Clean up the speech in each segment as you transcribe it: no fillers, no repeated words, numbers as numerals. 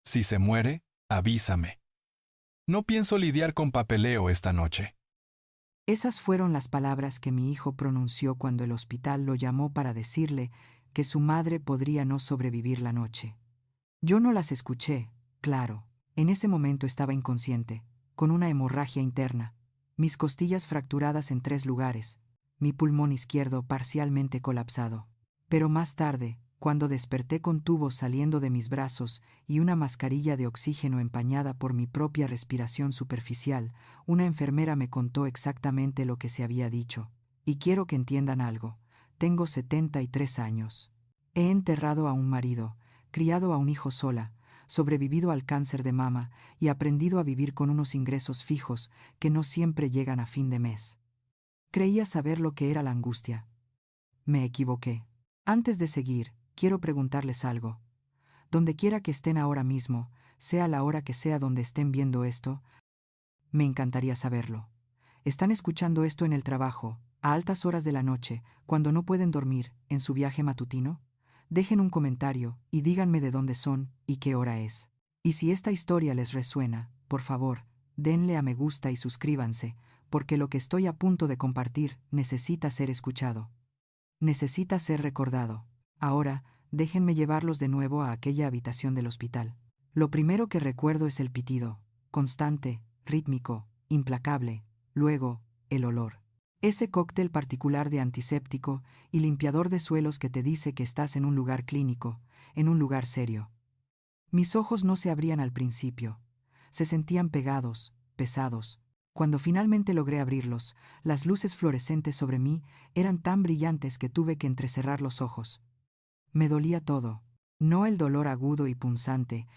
Si se muere, avísame. No pienso lidiar con papeleo esta noche. Esas fueron las palabras que mi hijo pronunció cuando el hospital lo llamó para decirle que su madre podría no sobrevivir la noche. Yo no las escuché, claro. En ese momento estaba inconsciente, con una hemorragia interna, mis costillas fracturadas en 3 lugares, mi pulmón izquierdo parcialmente colapsado. Pero más tarde, cuando desperté con tubos saliendo de mis brazos y una mascarilla de oxígeno empañada por mi propia respiración superficial, una enfermera me contó exactamente lo que se había dicho. Y quiero que entiendan algo. Tengo 73 años. He enterrado a un marido, criado a un hijo sola, sobrevivido al cáncer de mama y aprendido a vivir con unos ingresos fijos que no siempre llegan a fin de mes. Creía saber lo que era la angustia. Me equivoqué. Antes de seguir, quiero preguntarles algo. Donde quiera que estén ahora mismo, sea la hora que sea donde estén viendo esto, me encantaría saberlo. ¿Están escuchando esto en el trabajo, a altas horas de la noche, cuando no pueden dormir, en su viaje matutino? Dejen un comentario y díganme de dónde son y qué hora es. Y si esta historia les resuena, por favor, denle a me gusta y suscríbanse, porque lo que estoy a punto de compartir necesita ser escuchado. Necesita ser recordado. Ahora, déjenme llevarlos de nuevo a aquella habitación del hospital. Lo primero que recuerdo es el pitido, constante, rítmico, implacable. Luego, el olor. Ese cóctel particular de antiséptico y limpiador de suelos que te dice que estás en un lugar clínico, en un lugar serio. Mis ojos no se abrían al principio. Se sentían pegados, pesados. Cuando finalmente logré abrirlos, las luces fluorescentes sobre mí eran tan brillantes que tuve que entrecerrar los ojos. Me dolía todo. No el dolor agudo y punzante,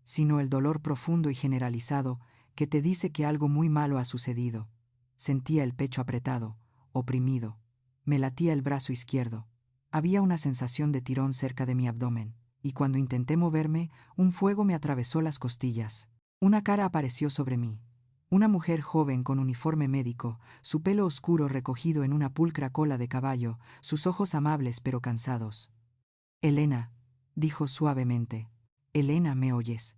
sino el dolor profundo y generalizado que te dice que algo muy malo ha sucedido. Sentía el pecho apretado, oprimido. Me latía el brazo izquierdo. Había una sensación de tirón cerca de mi abdomen, y cuando intenté moverme, un fuego me atravesó las costillas. Una cara apareció sobre mí. Una mujer joven con uniforme médico, su pelo oscuro recogido en una pulcra cola de caballo, sus ojos amables pero cansados. Elena, dijo suavemente. Elena, ¿me oyes?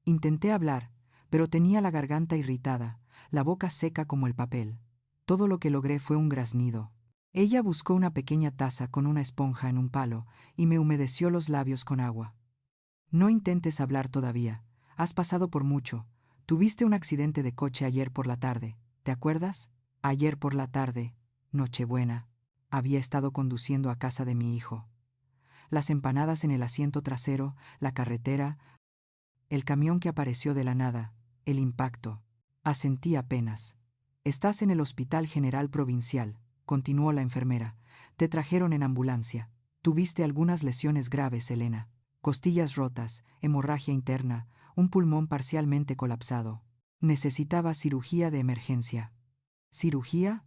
Intenté hablar, pero tenía la garganta irritada, la boca seca como el papel. Todo lo que logré fue un graznido. Ella buscó una pequeña taza con una esponja en un palo y me humedeció los labios con agua. No intentes hablar todavía. Has pasado por mucho. Tuviste un accidente de coche ayer por la tarde. ¿Te acuerdas? Ayer por la tarde, Nochebuena. Había estado conduciendo a casa de mi hijo. Las empanadas en el asiento trasero, la carretera, el camión que apareció de la nada, el impacto. Asentí apenas. Estás en el Hospital General Provincial, continuó la enfermera. Te trajeron en ambulancia. Tuviste algunas lesiones graves, Elena. Costillas rotas, hemorragia interna, un pulmón parcialmente colapsado. Necesitaba cirugía de emergencia. ¿Cirugía?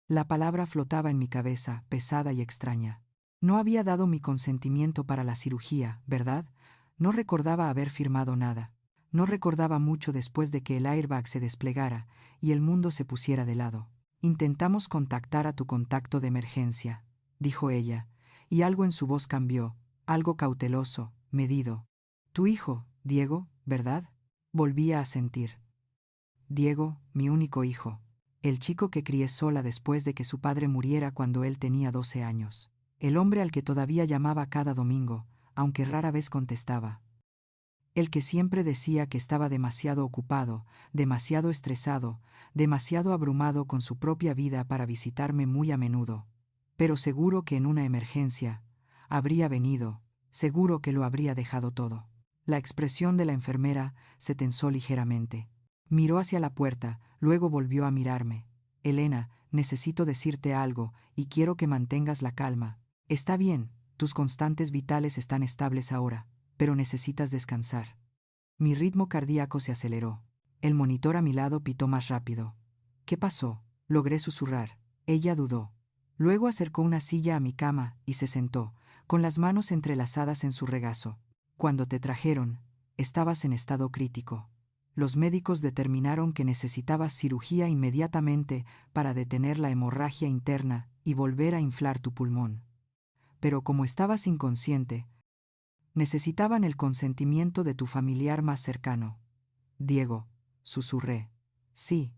La palabra flotaba en mi cabeza, pesada y extraña. No había dado mi consentimiento para la cirugía, ¿verdad? No recordaba haber firmado nada. No recordaba mucho después de que el airbag se desplegara y el mundo se pusiera de lado. Intentamos contactar a tu contacto de emergencia, dijo ella, y algo en su voz cambió, algo cauteloso, medido. Tu hijo, Diego, ¿verdad? Volvía a sentir. Diego, mi único hijo. El chico que crié sola después de que su padre muriera cuando él tenía 12 años. El hombre al que todavía llamaba cada domingo, aunque rara vez contestaba. El que siempre decía que estaba demasiado ocupado, demasiado estresado, demasiado abrumado con su propia vida para visitarme muy a menudo. Pero seguro que en una emergencia habría venido, seguro que lo habría dejado todo. La expresión de la enfermera se tensó ligeramente. Miró hacia la puerta, luego volvió a mirarme. Elena, necesito decirte algo y quiero que mantengas la calma. Está bien, tus constantes vitales están estables ahora, pero necesitas descansar. Mi ritmo cardíaco se aceleró. El monitor a mi lado pitó más rápido. ¿Qué pasó? Logré susurrar. Ella dudó. Luego acercó una silla a mi cama y se sentó, con las manos entrelazadas en su regazo. Cuando te trajeron, estabas en estado crítico. Los médicos determinaron que necesitabas cirugía inmediatamente para detener la hemorragia interna y volver a inflar tu pulmón. Pero como estabas inconsciente, Necesitaban el consentimiento de tu familiar más cercano. Diego, susurré. Sí.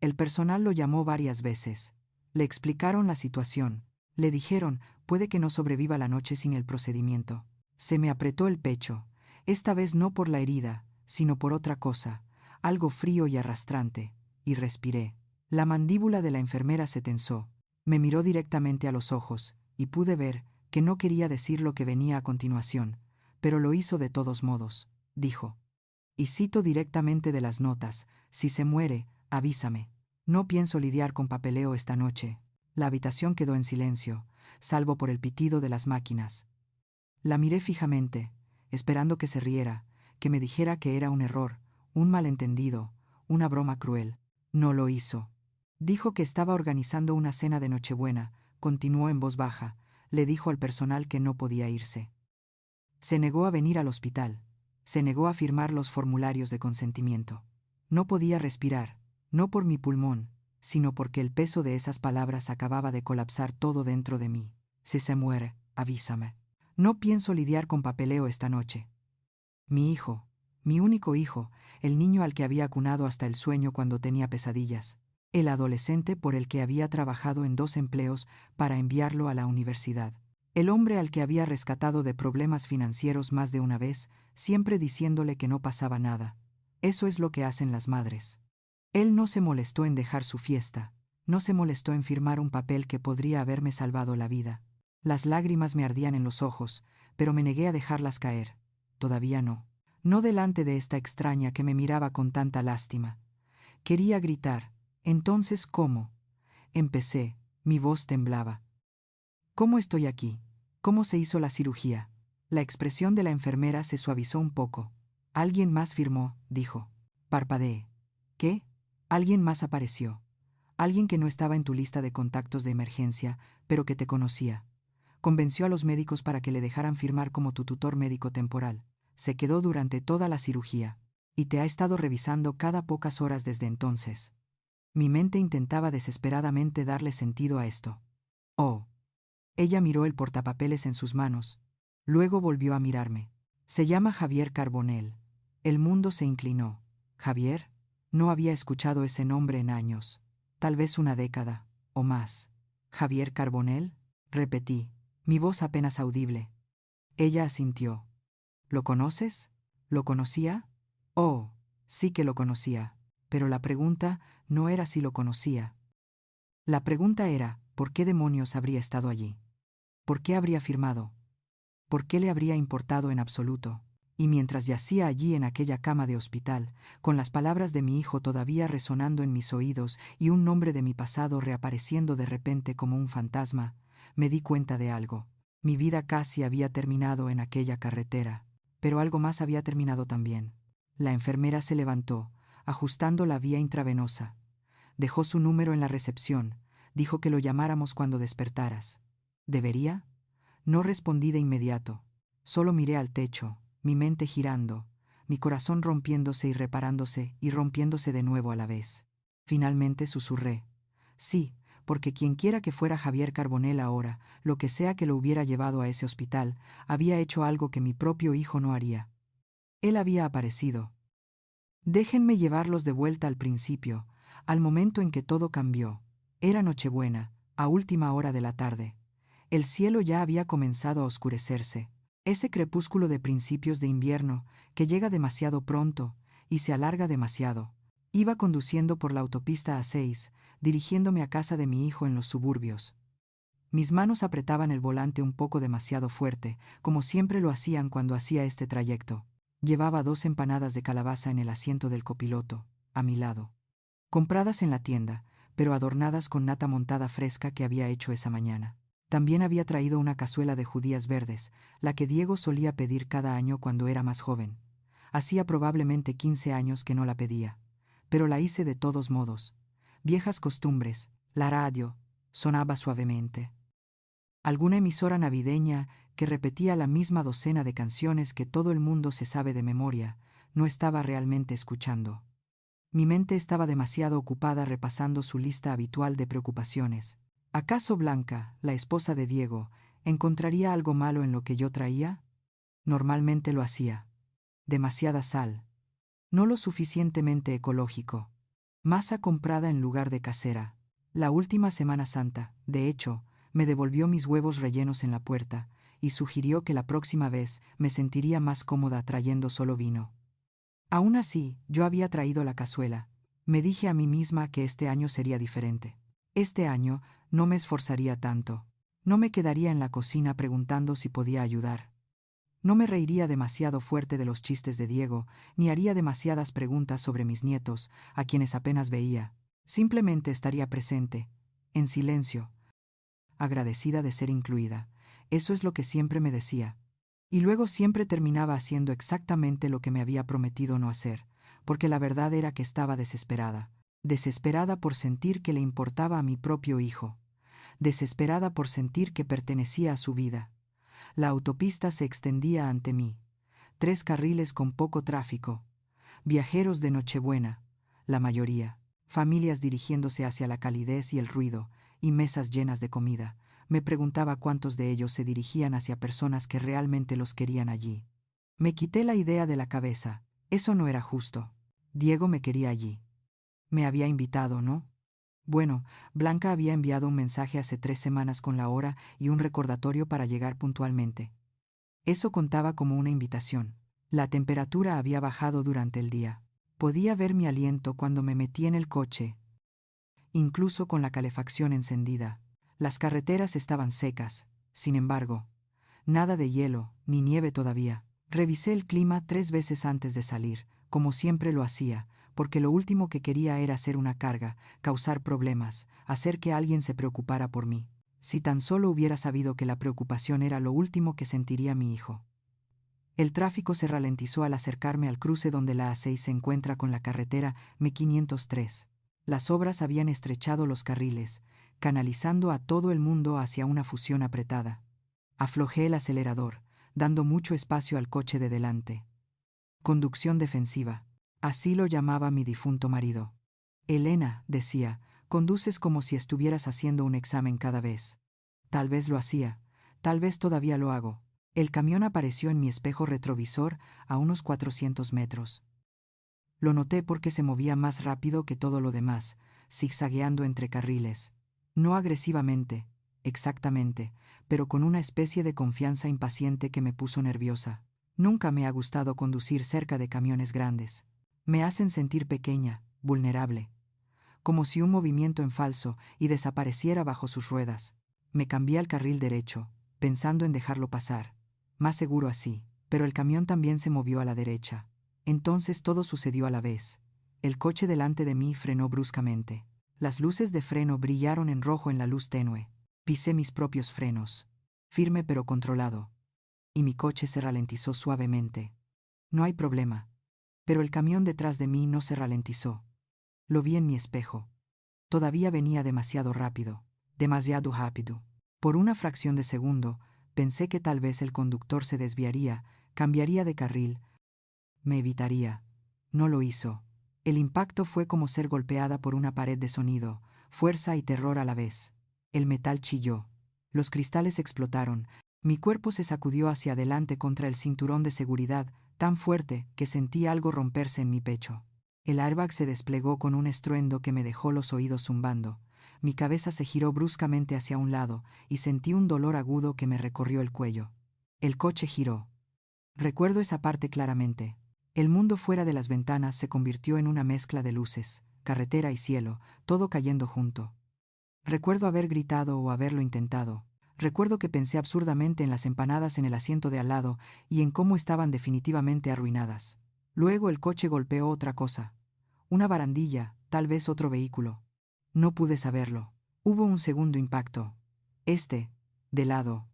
El personal lo llamó varias veces. Le explicaron la situación. Le dijeron, puede que no sobreviva la noche sin el procedimiento. Se me apretó el pecho, esta vez no por la herida, sino por otra cosa, algo frío y arrastrante, y respiré. La mandíbula de la enfermera se tensó. Me miró directamente a los ojos, y pude ver que no quería decir lo que venía a continuación, pero lo hizo de todos modos. Dijo. Y cito directamente de las notas, si se muere, avísame. No pienso lidiar con papeleo esta noche. La habitación quedó en silencio, salvo por el pitido de las máquinas. La miré fijamente, esperando que se riera, que me dijera que era un error, un malentendido, una broma cruel. No lo hizo. Dijo que estaba organizando una cena de Nochebuena, continuó en voz baja, le dijo al personal que no podía irse. Se negó a venir al hospital, se negó a firmar los formularios de consentimiento. No podía respirar, no por mi pulmón, sino porque el peso de esas palabras acababa de colapsar todo dentro de mí. Si se muere, avísame. No pienso lidiar con papeleo esta noche. Mi hijo, mi único hijo, el niño al que había acunado hasta el sueño cuando tenía pesadillas, el adolescente por el que había trabajado en 2 empleos para enviarlo a la universidad, el hombre al que había rescatado de problemas financieros más de una vez, siempre diciéndole que no pasaba nada. Eso es lo que hacen las madres. Él no se molestó en dejar su fiesta, no se molestó en firmar un papel que podría haberme salvado la vida. Las lágrimas me ardían en los ojos, pero me negué a dejarlas caer. Todavía no. No delante de esta extraña que me miraba con tanta lástima. Quería gritar. Entonces, ¿cómo? Empecé, mi voz temblaba. ¿Cómo estoy aquí? ¿Cómo se hizo la cirugía? La expresión de la enfermera se suavizó un poco. Alguien más firmó, dijo. Parpadeé. ¿Qué? Alguien más apareció. Alguien que no estaba en tu lista de contactos de emergencia, pero que te conocía. Convenció a los médicos para que le dejaran firmar como tu tutor médico temporal. Se quedó durante toda la cirugía. Y te ha estado revisando cada pocas horas desde entonces. Mi mente intentaba desesperadamente darle sentido a esto. Oh. Ella miró el portapapeles en sus manos. Luego volvió a mirarme. Se llama Javier Carbonell. El mundo se inclinó. ¿Javier? No había escuchado ese nombre en años. Tal vez una década, o más. ¿Javier Carbonell? Repetí, mi voz apenas audible. Ella asintió. ¿Lo conoces? ¿Lo conocía? Oh, sí que lo conocía. Pero la pregunta no era si lo conocía. La pregunta era, ¿por qué demonios habría estado allí? ¿Por qué habría firmado? ¿Por qué le habría importado en absoluto? Y mientras yacía allí en aquella cama de hospital, con las palabras de mi hijo todavía resonando en mis oídos y un nombre de mi pasado reapareciendo de repente como un fantasma, me di cuenta de algo. Mi vida casi había terminado en aquella carretera, pero algo más había terminado también. La enfermera se levantó, ajustando la vía intravenosa. Dejó su número en la recepción, dijo que lo llamáramos cuando despertaras. ¿Debería? No respondí de inmediato. Solo miré al techo, mi mente girando, mi corazón rompiéndose y reparándose y rompiéndose de nuevo a la vez. Finalmente susurré. Sí, porque quienquiera que fuera Javier Carbonell ahora, lo que sea que lo hubiera llevado a ese hospital, había hecho algo que mi propio hijo no haría. Él había aparecido. Déjenme llevarlos de vuelta al principio, al momento en que todo cambió. Era Nochebuena, a última hora de la tarde. El cielo ya había comenzado a oscurecerse. Ese crepúsculo de principios de invierno, que llega demasiado pronto y se alarga demasiado. Iba conduciendo por la autopista A6, dirigiéndome a casa de mi hijo en los suburbios. Mis manos apretaban el volante un poco demasiado fuerte, como siempre lo hacían cuando hacía este trayecto. Llevaba 2 empanadas de calabaza en el asiento del copiloto, a mi lado. Compradas en la tienda, pero adornadas con nata montada fresca que había hecho esa mañana. También había traído una cazuela de judías verdes, la que Diego solía pedir cada año cuando era más joven. Hacía probablemente 15 años que no la pedía, pero la hice de todos modos. Viejas costumbres, la radio, sonaba suavemente. Alguna emisora navideña que repetía la misma docena de canciones que todo el mundo se sabe de memoria, no estaba realmente escuchando. Mi mente estaba demasiado ocupada repasando su lista habitual de preocupaciones. ¿Acaso Blanca, la esposa de Diego, encontraría algo malo en lo que yo traía? Normalmente lo hacía. Demasiada sal. No lo suficientemente ecológico. Masa comprada en lugar de casera. La última Semana Santa, de hecho, me devolvió mis huevos rellenos en la puerta y sugirió que la próxima vez me sentiría más cómoda trayendo solo vino. Aún así, yo había traído la cazuela. Me dije a mí misma que este año sería diferente. Este año no me esforzaría tanto. No me quedaría en la cocina preguntando si podía ayudar. No me reiría demasiado fuerte de los chistes de Diego, ni haría demasiadas preguntas sobre mis nietos, a quienes apenas veía. Simplemente estaría presente, en silencio, agradecida de ser incluida. Eso es lo que siempre me decía. Y luego siempre terminaba haciendo exactamente lo que me había prometido no hacer, porque la verdad era que estaba desesperada. Desesperada por sentir que le importaba a mi propio hijo. Desesperada por sentir que pertenecía a su vida. La autopista se extendía ante mí. 3 carriles con poco tráfico. Viajeros de Nochebuena, la mayoría. Familias dirigiéndose hacia la calidez y el ruido, y mesas llenas de comida. Me preguntaba cuántos de ellos se dirigían hacia personas que realmente los querían allí. Me quité la idea de la cabeza. Eso no era justo. Diego me quería allí. Me había invitado, ¿no? Bueno, Blanca había enviado un mensaje hace 3 semanas con la hora y un recordatorio para llegar puntualmente. Eso contaba como una invitación. La temperatura había bajado durante el día. Podía ver mi aliento cuando me metí en el coche, incluso con la calefacción encendida. Las carreteras estaban secas, sin embargo. Nada de hielo, ni nieve todavía. Revisé el clima 3 veces antes de salir, como siempre lo hacía, porque lo último que quería era hacer una carga, causar problemas, hacer que alguien se preocupara por mí. Si tan solo hubiera sabido que la preocupación era lo último que sentiría mi hijo. El tráfico se ralentizó al acercarme al cruce donde la A6 se encuentra con la carretera M503. Las obras habían estrechado los carriles, canalizando a todo el mundo hacia una fusión apretada. Aflojé el acelerador, dando mucho espacio al coche de delante. Conducción defensiva. Así lo llamaba mi difunto marido. Elena, decía, conduces como si estuvieras haciendo un examen cada vez. Tal vez lo hacía, tal vez todavía lo hago. El camión apareció en mi espejo retrovisor a unos 400 metros. Lo noté porque se movía más rápido que todo lo demás, zigzagueando entre carriles. No agresivamente, exactamente, pero con una especie de confianza impaciente que me puso nerviosa. Nunca me ha gustado conducir cerca de camiones grandes. Me hacen sentir pequeña, vulnerable. Como si un movimiento en falso y desapareciera bajo sus ruedas. Me cambié al carril derecho, pensando en dejarlo pasar. Más seguro así, pero el camión también se movió a la derecha. Entonces todo sucedió a la vez. El coche delante de mí frenó bruscamente. Las luces de freno brillaron en rojo en la luz tenue. Pisé mis propios frenos. Firme pero controlado. Y mi coche se ralentizó suavemente. No hay problema. Pero el camión detrás de mí no se ralentizó. Lo vi en mi espejo. Todavía venía demasiado rápido. Demasiado rápido. Por una fracción de segundo, pensé que tal vez el conductor se desviaría, cambiaría de carril, me evitaría. No lo hizo. El impacto fue como ser golpeada por una pared de sonido, fuerza y terror a la vez. El metal chilló. Los cristales explotaron. Mi cuerpo se sacudió hacia adelante contra el cinturón de seguridad, tan fuerte que sentí algo romperse en mi pecho. El airbag se desplegó con un estruendo que me dejó los oídos zumbando. Mi cabeza se giró bruscamente hacia un lado y sentí un dolor agudo que me recorrió el cuello. El coche giró. Recuerdo esa parte claramente. El mundo fuera de las ventanas se convirtió en una mezcla de luces, carretera y cielo, todo cayendo junto. Recuerdo haber gritado o haberlo intentado. Recuerdo que pensé absurdamente en las empanadas en el asiento de al lado y en cómo estaban definitivamente arruinadas. Luego el coche golpeó otra cosa. Una barandilla, tal vez otro vehículo. No pude saberlo. Hubo un segundo impacto. De lado.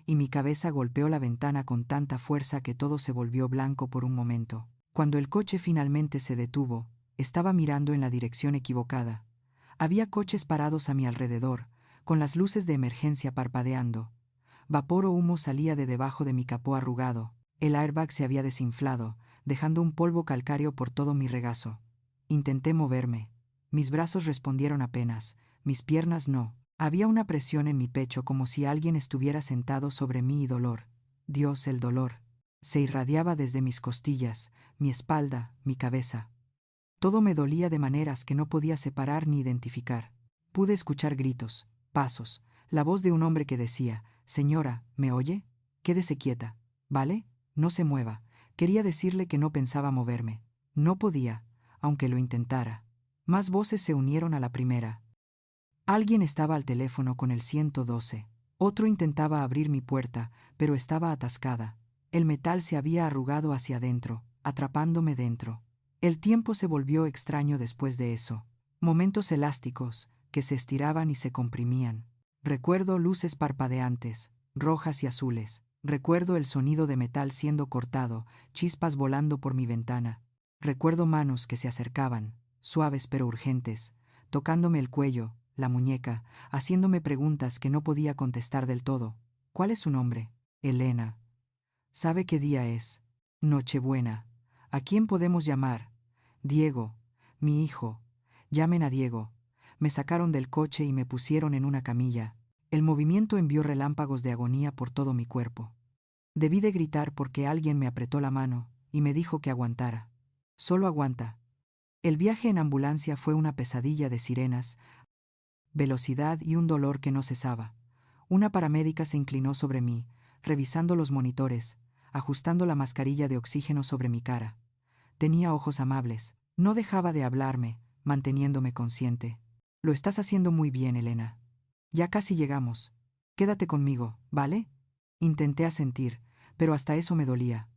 Y mi cabeza golpeó la ventana con tanta fuerza que todo se volvió blanco por un momento. Cuando el coche finalmente se detuvo, estaba mirando en la dirección equivocada. Había coches parados a mi alrededor, con las luces de emergencia parpadeando. Vapor o humo salía de debajo de mi capó arrugado. El airbag se había desinflado, dejando un polvo calcáreo por todo mi regazo. Intenté moverme. Mis brazos respondieron apenas, mis piernas no. Había una presión en mi pecho como si alguien estuviera sentado sobre mí y dolor. Dios, el dolor. Se irradiaba desde mis costillas, mi espalda, mi cabeza. Todo me dolía de maneras que no podía separar ni identificar. Pude escuchar gritos, pasos, la voz de un hombre que decía: «Señora, ¿me oye? Quédese quieta, ¿vale? No se mueva». Quería decirle que no pensaba moverme. No podía, aunque lo intentara. Más voces se unieron a la primera. Alguien estaba al teléfono con el 112. Otro intentaba abrir mi puerta, pero estaba atascada. El metal se había arrugado hacia adentro, atrapándome dentro. El tiempo se volvió extraño después de eso. Momentos elásticos, que se estiraban y se comprimían. Recuerdo luces parpadeantes, rojas y azules. Recuerdo el sonido de metal siendo cortado, chispas volando por mi ventana. Recuerdo manos que se acercaban, suaves pero urgentes, tocándome el cuello, la muñeca, haciéndome preguntas que no podía contestar del todo. ¿Cuál es su nombre? Elena. ¿Sabe qué día es? Nochebuena. ¿A quién podemos llamar? Diego. Mi hijo. Llamen a Diego. Me sacaron del coche y me pusieron en una camilla. El movimiento envió relámpagos de agonía por todo mi cuerpo. Debí de gritar porque alguien me apretó la mano y me dijo que aguantara. Solo aguanta. El viaje en ambulancia fue una pesadilla de sirenas, velocidad y un dolor que no cesaba. Una paramédica se inclinó sobre mí, revisando los monitores, ajustando la mascarilla de oxígeno sobre mi cara. Tenía ojos amables. No dejaba de hablarme, manteniéndome consciente. Lo estás haciendo muy bien, Elena. Ya casi llegamos. Quédate conmigo, ¿vale? Intenté asentir, pero hasta eso me dolía.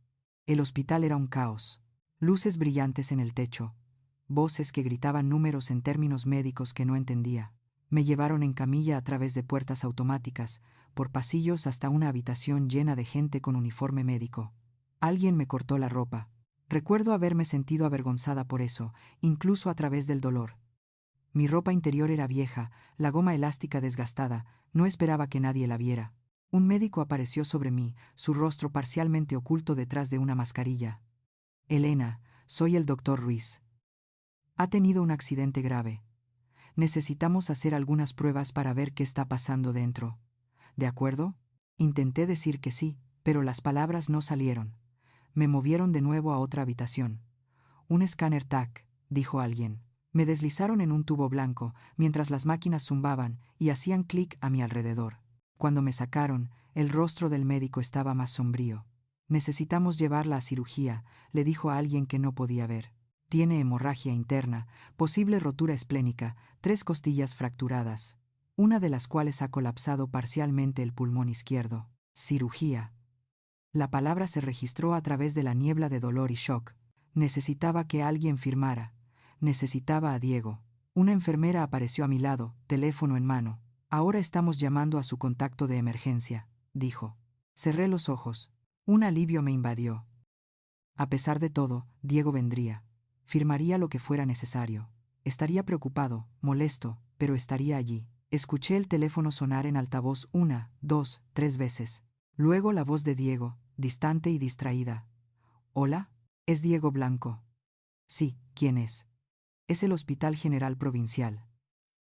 El hospital era un caos. Luces brillantes en el techo. Voces que gritaban números en términos médicos que no entendía. Me llevaron en camilla a través de puertas automáticas, por pasillos hasta una habitación llena de gente con uniforme médico. Alguien me cortó la ropa. Recuerdo haberme sentido avergonzada por eso, incluso a través del dolor. Mi ropa interior era vieja, la goma elástica desgastada, no esperaba que nadie la viera. Un médico apareció sobre mí, su rostro parcialmente oculto detrás de una mascarilla. Elena, soy el doctor Ruiz. Ha tenido un accidente grave. Necesitamos hacer algunas pruebas para ver qué está pasando dentro. ¿De acuerdo? Intenté decir que sí, pero las palabras no salieron. Me movieron de nuevo a otra habitación. Un escáner TAC, dijo alguien. Me deslizaron en un tubo blanco, mientras las máquinas zumbaban y hacían clic a mi alrededor. Cuando me sacaron, el rostro del médico estaba más sombrío. Necesitamos llevarla a cirugía, le dijo a alguien que no podía ver. Tiene hemorragia interna, posible rotura esplénica, 3 costillas fracturadas, una de las cuales ha colapsado parcialmente el pulmón izquierdo. Cirugía. La palabra se registró a través de la niebla de dolor y shock. Necesitaba que alguien firmara. Necesitaba a Diego. Una enfermera apareció a mi lado, teléfono en mano. Ahora estamos llamando a su contacto de emergencia, dijo. Cerré los ojos. Un alivio me invadió. A pesar de todo, Diego vendría. Firmaría lo que fuera necesario. Estaría preocupado, molesto, pero estaría allí. Escuché el teléfono sonar en altavoz 1, 2, 3 veces. Luego la voz de Diego, distante y distraída. ¿Hola? ¿Es Diego Blanco? Sí, ¿quién es? Es el Hospital General Provincial.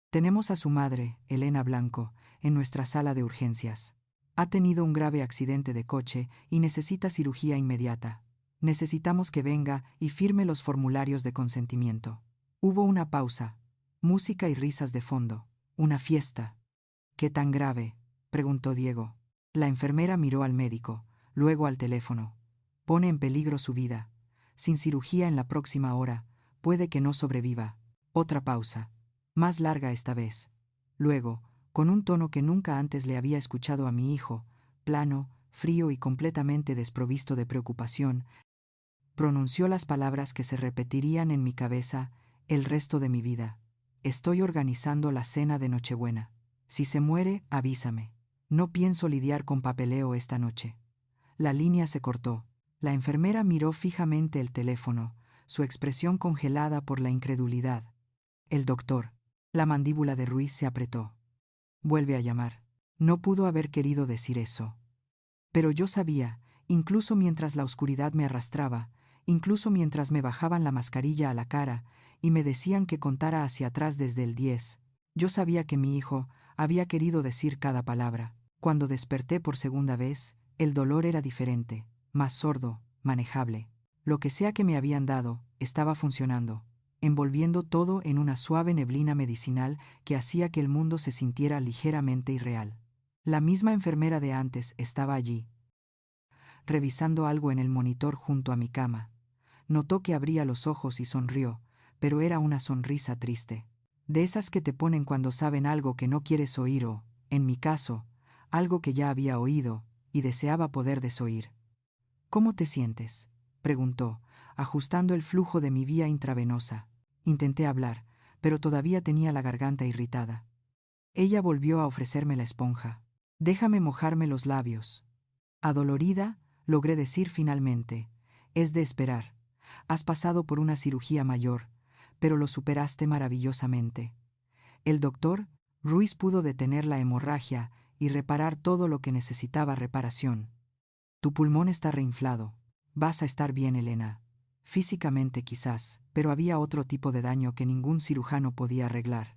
Tenemos a su madre, Elena Blanco, en nuestra sala de urgencias. Ha tenido un grave accidente de coche y necesita cirugía inmediata. Necesitamos que venga y firme los formularios de consentimiento. Hubo una pausa, música y risas de fondo. Una fiesta. ¿Qué tan grave?, preguntó Diego. La enfermera miró al médico, luego al teléfono. Pone en peligro su vida. Sin cirugía en la próxima hora, puede que no sobreviva. Otra pausa, más larga esta vez. Luego, con un tono que nunca antes le había escuchado a mi hijo, plano, frío y completamente desprovisto de preocupación, pronunció las palabras que se repetirían en mi cabeza el resto de mi vida. Estoy organizando la cena de Nochebuena. Si se muere, avísame. No pienso lidiar con papeleo esta noche. La línea se cortó. La enfermera miró fijamente el teléfono, su expresión congelada por la incredulidad. El doctor. La mandíbula de Ruiz se apretó. Vuelve a llamar. No pudo haber querido decir eso. Pero yo sabía, incluso mientras la oscuridad me arrastraba, incluso mientras me bajaban la mascarilla a la cara y me decían que contara hacia atrás desde el 10, yo sabía que mi hijo había querido decir cada palabra. Cuando desperté por segunda vez, el dolor era diferente, más sordo, manejable. Lo que sea que me habían dado, estaba funcionando, envolviendo todo en una suave neblina medicinal que hacía que el mundo se sintiera ligeramente irreal. La misma enfermera de antes estaba allí, revisando algo en el monitor junto a mi cama. Notó que abría los ojos y sonrió, pero era una sonrisa triste. De esas que te ponen cuando saben algo que no quieres oír o, en mi caso, algo que ya había oído y deseaba poder desoír. ¿Cómo te sientes?, preguntó, ajustando el flujo de mi vía intravenosa. Intenté hablar, pero todavía tenía la garganta irritada. Ella volvió a ofrecerme la esponja. Déjame mojarme los labios. Adolorida, logré decir finalmente. Es de esperar. Has pasado por una cirugía mayor, pero lo superaste maravillosamente. El doctor Ruiz pudo detener la hemorragia y reparar todo lo que necesitaba reparación. Tu pulmón está reinflado. Vas a estar bien, Elena. Físicamente quizás, pero había otro tipo de daño que ningún cirujano podía arreglar.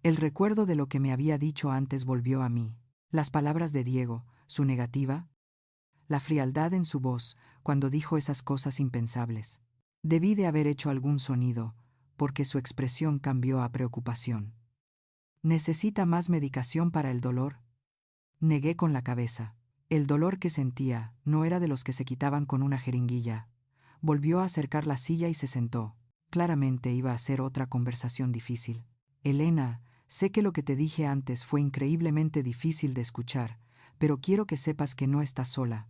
El recuerdo de lo que me había dicho antes volvió a mí. Las palabras de Diego, su negativa, la frialdad en su voz cuando dijo esas cosas impensables. Debí de haber hecho algún sonido, porque su expresión cambió a preocupación. ¿Necesita más medicación para el dolor? Negué con la cabeza. El dolor que sentía no era de los que se quitaban con una jeringuilla. Volvió a acercar la silla y se sentó. Claramente iba a ser otra conversación difícil. Elena, sé que lo que te dije antes fue increíblemente difícil de escuchar, pero quiero que sepas que no estás sola.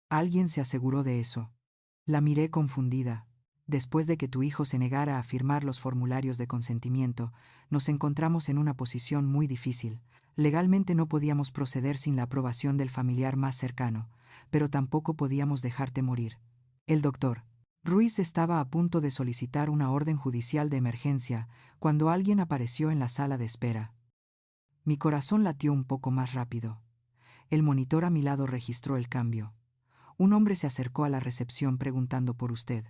Alguien se aseguró de eso. La miré confundida. Después de que tu hijo se negara a firmar los formularios de consentimiento, nos encontramos en una posición muy difícil. Legalmente no podíamos proceder sin la aprobación del familiar más cercano, pero tampoco podíamos dejarte morir. El doctor Ruiz estaba a punto de solicitar una orden judicial de emergencia cuando alguien apareció en la sala de espera. Mi corazón latió un poco más rápido. El monitor a mi lado registró el cambio. Un hombre se acercó a la recepción preguntando por usted.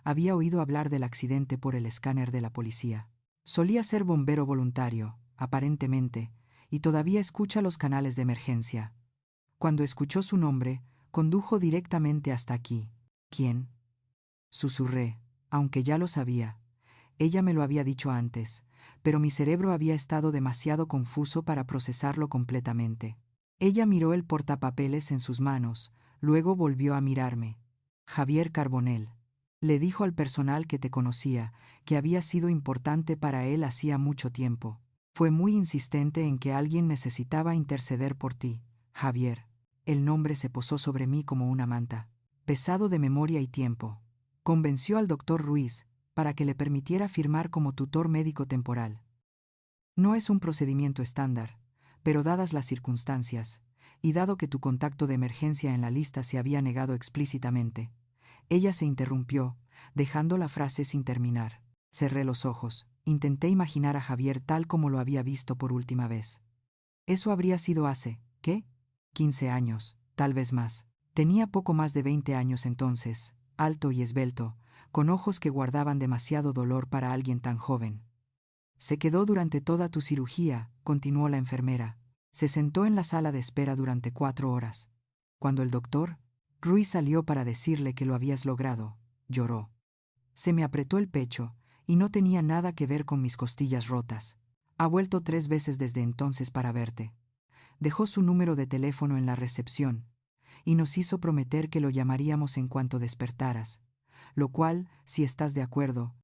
Había oído hablar del accidente por el escáner de la policía. Solía ser bombero voluntario, aparentemente, y todavía escucha los canales de emergencia. Cuando escuchó su nombre, condujo directamente hasta aquí. ¿Quién? Susurré, aunque ya lo sabía. Ella me lo había dicho antes, pero mi cerebro había estado demasiado confuso para procesarlo completamente. Ella miró el portapapeles en sus manos, luego volvió a mirarme. Javier Carbonell. Le dijo al personal que te conocía, que había sido importante para él hacía mucho tiempo. Fue muy insistente en que alguien necesitaba interceder por ti, Javier. El nombre se posó sobre mí como una manta, pesado de memoria y tiempo. Convenció al doctor Ruiz para que le permitiera firmar como tutor médico temporal. No es un procedimiento estándar, pero dadas las circunstancias, y dado que tu contacto de emergencia en la lista se había negado explícitamente, ella se interrumpió, dejando la frase sin terminar. Cerré los ojos, intenté imaginar a Javier tal como lo había visto por última vez. Eso habría sido hace, ¿qué? 15 años, tal vez más. Tenía poco más de 20 años entonces, alto y esbelto, con ojos que guardaban demasiado dolor para alguien tan joven. Se quedó durante toda tu cirugía, continuó la enfermera. Se sentó en la sala de espera durante 4 horas. Cuando el doctor Ruiz salió para decirle que lo habías logrado, lloró. Se me apretó el pecho, y no tenía nada que ver con mis costillas rotas. Ha vuelto 3 veces desde entonces para verte. Dejó su número de teléfono en la recepción, y nos hizo prometer que lo llamaríamos en cuanto despertaras, lo cual, si estás de acuerdo,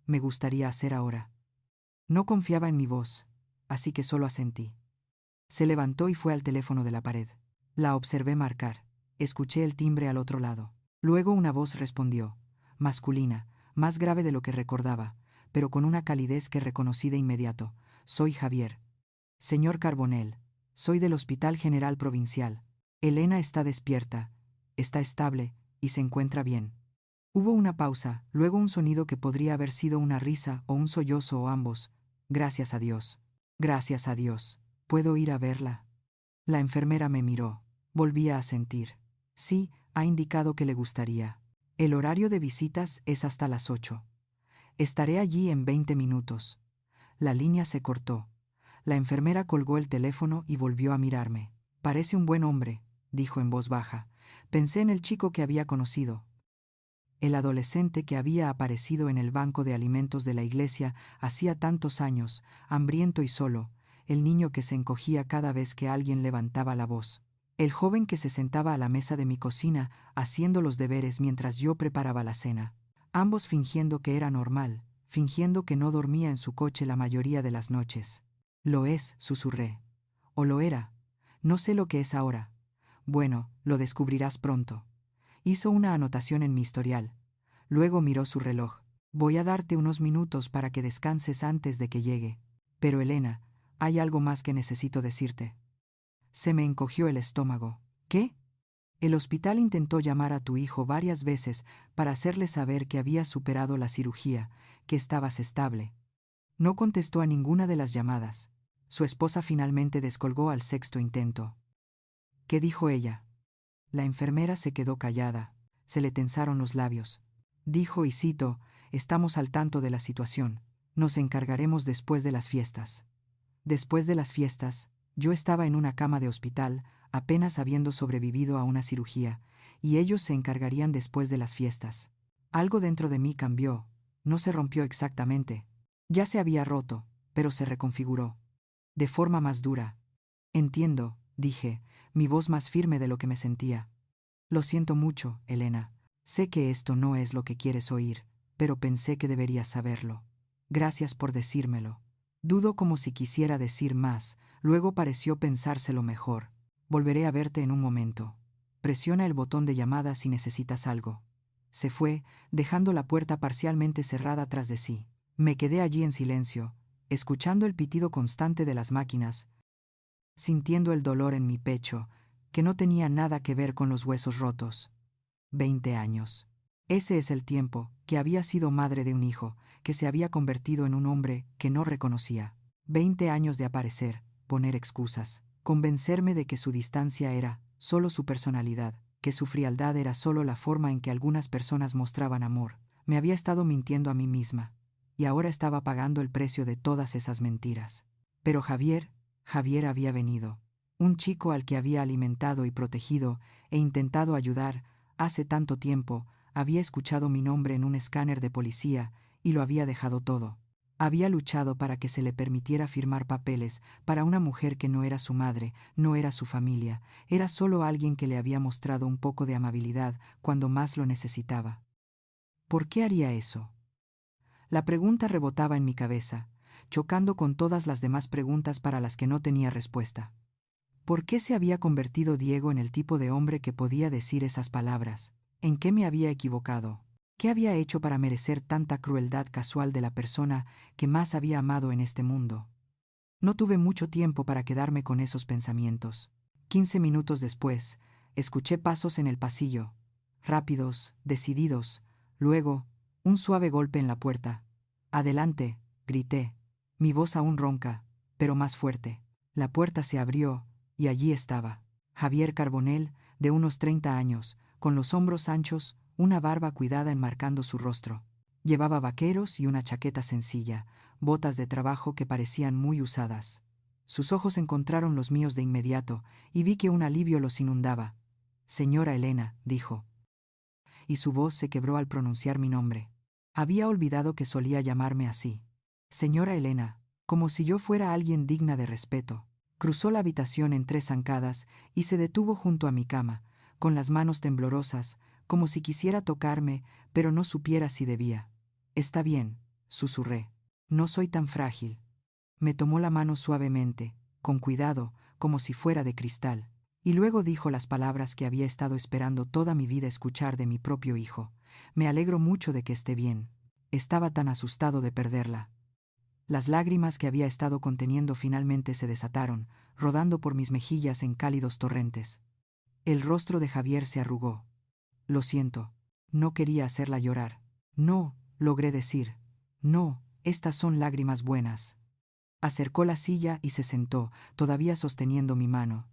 me gustaría hacer ahora. No confiaba en mi voz, así que solo asentí. Se levantó y fue al teléfono de la pared. La observé marcar. Escuché el timbre al otro lado. Luego una voz respondió, masculina, más grave de lo que recordaba, pero con una calidez que reconocí de inmediato. Soy Javier. Señor Carbonell, soy del Hospital General Provincial. Elena está despierta, está estable y se encuentra bien. Hubo una pausa, luego un sonido que podría haber sido una risa o un sollozo o ambos. Gracias a Dios. Gracias a Dios. ¿Puedo ir a verla? La enfermera me miró. Volví a asentir. Sí, ha indicado que le gustaría. El horario de visitas es hasta las 8. Estaré allí en 20 minutos. La línea se cortó. La enfermera colgó el teléfono y volvió a mirarme. Parece un buen hombre, dijo en voz baja, Pensé en el chico que había conocido, el adolescente que había aparecido en el banco de alimentos de la iglesia hacía tantos años, hambriento y solo, el niño que se encogía cada vez que alguien levantaba la voz, el joven que se sentaba a la mesa de mi cocina haciendo los deberes mientras yo preparaba la cena, ambos fingiendo que era normal, fingiendo que no dormía en su coche la mayoría de las noches. Lo es, susurré. O lo era. No sé lo que es ahora. Bueno, lo descubrirás pronto. Hizo una anotación en mi historial. Luego miró su reloj. Voy a darte unos minutos para que descanses antes de que llegue. Pero Elena, hay algo más que necesito decirte. Se me encogió el estómago. ¿Qué? El hospital intentó llamar a tu hijo varias veces para hacerle saber que habías superado la cirugía, que estabas estable. No contestó a ninguna de las llamadas. Su esposa finalmente descolgó al sexto intento. ¿Qué dijo ella? La enfermera se quedó callada. Se le tensaron los labios. Dijo, y cito, estamos al tanto de la situación. Nos encargaremos después de las fiestas. Después de las fiestas, yo estaba en una cama de hospital, apenas habiendo sobrevivido a una cirugía, y ellos se encargarían después de las fiestas. Algo dentro de mí cambió. No se rompió exactamente. Ya se había roto, pero se reconfiguró. De forma más dura. Entiendo, dije, mi voz más firme de lo que me sentía. Lo siento mucho, Elena. Sé que esto no es lo que quieres oír, pero pensé que deberías saberlo. Gracias por decírmelo. Dudo como si quisiera decir más, luego pareció pensárselo mejor. Volveré a verte en un momento. Presiona el botón de llamada si necesitas algo. Se fue, dejando la puerta parcialmente cerrada tras de sí. Me quedé allí en silencio, escuchando el pitido constante de las máquinas, sintiendo el dolor en mi pecho, que no tenía nada que ver con los huesos rotos. 20 años. Ese es el tiempo, que había sido madre de un hijo, que se había convertido en un hombre que no reconocía. 20 años de aparecer, poner excusas, convencerme de que su distancia era solo su personalidad, que su frialdad era solo la forma en que algunas personas mostraban amor. Me había estado mintiendo a mí misma, y ahora estaba pagando el precio de todas esas mentiras. Pero Javier había venido. Un chico al que había alimentado y protegido e intentado ayudar hace tanto tiempo, había escuchado mi nombre en un escáner de policía y lo había dejado todo. Había luchado para que se le permitiera firmar papeles para una mujer que no era su madre, no era su familia, era solo alguien que le había mostrado un poco de amabilidad cuando más lo necesitaba. ¿Por qué haría eso? La pregunta rebotaba en mi cabeza, chocando con todas las demás preguntas para las que no tenía respuesta. ¿Por qué se había convertido Diego en el tipo de hombre que podía decir esas palabras? ¿En qué me había equivocado? ¿Qué había hecho para merecer tanta crueldad casual de la persona que más había amado en este mundo? No tuve mucho tiempo para quedarme con esos pensamientos. 15 minutos después, escuché pasos en el pasillo, rápidos, decididos, luego, un suave golpe en la puerta. «Adelante», grité, mi voz aún ronca, pero más fuerte. La puerta se abrió, y allí estaba Javier Carbonell, de unos 30 años, con los hombros anchos, una barba cuidada enmarcando su rostro. Llevaba vaqueros y una chaqueta sencilla, botas de trabajo que parecían muy usadas. Sus ojos encontraron los míos de inmediato, y vi que un alivio los inundaba. «Señora Elena», dijo. Y su voz se quebró al pronunciar mi nombre. Había olvidado que solía llamarme así. «Señora Elena», como si yo fuera alguien digna de respeto. Cruzó la habitación en 3 zancadas y se detuvo junto a mi cama, con las manos temblorosas, como si quisiera tocarme, pero no supiera si debía. «Está bien», susurré. «No soy tan frágil». Me tomó la mano suavemente, con cuidado, como si fuera de cristal, y luego dijo las palabras que había estado esperando toda mi vida escuchar de mi propio hijo. «Me alegro mucho de que esté bien». Estaba tan asustado de perderla. Las lágrimas que había estado conteniendo finalmente se desataron, rodando por mis mejillas en cálidos torrentes. El rostro de Javier se arrugó. «Lo siento. No quería hacerla llorar». «No», logré decir. «No, estas son lágrimas buenas». Acercó la silla y se sentó, todavía sosteniendo mi mano.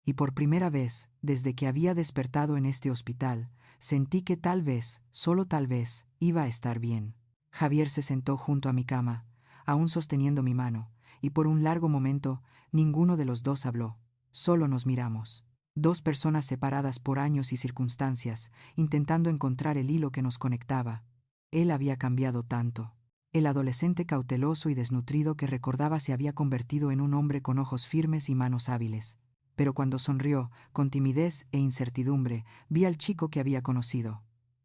Y por primera vez, desde que había despertado en este hospital, sentí que tal vez, solo tal vez, iba a estar bien. Javier se sentó junto a mi cama, aún sosteniendo mi mano, y por un largo momento ninguno de los dos habló. Solo nos miramos. 2 personas separadas por años y circunstancias, intentando encontrar el hilo que nos conectaba. Él había cambiado tanto. El adolescente cauteloso y desnutrido que recordaba se había convertido en un hombre con ojos firmes y manos hábiles. Pero cuando sonrió, con timidez e incertidumbre, vi al chico que había conocido.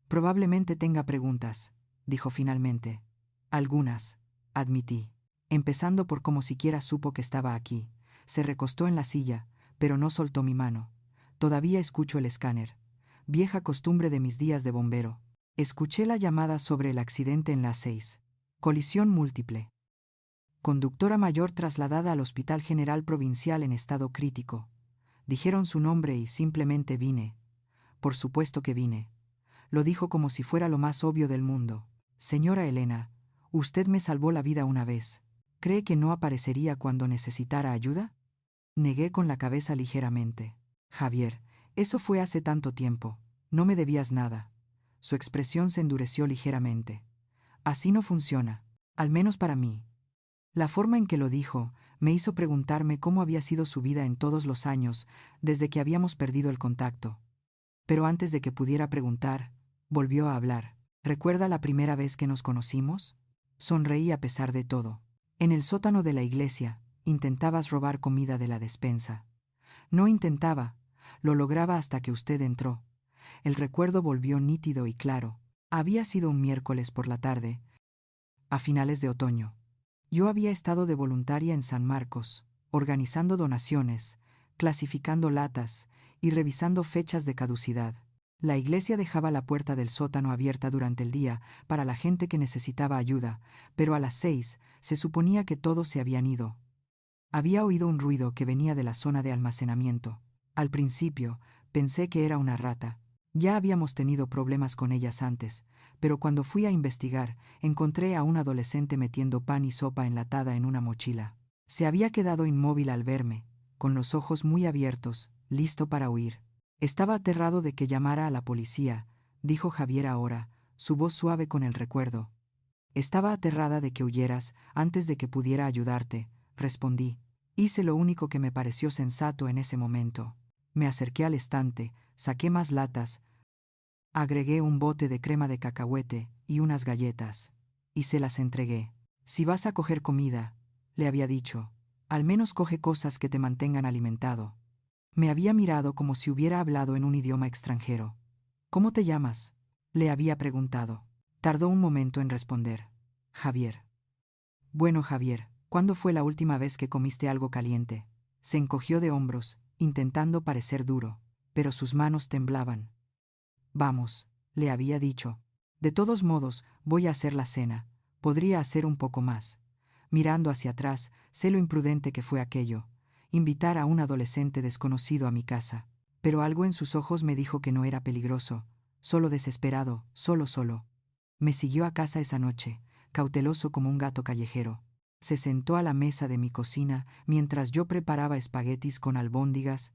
Probablemente tenga preguntas, dijo finalmente. Algunas, admití. Empezando por cómo siquiera supo que estaba aquí. Se recostó en la silla, pero no soltó mi mano. Todavía escucho el escáner. Vieja costumbre de mis días de bombero. Escuché la llamada sobre el accidente en las 6. Colisión múltiple. Conductora mayor trasladada al Hospital General Provincial en estado crítico. Dijeron su nombre y simplemente vine. Por supuesto que vine. Lo dijo como si fuera lo más obvio del mundo. Señora Elena, usted me salvó la vida una vez. ¿Cree que no aparecería cuando necesitara ayuda? Negué con la cabeza ligeramente. Javier, eso fue hace tanto tiempo. No me debías nada. Su expresión se endureció ligeramente. Así no funciona, al menos para mí. La forma en que lo dijo me hizo preguntarme cómo había sido su vida en todos los años desde que habíamos perdido el contacto. Pero antes de que pudiera preguntar, volvió a hablar. ¿Recuerda la primera vez que nos conocimos? Sonreí a pesar de todo. En el sótano de la iglesia, intentabas robar comida de la despensa. No intentaba, lo lograba hasta que usted entró. El recuerdo volvió nítido y claro. Había sido un miércoles por la tarde, a finales de otoño. Yo había estado de voluntaria en San Marcos, organizando donaciones, clasificando latas y revisando fechas de caducidad. La iglesia dejaba la puerta del sótano abierta durante el día para la gente que necesitaba ayuda, pero a las 6 se suponía que todos se habían ido. Había oído un ruido que venía de la zona de almacenamiento. Al principio, pensé que era una rata. Ya habíamos tenido problemas con ellas antes, pero cuando fui a investigar, encontré a un adolescente metiendo pan y sopa enlatada en una mochila. Se había quedado inmóvil al verme, con los ojos muy abiertos, listo para huir. Estaba aterrado de que llamara a la policía, dijo Javier ahora, su voz suave con el recuerdo. Estaba aterrada de que huyeras antes de que pudiera ayudarte, respondí. Hice lo único que me pareció sensato en ese momento. Me acerqué al estante, saqué más latas, agregué un bote de crema de cacahuete y unas galletas, y se las entregué. Si vas a coger comida, le había dicho, al menos coge cosas que te mantengan alimentado. Me había mirado como si hubiera hablado en un idioma extranjero. ¿Cómo te llamas?, le había preguntado. Tardó un momento en responder. Javier. Bueno, Javier, ¿cuándo fue la última vez que comiste algo caliente? Se encogió de hombros, intentando parecer duro, pero sus manos temblaban. Vamos, le había dicho. De todos modos, voy a hacer la cena. Podría hacer un poco más. Mirando hacia atrás, sé lo imprudente que fue aquello. Invitar a un adolescente desconocido a mi casa. Pero algo en sus ojos me dijo que no era peligroso, solo desesperado, solo. Me siguió a casa esa noche, cauteloso como un gato callejero. Se sentó a la mesa de mi cocina mientras yo preparaba espaguetis con albóndigas,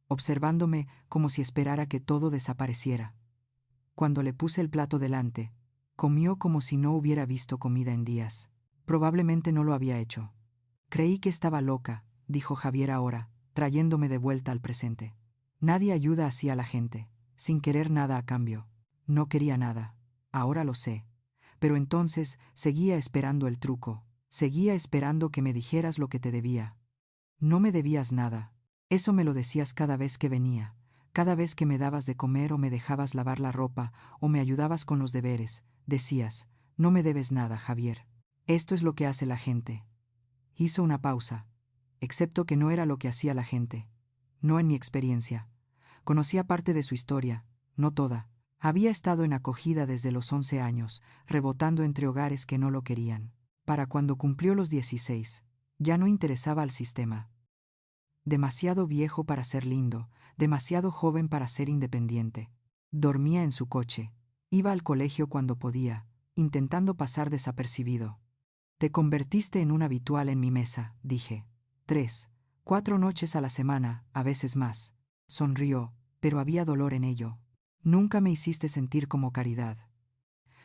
observándome como si esperara que todo desapareciera. Cuando le puse el plato delante, comió como si no hubiera visto comida en días. Probablemente no lo había hecho. Creí que estaba loca, dijo Javier ahora, trayéndome de vuelta al presente. Nadie ayuda así a la gente, sin querer nada a cambio. No quería nada. Ahora lo sé. Pero entonces seguía esperando el truco. Seguía esperando que me dijeras lo que te debía. No me debías nada. Eso me lo decías cada vez que venía, cada vez que me dabas de comer o me dejabas lavar la ropa o me ayudabas con los deberes. Decías, no me debes nada, Javier. Esto es lo que hace la gente. Hizo una pausa. Excepto que no era lo que hacía la gente. No en mi experiencia. Conocía parte de su historia, no toda. Había estado en acogida desde los 11 años, rebotando entre hogares que no lo querían. Para cuando cumplió los 16, ya no interesaba al sistema. Demasiado viejo para ser lindo, demasiado joven para ser independiente. Dormía en su coche. Iba al colegio cuando podía, intentando pasar desapercibido. Te convertiste en un habitual en mi mesa, dije. 3, 4 noches a la semana, a veces más. Sonrió, pero había dolor en ello. Nunca me hiciste sentir como Caridad.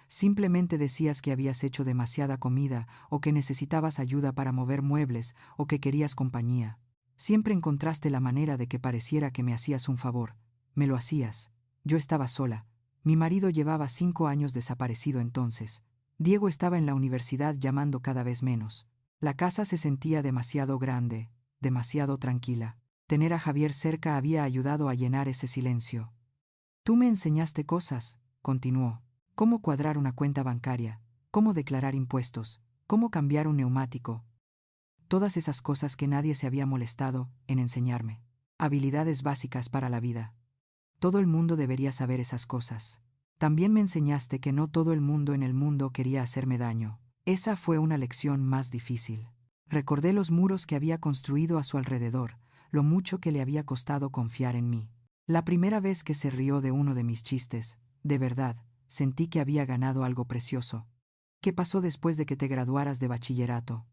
Simplemente decías que habías hecho demasiada comida, o que necesitabas ayuda para mover muebles, o que querías compañía. Siempre encontraste la manera de que pareciera que me hacías un favor. Me lo hacías. Yo estaba sola. Mi marido llevaba 5 años desaparecido entonces. Diego estaba en la universidad llamando cada vez menos. La casa se sentía demasiado grande, demasiado tranquila. Tener a Javier cerca había ayudado a llenar ese silencio. Tú me enseñaste cosas, continuó. Cómo cuadrar una cuenta bancaria, cómo declarar impuestos, cómo cambiar un neumático. Todas esas cosas que nadie se había molestado en enseñarme. Habilidades básicas para la vida. Todo el mundo debería saber esas cosas. También me enseñaste que no todo el mundo en el mundo quería hacerme daño. Esa fue una lección más difícil. Recordé los muros que había construido a su alrededor, lo mucho que le había costado confiar en mí. La primera vez que se rió de uno de mis chistes, de verdad, sentí que había ganado algo precioso. ¿Qué pasó después de que te graduaras de bachillerato?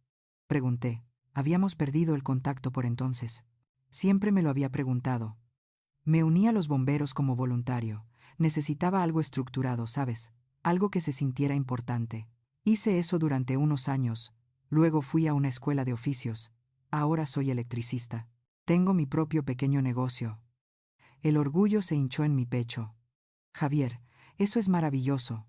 Pregunté. Habíamos perdido el contacto por entonces. Siempre me lo había preguntado. Me uní a los bomberos como voluntario. Necesitaba algo estructurado, ¿sabes? Algo que se sintiera importante. Hice eso durante unos años. Luego fui a una escuela de oficios. Ahora soy electricista. Tengo mi propio pequeño negocio. El orgullo se hinchó en mi pecho. Javier, eso es maravilloso.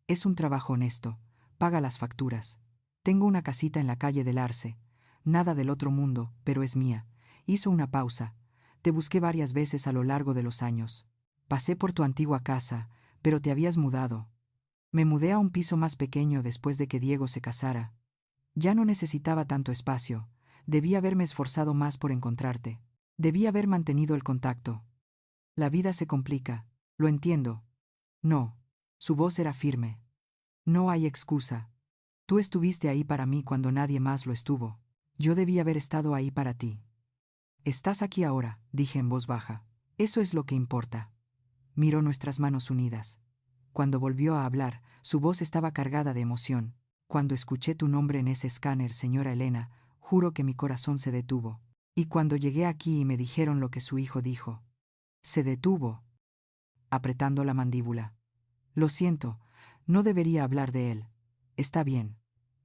Es un trabajo honesto. Paga las facturas. Tengo una casita en la calle del Arce. Nada del otro mundo, pero es mía. Hizo una pausa. Te busqué varias veces a lo largo de los años. Pasé por tu antigua casa, pero te habías mudado. Me mudé a un piso más pequeño después de que Diego se casara. Ya no necesitaba tanto espacio. Debí haberme esforzado más por encontrarte. Debí haber mantenido el contacto. La vida se complica. Lo entiendo. No. Su voz era firme. No hay excusa. Tú estuviste ahí para mí cuando nadie más lo estuvo. Yo debí haber estado ahí para ti. Estás aquí ahora, dije en voz baja. Eso es lo que importa. Miró nuestras manos unidas. Cuando volvió a hablar, su voz estaba cargada de emoción. Cuando escuché tu nombre en ese escáner, señora Elena, juro que mi corazón se detuvo. Y cuando llegué aquí y me dijeron lo que su hijo dijo. Se detuvo, apretando la mandíbula. Lo siento, no debería hablar de él. Está bien.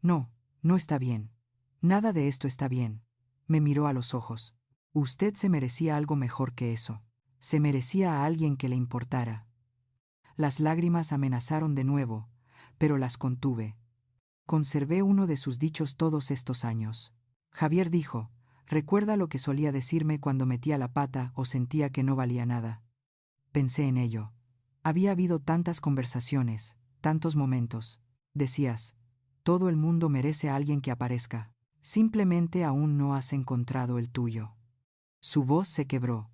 No, no está bien. Nada de esto está bien. Me miró a los ojos. Usted se merecía algo mejor que eso. Se merecía a alguien que le importara. Las lágrimas amenazaron de nuevo, pero las contuve. Conservé uno de sus dichos todos estos años. Javier dijo, recuerda lo que solía decirme cuando metía la pata o sentía que no valía nada. Pensé en ello. Había habido tantas conversaciones, tantos momentos. Decías, todo el mundo merece a alguien que aparezca. Simplemente aún no has encontrado el tuyo. Su voz se quebró.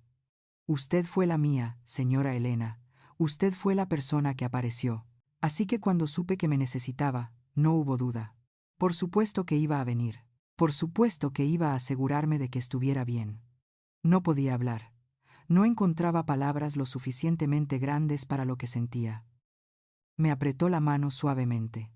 Usted fue la mía, señora Elena. Usted fue la persona que apareció. Así que cuando supe que me necesitaba, no hubo duda. Por supuesto que iba a venir. Por supuesto que iba a asegurarme de que estuviera bien. No podía hablar. No encontraba palabras lo suficientemente grandes para lo que sentía. Me apretó la mano suavemente.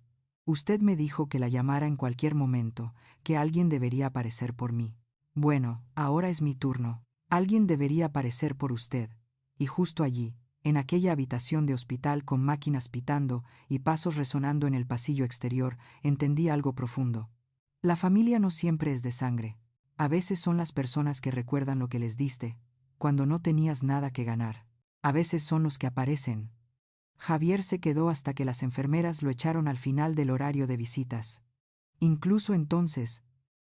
Usted me dijo que la llamara en cualquier momento, que alguien debería aparecer por mí. Bueno, ahora es mi turno. Alguien debería aparecer por usted. Y justo allí, en aquella habitación de hospital con máquinas pitando y pasos resonando en el pasillo exterior, entendí algo profundo. La familia no siempre es de sangre. A veces son las personas que recuerdan lo que les diste, cuando no tenías nada que ganar. A veces son los que aparecen. Javier se quedó hasta que las enfermeras lo echaron al final del horario de visitas. Incluso entonces,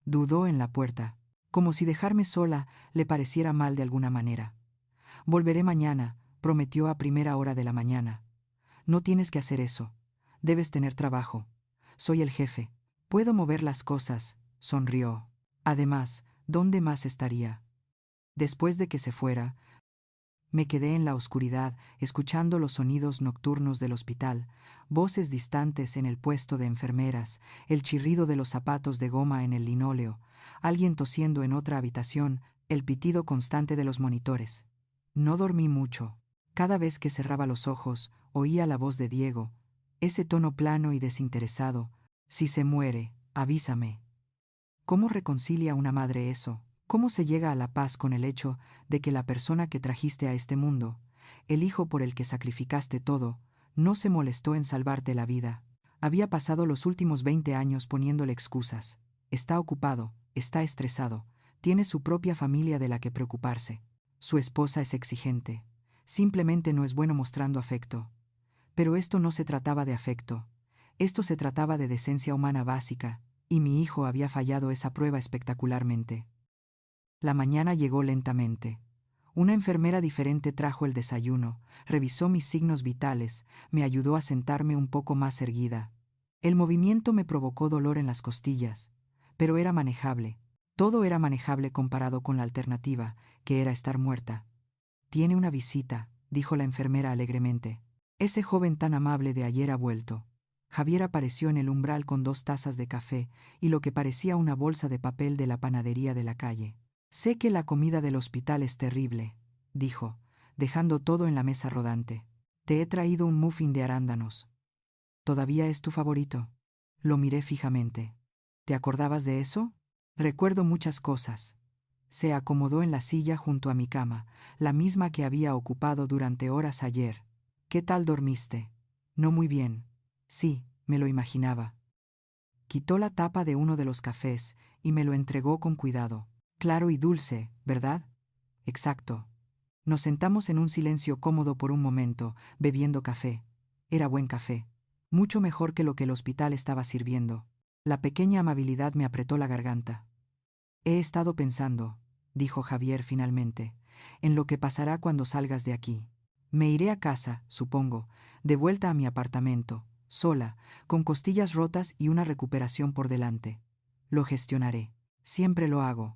dudó en la puerta, como si dejarme sola le pareciera mal de alguna manera. Volveré mañana, prometió a primera hora de la mañana. No tienes que hacer eso. Debes tener trabajo. Soy el jefe. Puedo mover las cosas, sonrió. Además, ¿dónde más estaría? Después de que se fuera, me quedé en la oscuridad, escuchando los sonidos nocturnos del hospital, voces distantes en el puesto de enfermeras, el chirrido de los zapatos de goma en el linóleo, alguien tosiendo en otra habitación, el pitido constante de los monitores. No dormí mucho. Cada vez que cerraba los ojos, oía la voz de Diego, ese tono plano y desinteresado. Si se muere, avísame. ¿Cómo reconcilia una madre eso? ¿Cómo se llega a la paz con el hecho de que la persona que trajiste a este mundo, el hijo por el que sacrificaste todo, no se molestó en salvarte la vida? Había pasado los últimos 20 años poniéndole excusas. Está ocupado, está estresado, Tiene su propia familia de la que preocuparse. Su esposa es exigente. Simplemente no es bueno mostrando afecto. Pero esto no se trataba de afecto. Esto se trataba de decencia humana básica, y mi hijo había fallado esa prueba espectacularmente. La mañana llegó lentamente. Una enfermera diferente trajo el desayuno, revisó mis signos vitales, me ayudó a sentarme un poco más erguida. El movimiento me provocó dolor en las costillas, pero era manejable. Todo era manejable comparado con la alternativa, que era estar muerta. «Tiene una visita», dijo la enfermera alegremente. «Ese joven tan amable de ayer ha vuelto». Javier apareció en el umbral con 2 tazas de café y lo que parecía una bolsa de papel de la panadería de la calle. «Sé que la comida del hospital es terrible», dijo, dejando todo en la mesa rodante. «Te he traído un muffin de arándanos». «¿Todavía es tu favorito?» Lo miré fijamente. «¿Te acordabas de eso?» «Recuerdo muchas cosas». Se acomodó en la silla junto a mi cama, la misma que había ocupado durante horas ayer. «¿Qué tal dormiste?» «No muy bien». «Sí, me lo imaginaba». Quitó la tapa de uno de los cafés y me lo entregó con cuidado. «Claro y dulce, ¿verdad?» «Exacto». Nos sentamos en un silencio cómodo por un momento, bebiendo café. Era buen café. Mucho mejor que lo que el hospital estaba sirviendo. La pequeña amabilidad me apretó la garganta. «He estado pensando», dijo Javier finalmente, «en lo que pasará cuando salgas de aquí. Me iré a casa, supongo, de vuelta a mi apartamento, sola, con costillas rotas y una recuperación por delante. Lo gestionaré. Siempre lo hago».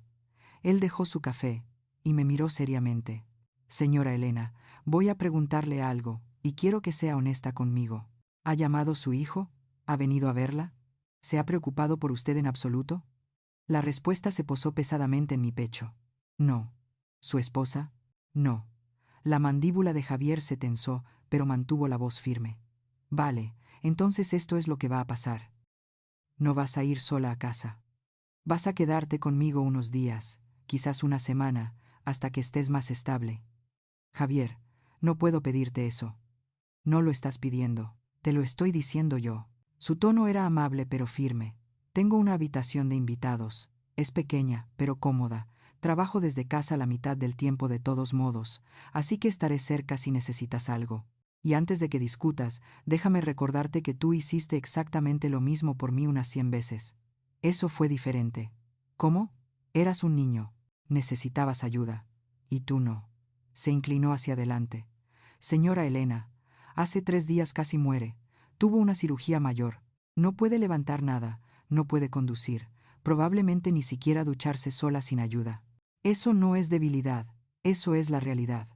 Él dejó su café y me miró seriamente. «Señora Elena, voy a preguntarle algo, y quiero que sea honesta conmigo. ¿Ha llamado su hijo? ¿Ha venido a verla? ¿Se ha preocupado por usted en absoluto?» La respuesta se posó pesadamente en mi pecho. «No». «¿Su esposa?» «No». La mandíbula de Javier se tensó, pero mantuvo la voz firme. «Vale, entonces esto es lo que va a pasar. No vas a ir sola a casa. Vas a quedarte conmigo unos días, quizás una semana, hasta que estés más estable». «Javier, no puedo pedirte eso». «No lo estás pidiendo, te lo estoy diciendo yo». Su tono era amable pero firme. «Tengo una habitación de invitados. Es pequeña, pero cómoda. Trabajo desde casa la mitad del tiempo de todos modos, así que estaré cerca si necesitas algo. Y antes de que discutas, déjame recordarte que tú hiciste exactamente lo mismo por mí unas 100 veces. Eso fue diferente». «¿Cómo?» «Eras un niño. Necesitabas ayuda. Y tú no». Se inclinó hacia adelante. «Señora Elena, hace 3 días casi muere. Tuvo una cirugía mayor. No puede levantar nada, no puede conducir, probablemente ni siquiera ducharse sola sin ayuda. Eso no es debilidad, eso es la realidad».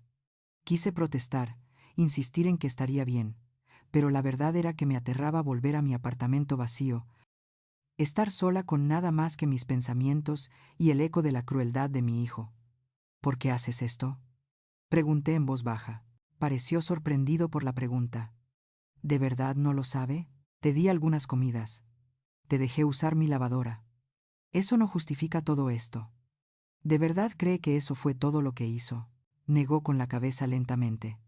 Quise protestar, insistir en que estaría bien, pero la verdad era que me aterraba volver a mi apartamento vacío, estar sola con nada más que mis pensamientos y el eco de la crueldad de mi hijo. «¿Por qué haces esto?», pregunté en voz baja. Pareció sorprendido por la pregunta. «¿De verdad no lo sabe? Te di algunas comidas. Te dejé usar mi lavadora. Eso no justifica todo esto». «¿De verdad cree que eso fue todo lo que hizo?», negó con la cabeza lentamente.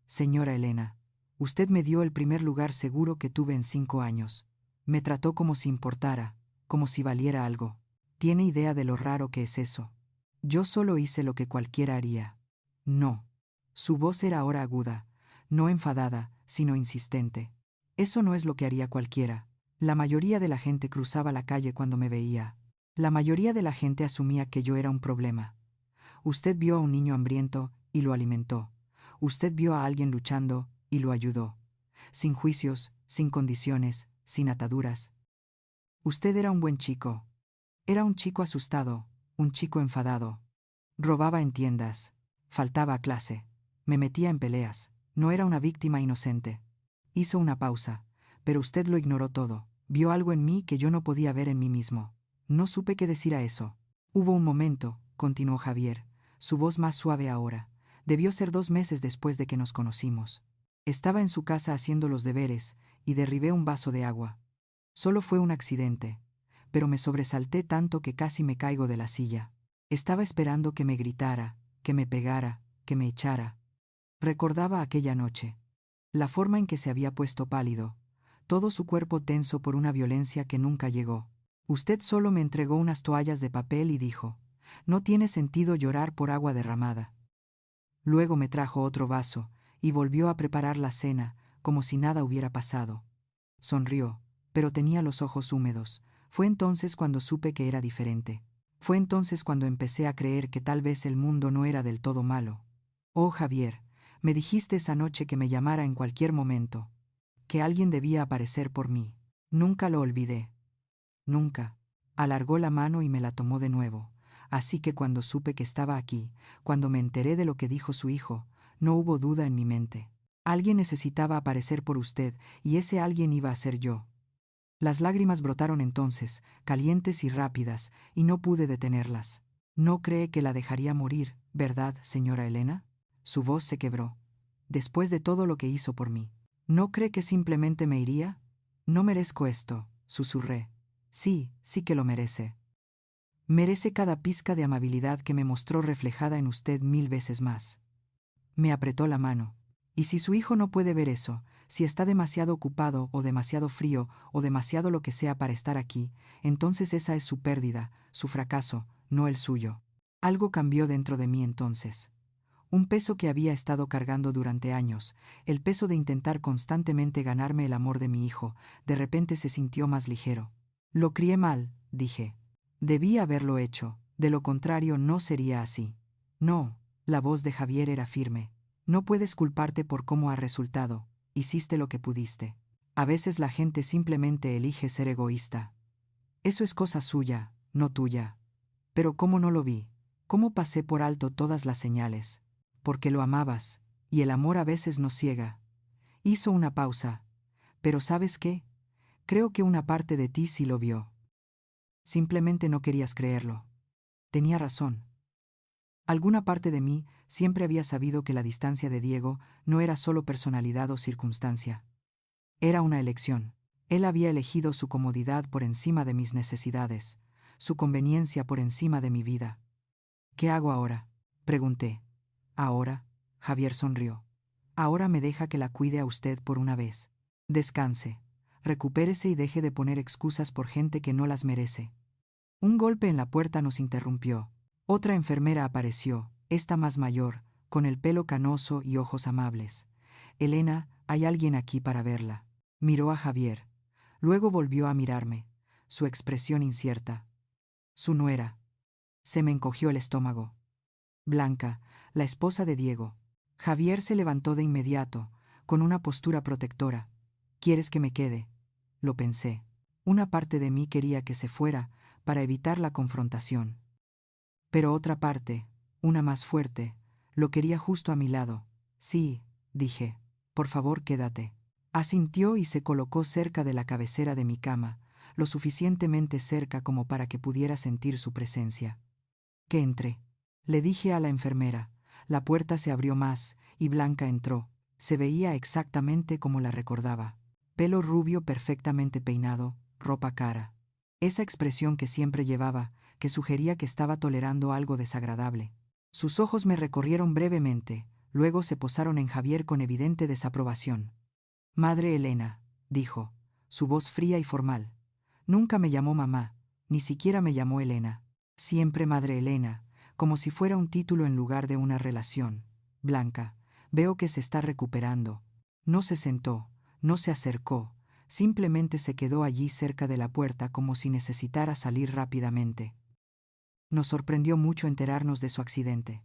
«Señora Elena, usted me dio el primer lugar seguro que tuve en 5 años. Me trató como si importara, como si valiera algo. ¿Tiene idea de lo raro que es eso? Yo solo hice lo que cualquiera haría». «No». Su voz era ahora aguda, no enfadada, sino insistente. «Eso no es lo que haría cualquiera. La mayoría de la gente cruzaba la calle cuando me veía. La mayoría de la gente asumía que yo era un problema. Usted vio a un niño hambriento y lo alimentó. Usted vio a alguien luchando y lo ayudó. Sin juicios, sin condiciones, sin ataduras. Usted era un buen chico. Era un chico asustado, un chico enfadado. Robaba en tiendas. Faltaba a clase. Me metía en peleas. No era una víctima inocente». Hizo una pausa, pero usted lo ignoró todo. Vio algo en mí que yo no podía ver en mí mismo. No supe qué decir a eso. «Hubo un momento», continuó Javier, su voz más suave ahora. «Debió ser 2 meses después de que nos conocimos. Estaba en su casa haciendo los deberes y derribé un vaso de agua. Solo fue un accidente, pero me sobresalté tanto que casi me caigo de la silla. Estaba esperando que me gritara, que me pegara, que me echara». Recordaba aquella noche. La forma en que se había puesto pálido, todo su cuerpo tenso por una violencia que nunca llegó. «Usted solo me entregó unas toallas de papel y dijo, No tiene sentido llorar por agua derramada. Luego me trajo otro vaso, y volvió a preparar la cena, como si nada hubiera pasado. Sonrió, pero tenía los ojos húmedos. Fue entonces cuando supe que era diferente. Fue entonces cuando empecé a creer que tal vez el mundo no era del todo malo. Oh, Javier, me dijiste esa noche que me llamara en cualquier momento, que alguien debía aparecer por mí. Nunca lo olvidé. Nunca. Alargó la mano y me la tomó de nuevo. Así que cuando supe que estaba aquí, cuando me enteré de lo que dijo su hijo, no hubo duda en mi mente. Alguien necesitaba aparecer por usted, y ese alguien iba a ser yo. Las lágrimas brotaron entonces, calientes y rápidas, y no pude detenerlas. No cree que la dejaría morir, ¿verdad, señora Elena? Su voz se quebró. Después de todo lo que hizo por mí. ¿No cree que simplemente me iría? No merezco esto, susurré. Sí, sí que lo merece. Merece cada pizca de amabilidad que me mostró reflejada en usted 1000 veces más. Me apretó la mano. Y si su hijo no puede ver eso, si está demasiado ocupado o demasiado frío o demasiado lo que sea para estar aquí, entonces esa es su pérdida, su fracaso, no el suyo. Algo cambió dentro de mí entonces. Un peso que había estado cargando durante años, el peso de intentar constantemente ganarme el amor de mi hijo, de repente se sintió más ligero. Lo crié mal, dije. Debí haberlo hecho, de lo contrario no sería así. No, la voz de Javier era firme. No puedes culparte por cómo ha resultado, hiciste lo que pudiste. A veces la gente simplemente elige ser egoísta. Eso es cosa suya, no tuya. Pero ¿cómo no lo vi? ¿Cómo pasé por alto todas las señales? Porque lo amabas, y el amor a veces nos ciega. Hizo una pausa. Pero ¿sabes qué? Creo que una parte de ti sí lo vio. Simplemente no querías creerlo. Tenía razón. Alguna parte de mí siempre había sabido que la distancia de Diego no era solo personalidad o circunstancia. Era una elección. Él había elegido su comodidad por encima de mis necesidades, su conveniencia por encima de mi vida. ¿Qué hago ahora?, pregunté. Ahora, Javier sonrió. Ahora me deja que la cuide a usted por una vez. Descanse, recupérese y deje de poner excusas por gente que no las merece. Un golpe en la puerta nos interrumpió. Otra enfermera apareció, esta más mayor, con el pelo canoso y ojos amables. Elena, hay alguien aquí para verla. Miró a Javier. Luego volvió a mirarme, su expresión incierta. Su nuera. Se me encogió el estómago. Blanca, la esposa de Diego. Javier se levantó de inmediato, con una postura protectora. ¿Quieres que me quede? Lo pensé. Una parte de mí quería que se fuera, para evitar la confrontación. Pero otra parte, una más fuerte, lo quería justo a mi lado. Sí, dije, por favor quédate. Asintió y se colocó cerca de la cabecera de mi cama, lo suficientemente cerca como para que pudiera sentir su presencia. Que entre. Le dije a la enfermera. La puerta se abrió más, y Blanca entró. Se veía exactamente como la recordaba. Pelo rubio perfectamente peinado, ropa cara. Esa expresión que siempre llevaba, que sugería que estaba tolerando algo desagradable. Sus ojos me recorrieron brevemente, luego se posaron en Javier con evidente desaprobación. Madre Elena, dijo, su voz fría y formal. Nunca me llamó mamá, ni siquiera me llamó Elena. Siempre Madre Elena, como si fuera un título en lugar de una relación. Blanca, veo que se está recuperando. No se sentó, no se acercó, simplemente se quedó allí cerca de la puerta como si necesitara salir rápidamente. Nos sorprendió mucho enterarnos de su accidente.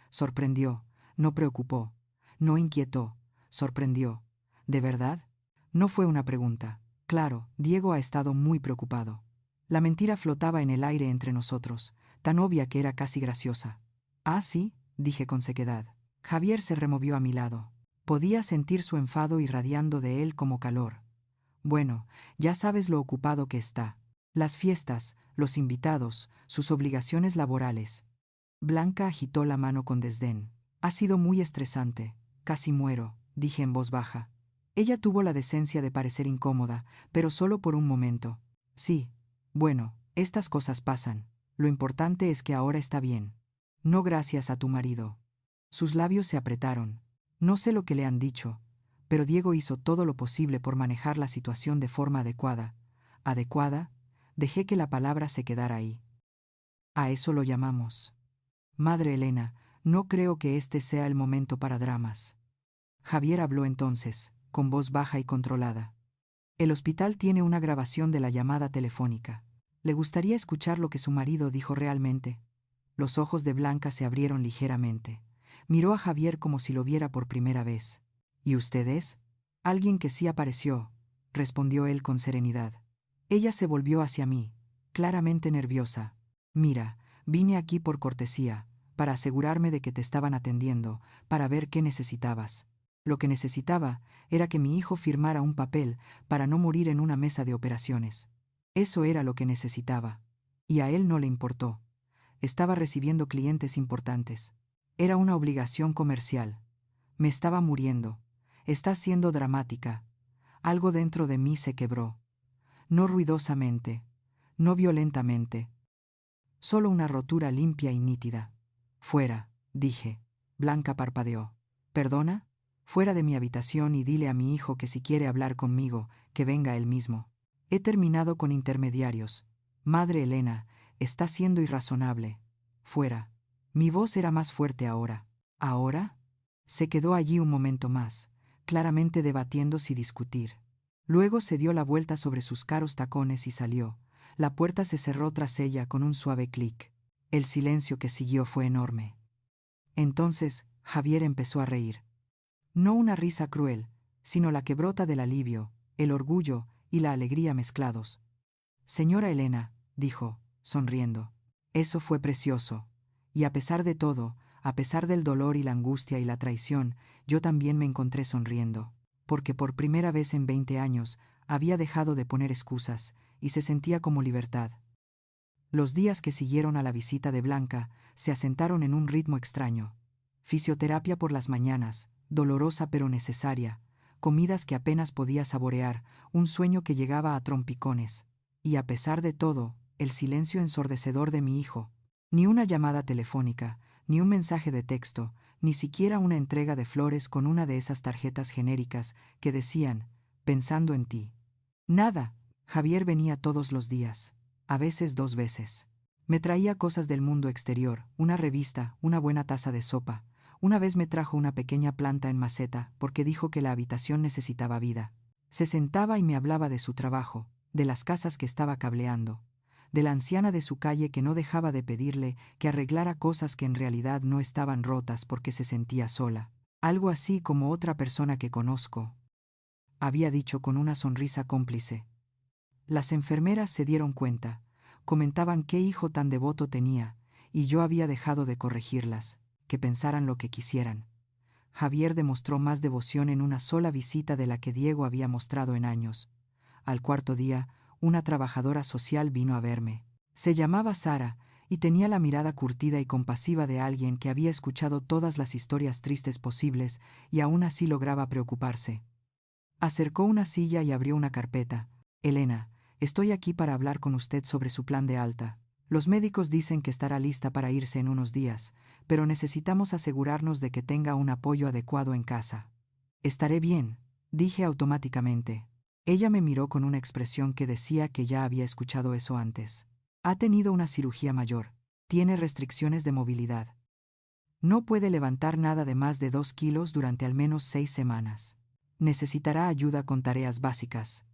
Sorprendió, no preocupó, no inquietó, sorprendió. ¿De verdad? No fue una pregunta. Claro, Diego ha estado muy preocupado. La mentira flotaba en el aire entre nosotros, tan obvia que era casi graciosa. Ah, sí, dije con sequedad. Javier se removió a mi lado. Podía sentir su enfado irradiando de él como calor. Bueno, ya sabes lo ocupado que está. Las fiestas, los invitados, sus obligaciones laborales. Blanca agitó la mano con desdén. Ha sido muy estresante. Casi muero, dije en voz baja. Ella tuvo la decencia de parecer incómoda, pero solo por un momento. Sí, bueno, estas cosas pasan. Lo importante es que ahora está bien. No gracias a tu marido. Sus labios se apretaron. No sé lo que le han dicho, pero Diego hizo todo lo posible por manejar la situación de forma adecuada. ¿Adecuada? Dejé que la palabra se quedara ahí. A eso lo llamamos. Madre Elena, no creo que este sea el momento para dramas. Javier habló entonces, con voz baja y controlada. El hospital tiene una grabación de la llamada telefónica. Le gustaría escuchar lo que su marido dijo realmente. Los ojos de Blanca se abrieron ligeramente. Miró a Javier como si lo viera por primera vez. ¿Y usted es? Alguien que sí apareció, respondió él con serenidad. Ella se volvió hacia mí, claramente nerviosa. Mira, vine aquí por cortesía, para asegurarme de que te estaban atendiendo, para ver qué necesitabas. Lo que necesitaba era que mi hijo firmara un papel para no morir en una mesa de operaciones. Eso era lo que necesitaba. Y a él no le importó. Estaba recibiendo clientes importantes. Era una obligación comercial. Me estaba muriendo. Está siendo dramática. Algo dentro de mí se quebró. No ruidosamente, no violentamente. Solo una rotura limpia y nítida. Fuera, dije. Blanca parpadeó. ¿Perdona? Fuera de mi habitación y dile a mi hijo que si quiere hablar conmigo, que venga él mismo. He terminado con intermediarios. Madre Elena, está siendo irrazonable. Fuera. Mi voz era más fuerte ahora. ¿Ahora? Se quedó allí un momento más, claramente debatiendo si discutir. Luego se dio la vuelta sobre sus caros tacones y salió. La puerta se cerró tras ella con un suave clic. El silencio que siguió fue enorme. Entonces, Javier empezó a reír. No una risa cruel, sino la que brota del alivio, el orgullo y la alegría mezclados. Señora Elena, dijo, sonriendo. Eso fue precioso. Y a pesar de todo, a pesar del dolor y la angustia y la traición, yo también me encontré sonriendo, porque por primera vez en 20 años había dejado de poner excusas, y se sentía como libertad. Los días que siguieron a la visita de Blanca se asentaron en un ritmo extraño. Fisioterapia por las mañanas, dolorosa pero necesaria, comidas que apenas podía saborear, un sueño que llegaba a trompicones. Y a pesar de todo, el silencio ensordecedor de mi hijo. Ni una llamada telefónica, ni un mensaje de texto, ni siquiera una entrega de flores con una de esas tarjetas genéricas que decían, pensando en ti. Nada. Javier venía todos los días, a veces 2 veces. Me traía cosas del mundo exterior, una revista, una buena taza de sopa. Una vez me trajo una pequeña planta en maceta porque dijo que la habitación necesitaba vida. Se sentaba y me hablaba de su trabajo, de las casas que estaba cableando, de la anciana de su calle que no dejaba de pedirle que arreglara cosas que en realidad no estaban rotas porque se sentía sola. Algo así como otra persona que conozco, había dicho con una sonrisa cómplice. Las enfermeras se dieron cuenta, comentaban qué hijo tan devoto tenía, y yo había dejado de corregirlas, que pensaran lo que quisieran. Javier demostró más devoción en una sola visita de la que Diego había mostrado en años. Al 4.º día, una trabajadora social vino a verme. Se llamaba Sara, y tenía la mirada curtida y compasiva de alguien que había escuchado todas las historias tristes posibles y aún así lograba preocuparse. Acercó una silla y abrió una carpeta. Elena, estoy aquí para hablar con usted sobre su plan de alta. Los médicos dicen que estará lista para irse en unos días, pero necesitamos asegurarnos de que tenga un apoyo adecuado en casa. Estaré bien, dije automáticamente. Ella me miró con una expresión que decía que ya había escuchado eso antes. Ha tenido una cirugía mayor. Tiene restricciones de movilidad. No puede levantar nada de más de 2 kilos durante al menos 6 semanas. Necesitará ayuda con tareas básicas.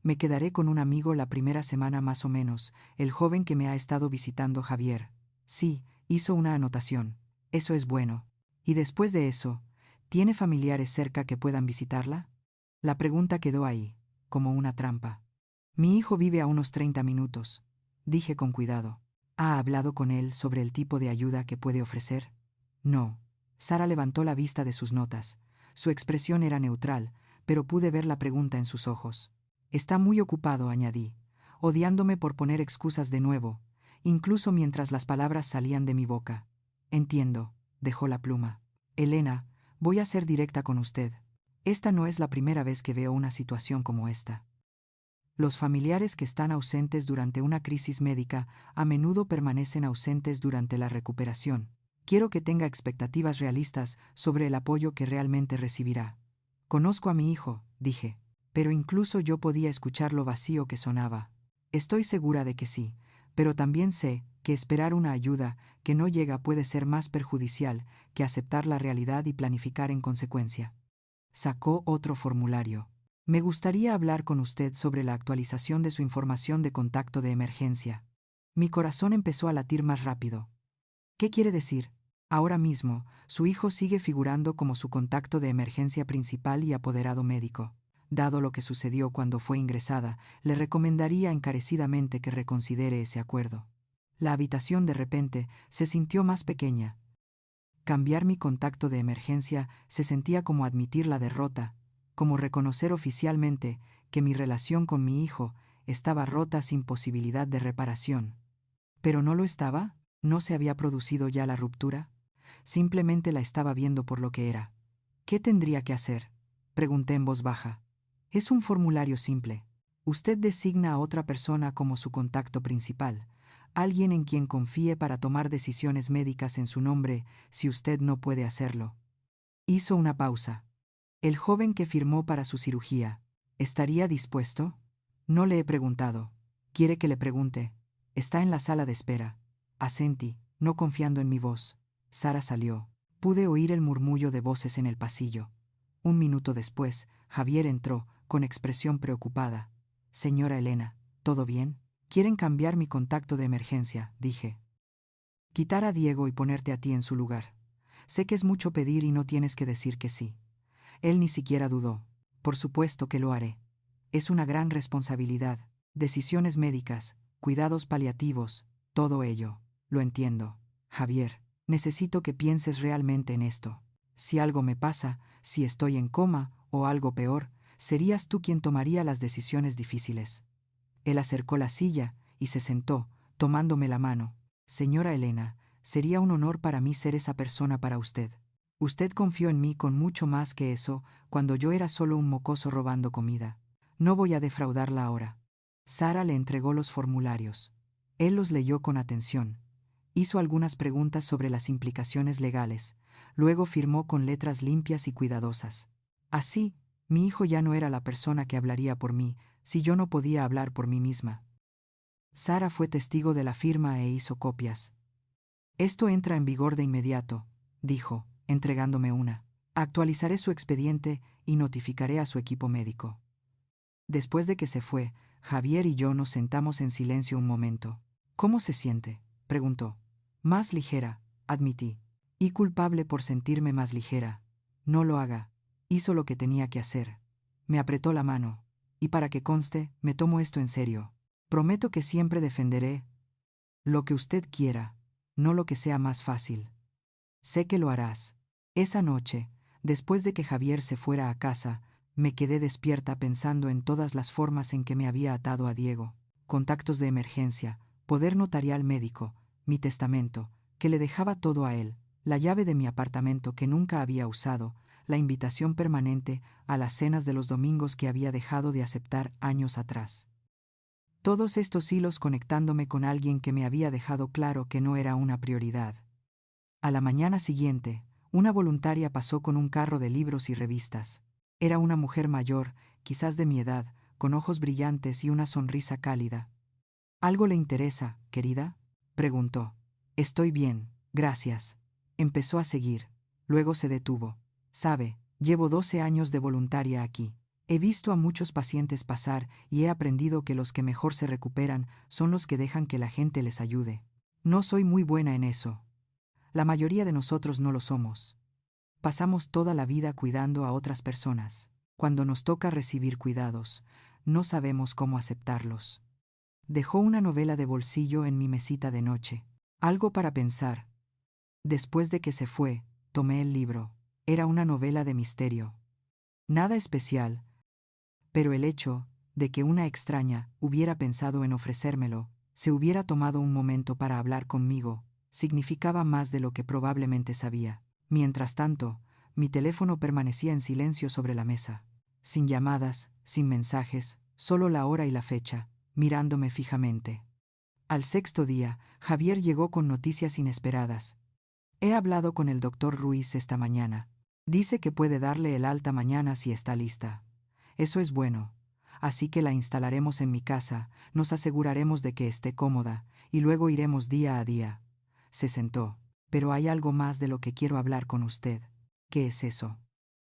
Me quedaré con un amigo la primera semana más o menos, el joven que me ha estado visitando Javier. Sí, hizo una anotación. Eso es bueno. Y después de eso, ¿tiene familiares cerca que puedan visitarla? La pregunta quedó ahí, como una trampa. Mi hijo vive a unos 30 minutos, dije con cuidado. ¿Ha hablado con él sobre el tipo de ayuda que puede ofrecer? No. Sara levantó la vista de sus notas. Su expresión era neutral, pero pude ver la pregunta en sus ojos. Está muy ocupado, añadí, odiándome por poner excusas de nuevo, incluso mientras las palabras salían de mi boca. Entiendo, dejó la pluma. Elena, voy a ser directa con usted. Esta no es la primera vez que veo una situación como esta. Los familiares que están ausentes durante una crisis médica a menudo permanecen ausentes durante la recuperación. Quiero que tenga expectativas realistas sobre el apoyo que realmente recibirá. Conozco a mi hijo, dije, pero incluso yo podía escuchar lo vacío que sonaba. Estoy segura de que sí, Pero también sé que esperar una ayuda que no llega puede ser más perjudicial que aceptar la realidad y planificar en consecuencia. Sacó otro formulario. Me gustaría hablar con usted sobre la actualización de su información de contacto de emergencia. Mi corazón empezó a latir más rápido. ¿Qué quiere decir? Ahora mismo, su hijo sigue figurando como su contacto de emergencia principal y apoderado médico. Dado lo que sucedió cuando fue ingresada, le recomendaría encarecidamente que reconsidere ese acuerdo. La habitación de repente se sintió más pequeña. Cambiar mi contacto de emergencia se sentía como admitir la derrota, como reconocer oficialmente que mi relación con mi hijo estaba rota sin posibilidad de reparación. ¿Pero no lo estaba? ¿No se había producido ya la ruptura? Simplemente la estaba viendo por lo que era. ¿Qué tendría que hacer? Pregunté en voz baja. Es un formulario simple. Usted designa a otra persona como su contacto principal, alguien en quien confíe para tomar decisiones médicas en su nombre si usted no puede hacerlo. Hizo una pausa. El joven que firmó para su cirugía, ¿estaría dispuesto? No le he preguntado. ¿Quiere que le pregunte? Está en la sala de espera. Asentí, no confiando en mi voz. Sara salió. Pude oír el murmullo de voces en el pasillo. Un minuto después, Javier entró, con expresión preocupada. Señora Elena, ¿todo bien? Quieren cambiar mi contacto de emergencia, dije. Quitar a Diego y ponerte a ti en su lugar. Sé que es mucho pedir y no tienes que decir que sí. Él ni siquiera dudó. Por supuesto que lo haré. Es una gran responsabilidad. Decisiones médicas, cuidados paliativos, todo ello. Lo entiendo. Javier, necesito que pienses realmente en esto. Si algo me pasa, si estoy en coma o algo peor, serías tú quien tomaría las decisiones difíciles. Él acercó la silla y se sentó, tomándome la mano. Señora Elena, sería un honor para mí ser esa persona para usted. Usted confió en mí con mucho más que eso cuando yo era solo un mocoso robando comida. No voy a defraudarla ahora. Sara le entregó los formularios. Él los leyó con atención. Hizo algunas preguntas sobre las implicaciones legales. Luego firmó con letras limpias y cuidadosas. Así, mi hijo ya no era la persona que hablaría por mí, si yo no podía hablar por mí misma. Sara fue testigo de la firma e hizo copias. Esto entra en vigor de inmediato, dijo, entregándome una. Actualizaré su expediente y notificaré a su equipo médico. Después de que se fue, Javier y yo nos sentamos en silencio un momento. ¿Cómo se siente?, preguntó. Más ligera, admití. Y culpable por sentirme más ligera. No lo haga. Hizo lo que tenía que hacer. Me apretó la mano. Y para que conste, me tomo esto en serio. Prometo que siempre defenderé lo que usted quiera, no lo que sea más fácil. Sé que lo harás. Esa noche, después de que Javier se fuera a casa, me quedé despierta pensando en todas las formas en que me había atado a Diego. Contactos de emergencia, poder notarial médico, mi testamento, que le dejaba todo a él, la llave de mi apartamento que nunca había usado, la invitación permanente a las cenas de los domingos que había dejado de aceptar años atrás. Todos estos hilos conectándome con alguien que me había dejado claro que no era una prioridad. A la mañana siguiente, una voluntaria pasó con un carro de libros y revistas. Era una mujer mayor, quizás de mi edad, con ojos brillantes y una sonrisa cálida. ¿Algo le interesa, querida?, preguntó. Estoy bien, gracias. Empezó a seguir. Luego se detuvo. Sabe, llevo 12 años de voluntaria aquí. He visto a muchos pacientes pasar y he aprendido que los que mejor se recuperan son los que dejan que la gente les ayude. No soy muy buena en eso. La mayoría de nosotros no lo somos. Pasamos toda la vida cuidando a otras personas. Cuando nos toca recibir cuidados, no sabemos cómo aceptarlos. Dejó una novela de bolsillo en mi mesita de noche. Algo para pensar. Después de que se fue, tomé el libro. Era una novela de misterio. Nada especial, pero el hecho de que una extraña hubiera pensado en ofrecérmelo, se hubiera tomado un momento para hablar conmigo, significaba más de lo que probablemente sabía. Mientras tanto, mi teléfono permanecía en silencio sobre la mesa. Sin llamadas, sin mensajes, solo la hora y la fecha, mirándome fijamente. Al sexto día, Javier llegó con noticias inesperadas. He hablado con el doctor Ruiz esta mañana. Dice que puede darle el alta mañana si está lista. Eso es bueno. así que la instalaremos en mi casa, nos aseguraremos de que esté cómoda, y luego iremos día a día. Se sentó. Pero hay algo más de lo que quiero hablar con usted. ¿Qué es eso?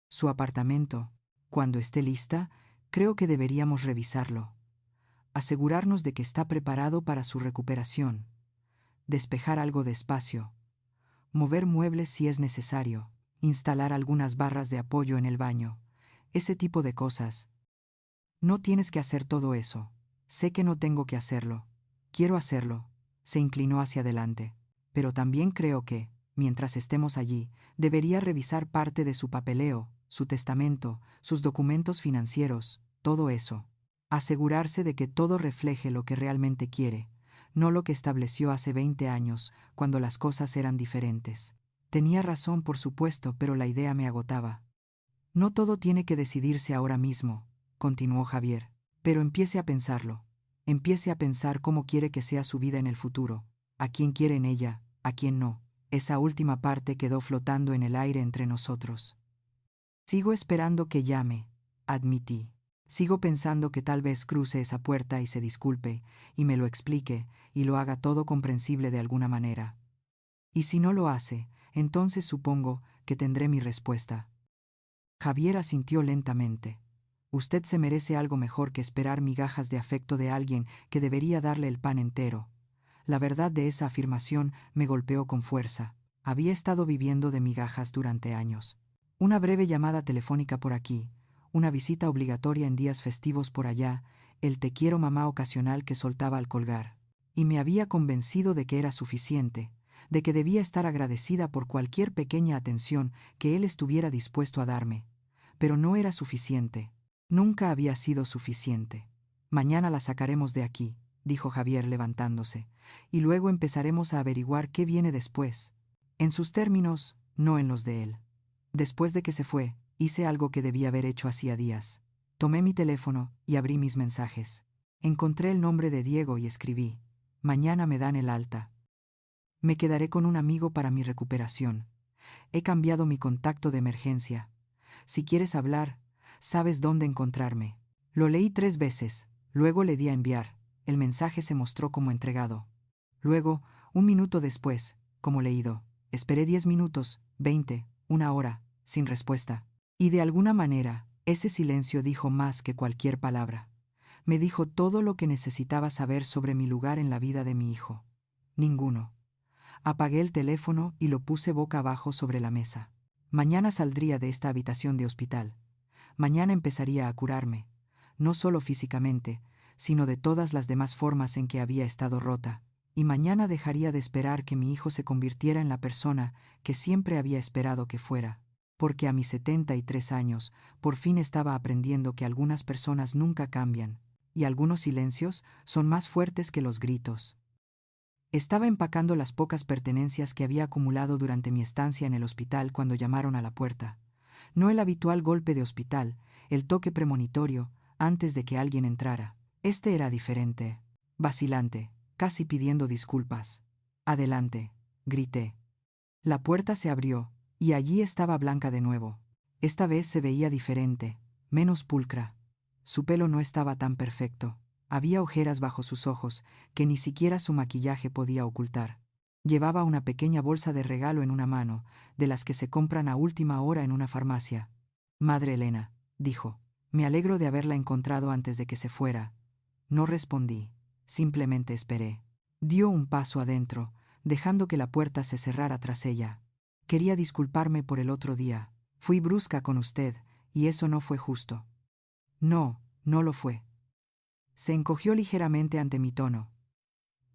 Su apartamento. Cuando esté lista, creo que deberíamos revisarlo. Asegurarnos de que está preparado para su recuperación. Despejar algo de espacio. Mover muebles si es necesario. Instalar algunas barras de apoyo en el baño. Ese tipo de cosas. No tienes que hacer todo eso. Sé que no tengo que hacerlo. Quiero hacerlo. Se inclinó hacia adelante. Pero también creo que, mientras estemos allí, debería revisar parte de su papeleo, su testamento, sus documentos financieros, todo eso. Asegurarse de que todo refleje lo que realmente quiere, no lo que estableció hace 20 años, cuando las cosas eran diferentes. Tenía razón, por supuesto, pero la idea me agotaba. No todo tiene que decidirse ahora mismo, continuó Javier, pero empiece a pensarlo. Empiece a pensar cómo quiere que sea su vida en el futuro, a quién quiere en ella, a quién no. Esa última parte quedó flotando en el aire entre nosotros. Sigo esperando que llame, admití. Sigo pensando que tal vez cruce esa puerta y se disculpe, y me lo explique, y lo haga todo comprensible de alguna manera. Y si no lo hace, entonces supongo que tendré mi respuesta. Javier asintió lentamente. Usted se merece algo mejor que esperar migajas de afecto de alguien que debería darle el pan entero. La verdad de esa afirmación me golpeó con fuerza. Había estado viviendo de migajas durante años. Una breve llamada telefónica por aquí, una visita obligatoria en días festivos por allá, el te quiero mamá ocasional que soltaba al colgar. Y me había convencido de que era suficiente, de que debía estar agradecida por cualquier pequeña atención que él estuviera dispuesto a darme. Pero no era suficiente. Nunca había sido suficiente. Mañana la sacaremos de aquí, dijo Javier levantándose, y luego empezaremos a averiguar qué viene después. En sus términos, no en los de él. Después de que se fue, hice algo que debía haber hecho hacía días. Tomé mi teléfono y abrí mis mensajes. Encontré el nombre de Diego y escribí: mañana me dan el alta. Me quedaré con un amigo para mi recuperación. He cambiado mi contacto de emergencia. Si quieres hablar, sabes dónde encontrarme. Lo leí 3 veces, luego le di a enviar. El mensaje se mostró como entregado. Luego, 1 minuto después, como leído. Esperé 10 minutos, 20, 1 hora, sin respuesta. Y de alguna manera, ese silencio dijo más que cualquier palabra. Me dijo todo lo que necesitaba saber sobre mi lugar en la vida de mi hijo. Ninguno. Apagué el teléfono y lo puse boca abajo sobre la mesa. Mañana saldría de esta habitación de hospital. Mañana empezaría a curarme, no solo físicamente, sino de todas las demás formas en que había estado rota. Y mañana dejaría de esperar que mi hijo se convirtiera en la persona que siempre había esperado que fuera. Porque a mis 73 años, por fin estaba aprendiendo que algunas personas nunca cambian, y algunos silencios son más fuertes que los gritos. Estaba empacando las pocas pertenencias que había acumulado durante mi estancia en el hospital cuando llamaron a la puerta. No el habitual golpe de hospital, el toque premonitorio, antes de que alguien entrara. Este era diferente, vacilante, casi pidiendo disculpas. «Adelante», grité. La puerta se abrió, y allí estaba Blanca de nuevo. Esta vez se veía diferente, menos pulcra. Su pelo no estaba tan perfecto. Había ojeras bajo sus ojos, que ni siquiera su maquillaje podía ocultar. Llevaba una pequeña bolsa de regalo en una mano, de las que se compran a última hora en una farmacia. «Madre Elena», dijo, «me alegro de haberla encontrado antes de que se fuera». No respondí, simplemente esperé. Dio un paso adentro, dejando que la puerta se cerrara tras ella. «Quería disculparme por el otro día. Fui brusca con usted, y eso no fue justo». «No, no lo fue». Se encogió ligeramente ante mi tono.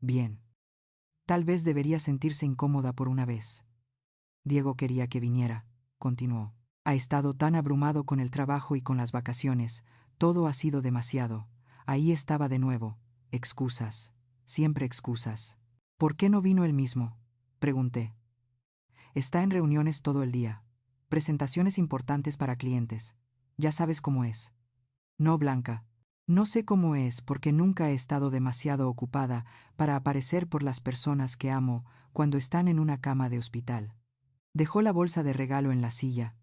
«Bien. Tal vez debería sentirse incómoda por una vez». «Diego quería que viniera», continuó. «Ha estado tan abrumado con el trabajo y con las vacaciones. Todo ha sido demasiado. Ahí estaba de nuevo. Excusas. Siempre excusas». «¿Por qué no vino él mismo?», pregunté. «Está en reuniones todo el día. Presentaciones importantes para clientes. Ya sabes cómo es». «No, Blanca. No sé cómo es porque nunca he estado demasiado ocupada para aparecer por las personas que amo cuando están en una cama de hospital». Dejó la bolsa de regalo en la silla.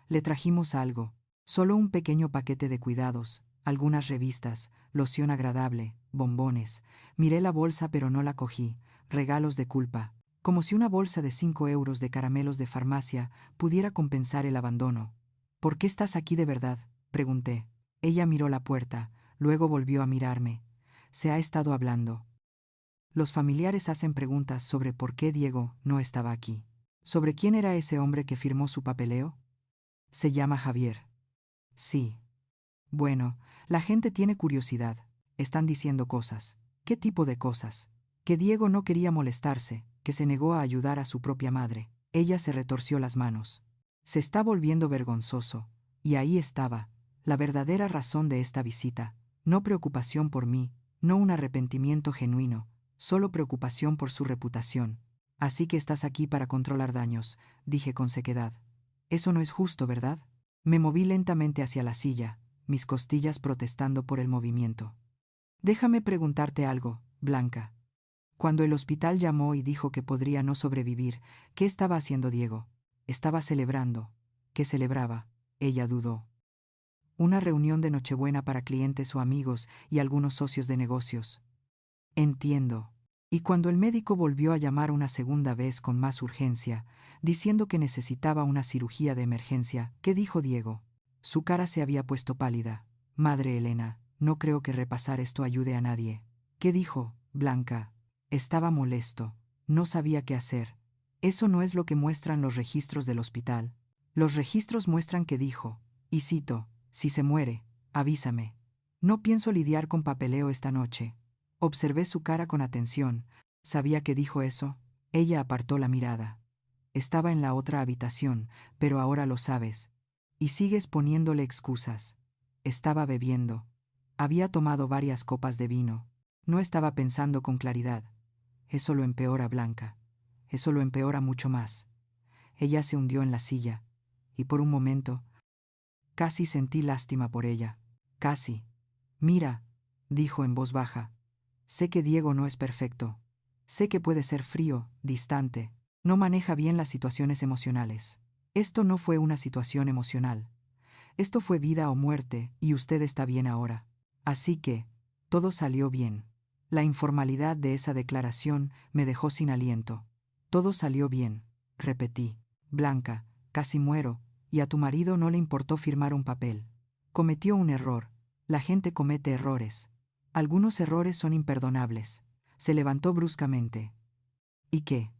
Le trajimos algo, solo un pequeño paquete de cuidados, algunas revistas, loción agradable, bombones. Miré la bolsa pero no la cogí. Regalos de culpa. Como si una bolsa de 5 euros de caramelos de farmacia pudiera compensar el abandono. ¿Por qué estás aquí de verdad?, pregunté. Ella miró la puerta, luego volvió a mirarme. Se ha estado hablando. Los familiares hacen preguntas sobre por qué Diego no estaba aquí. ¿Sobre quién era ese hombre que firmó su papeleo? Se llama Javier. Sí. Bueno, la gente tiene curiosidad. Están diciendo cosas. ¿Qué tipo de cosas? Que Diego no quería molestarse, que se negó a ayudar a su propia madre. Ella se retorció las manos. Se está volviendo vergonzoso. Y ahí estaba, la verdadera razón de esta visita. No preocupación por mí, no un arrepentimiento genuino, solo preocupación por su reputación. Así que estás aquí para controlar daños, dije con sequedad. Eso no es justo, ¿verdad? Me moví lentamente hacia la silla, mis costillas protestando por el movimiento. Déjame preguntarte algo, Blanca. Cuando el hospital llamó y dijo que podría no sobrevivir, ¿qué estaba haciendo Diego? Estaba celebrando. ¿Qué celebraba? Ella dudó. Una reunión de Nochebuena para clientes o amigos y algunos socios de negocios. Entiendo. Y cuando el médico volvió a llamar una segunda vez con más urgencia, diciendo que necesitaba una cirugía de emergencia, ¿qué dijo Diego? Su cara se había puesto pálida. Madre Elena, no creo que repasar esto ayude a nadie. ¿Qué dijo, Blanca? Estaba molesto. No sabía qué hacer. Eso no es lo que muestran los registros del hospital. Los registros muestran que dijo, y cito, si se muere, avísame. No pienso lidiar con papeleo esta noche. Observé su cara con atención. ¿Sabía que dijo eso? Ella apartó la mirada. Estaba en la otra habitación, pero ahora lo sabes. Y sigues poniéndole excusas. Estaba bebiendo. Había tomado varias copas de vino. No estaba pensando con claridad. Eso lo empeora, Blanca. Eso lo empeora mucho más. Ella se hundió en la silla. Y por un momento, casi sentí lástima por ella. Casi. Mira, dijo en voz baja. Sé que Diego no es perfecto. Sé que puede ser frío, distante. No maneja bien las situaciones emocionales. Esto no fue una situación emocional. Esto fue vida o muerte, y usted está bien ahora. Así que, todo salió bien. La informalidad de esa declaración me dejó sin aliento. Todo salió bien, repetí. Blanca, casi muero, y a tu marido no le importó firmar un papel. Cometió un error. La gente comete errores. Algunos errores son imperdonables. Se levantó bruscamente. ¿Y qué?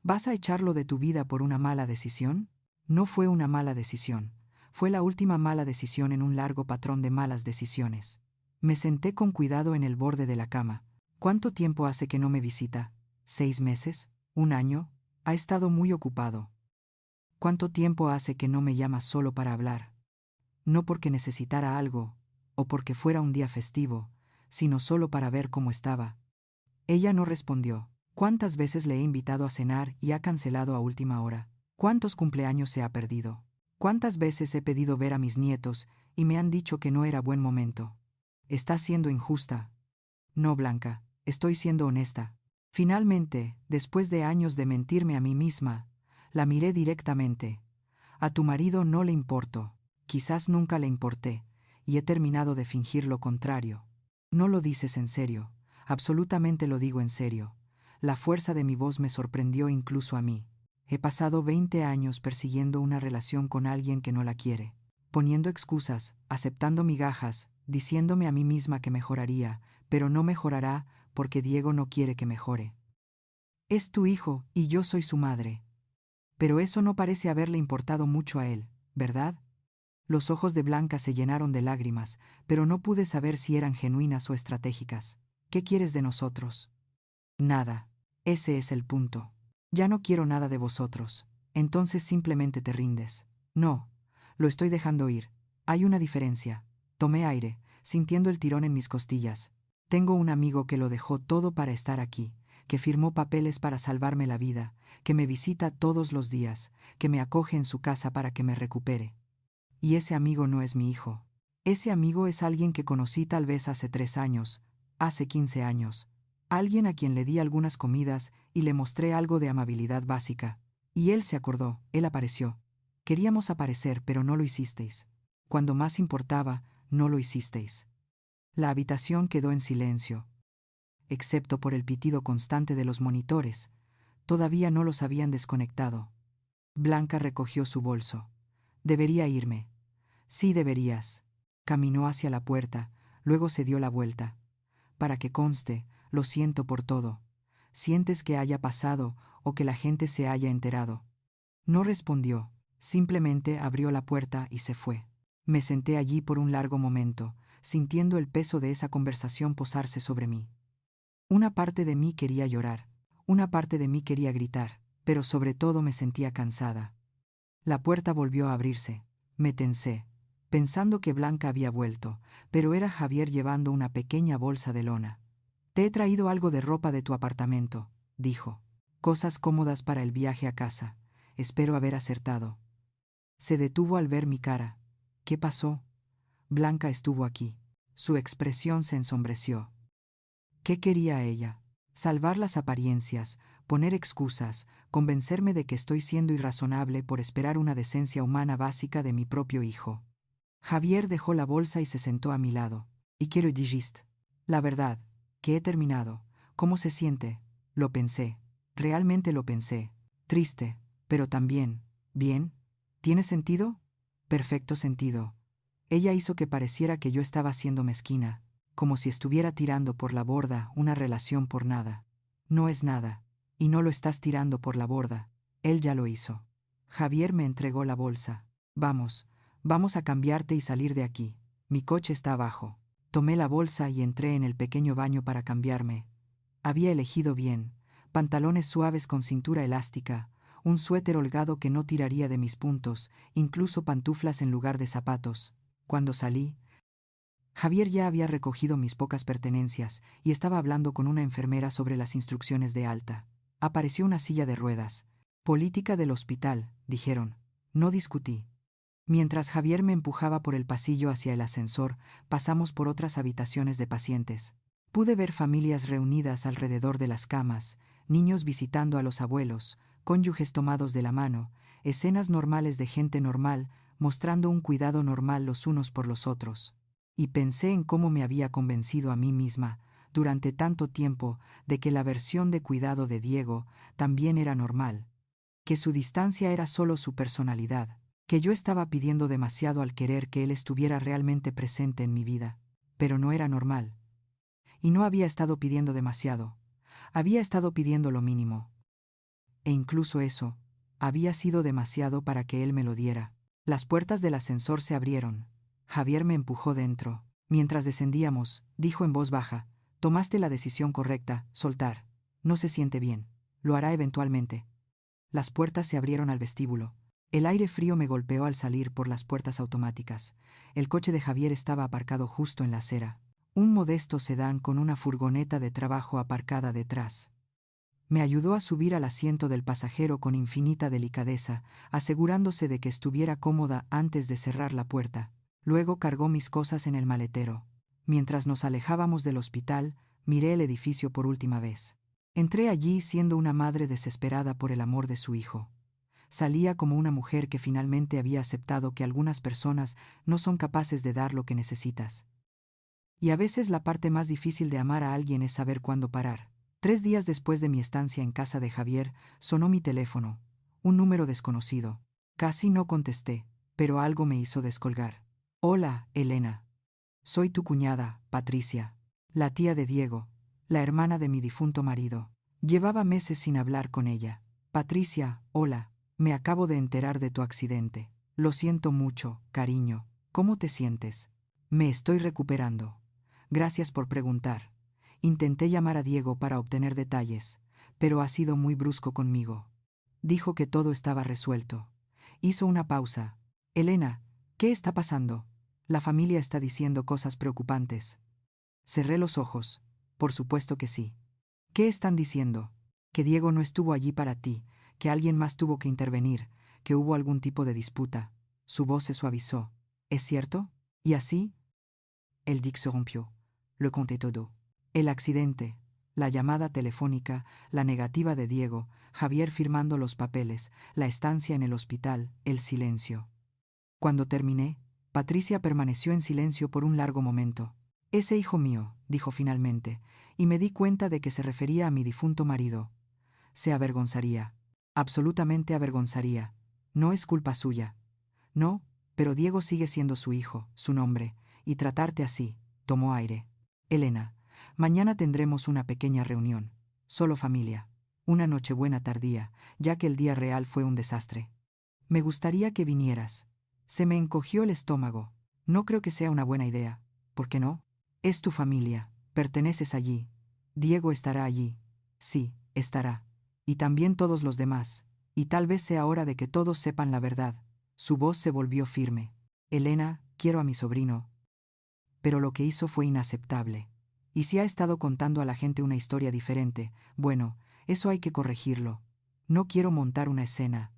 ¿Vas a echarlo de tu vida por una mala decisión? No fue una mala decisión. Fue la última mala decisión en un largo patrón de malas decisiones. Me senté con cuidado en el borde de la cama. ¿Cuánto tiempo hace que no me visita? ¿6 meses? ¿1 año? Ha estado muy ocupado. ¿Cuánto tiempo hace que no me llama solo para hablar? No porque necesitara algo, o porque fuera un día festivo, sino solo para ver cómo estaba. Ella no respondió. ¿Cuántas veces le he invitado a cenar y ha cancelado a última hora? ¿Cuántos cumpleaños se ha perdido? ¿Cuántas veces he pedido ver a mis nietos y me han dicho que no era buen momento? Estás siendo injusta. No, Blanca, estoy siendo honesta. Finalmente, después de años de mentirme a mí misma, la miré directamente. A tu marido no le importo. Quizás nunca le importé, y he terminado de fingir lo contrario. No lo dices en serio. Absolutamente lo digo en serio. La fuerza de mi voz me sorprendió incluso a mí. He pasado 20 años persiguiendo una relación con alguien que no la quiere, poniendo excusas, aceptando migajas, diciéndome a mí misma que mejoraría, pero no mejorará porque Diego no quiere que mejore. Es tu hijo y yo soy su madre. Pero eso no parece haberle importado mucho a él, ¿verdad? Los ojos de Blanca se llenaron de lágrimas, pero no pude saber si eran genuinas o estratégicas. ¿Qué quieres de nosotros? Nada. Ese es el punto. Ya no quiero nada de vosotros. Entonces simplemente te rindes. No. Lo estoy dejando ir. Hay una diferencia. Tomé aire, sintiendo el tirón en mis costillas. Tengo un amigo que lo dejó todo para estar aquí, que firmó papeles para salvarme la vida, que me visita todos los días, que me acoge en su casa para que me recupere. Y ese amigo no es mi hijo. Ese amigo es alguien que conocí tal vez hace 3 años, hace 15 años. Alguien a quien le di algunas comidas y le mostré algo de amabilidad básica. Y él se acordó, él apareció. Queríamos aparecer, pero no lo hicisteis. Cuando más importaba, no lo hicisteis. La habitación quedó en silencio, excepto por el pitido constante de los monitores. Todavía no los habían desconectado. Blanca recogió su bolso. Debería irme. Sí, deberías. Caminó hacia la puerta, luego se dio la vuelta. Para que conste, lo siento por todo. ¿Sientes que haya pasado o que la gente se haya enterado? No respondió, simplemente abrió la puerta y se fue. Me senté allí por un largo momento, sintiendo el peso de esa conversación posarse sobre mí. Una parte de mí quería llorar, una parte de mí quería gritar, pero sobre todo me sentía cansada. La puerta volvió a abrirse. Me tensé, pensando que Blanca había vuelto, pero era Javier llevando una pequeña bolsa de lona. Te he traído algo de ropa de tu apartamento, dijo. Cosas cómodas para el viaje a casa. Espero haber acertado. Se detuvo al ver mi cara. ¿Qué pasó? Blanca estuvo aquí. Su expresión se ensombreció. ¿Qué quería ella? Salvar las apariencias, poner excusas, convencerme de que estoy siendo irrazonable por esperar una decencia humana básica de mi propio hijo. Javier dejó la bolsa y se sentó a mi lado. ¿Y quiero digist? La verdad, que he terminado. ¿Cómo se siente? Lo pensé. Realmente lo pensé. Triste, pero también. ¿Bien? ¿Tiene sentido? Perfecto sentido. Ella hizo que pareciera que yo estaba siendo mezquina, como si estuviera tirando por la borda una relación por nada. No es nada, y no lo estás tirando por la borda. Él ya lo hizo. Javier me entregó la bolsa. Vamos a cambiarte y salir de aquí. Mi coche está abajo. Tomé la bolsa y entré en el pequeño baño para cambiarme. Había elegido bien, pantalones suaves con cintura elástica, un suéter holgado que no tiraría de mis puntos, incluso pantuflas en lugar de zapatos. Cuando salí, Javier ya había recogido mis pocas pertenencias y estaba hablando con una enfermera sobre las instrucciones de alta. Apareció una silla de ruedas. Política del hospital, dijeron. No discutí. Mientras Javier me empujaba por el pasillo hacia el ascensor, pasamos por otras habitaciones de pacientes. Pude ver familias reunidas alrededor de las camas, niños visitando a los abuelos, cónyuges tomados de la mano, escenas normales de gente normal, mostrando un cuidado normal los unos por los otros. Y pensé en cómo me había convencido a mí misma, durante tanto tiempo, de que la versión de cuidado de Diego también era normal, que su distancia era solo su personalidad, que yo estaba pidiendo demasiado al querer que él estuviera realmente presente en mi vida, pero no era normal. Y no había estado pidiendo demasiado, había estado pidiendo lo mínimo. E incluso eso, había sido demasiado para que él me lo diera. Las puertas del ascensor se abrieron. Javier me empujó dentro. Mientras descendíamos, dijo en voz baja, tomaste la decisión correcta, soltar. No se siente bien. Lo hará eventualmente. Las puertas se abrieron al vestíbulo. El aire frío me golpeó al salir por las puertas automáticas. El coche de Javier estaba aparcado justo en la acera. Un modesto sedán con una furgoneta de trabajo aparcada detrás. Me ayudó a subir al asiento del pasajero con infinita delicadeza, asegurándose de que estuviera cómoda antes de cerrar la puerta. Luego cargó mis cosas en el maletero. Mientras nos alejábamos del hospital, miré el edificio por última vez. Entré allí siendo una madre desesperada por el amor de su hijo. Salía como una mujer que finalmente había aceptado que algunas personas no son capaces de dar lo que necesitas. Y a veces la parte más difícil de amar a alguien es saber cuándo parar. 3 días después de mi estancia en casa de Javier, sonó mi teléfono, un número desconocido. Casi no contesté, pero algo me hizo descolgar. Hola, Elena. Soy tu cuñada, Patricia, la tía de Diego, la hermana de mi difunto marido. Llevaba meses sin hablar con ella. Patricia, hola, me acabo de enterar de tu accidente. Lo siento mucho, cariño. ¿Cómo te sientes? Me estoy recuperando. Gracias por preguntar. Intenté llamar a Diego para obtener detalles, pero ha sido muy brusco conmigo. Dijo que todo estaba resuelto. Hizo una pausa. Elena, ¿qué está pasando? La familia está diciendo cosas preocupantes. Cerré los ojos. Por supuesto que sí. ¿Qué están diciendo? Que Diego no estuvo allí para ti, que alguien más tuvo que intervenir, que hubo algún tipo de disputa. Su voz se suavizó. ¿Es cierto? ¿Y así? El dic se rompió. Lo conté todo. El accidente, la llamada telefónica, la negativa de Diego, Javier firmando los papeles, la estancia en el hospital, el silencio. Cuando terminé, Patricia permaneció en silencio por un largo momento. Ese hijo mío, dijo finalmente, y me di cuenta de que se refería a mi difunto marido. Se avergonzaría. Absolutamente avergonzaría. No es culpa suya. No, pero Diego sigue siendo su hijo, su nombre, y tratarte así, tomó aire. Elena, mañana tendremos una pequeña reunión. Solo familia. Una nochebuena tardía, ya que el día real fue un desastre. Me gustaría que vinieras. Se me encogió el estómago. No creo que sea una buena idea. ¿Por qué no? Es tu familia. Perteneces allí. Diego estará allí. Sí, estará. Y también todos los demás. Y tal vez sea hora de que todos sepan la verdad. Su voz se volvió firme. Elena, quiero a mi sobrino. Pero lo que hizo fue inaceptable. Y si ha estado contando a la gente una historia diferente, bueno, eso hay que corregirlo. No quiero montar una escena.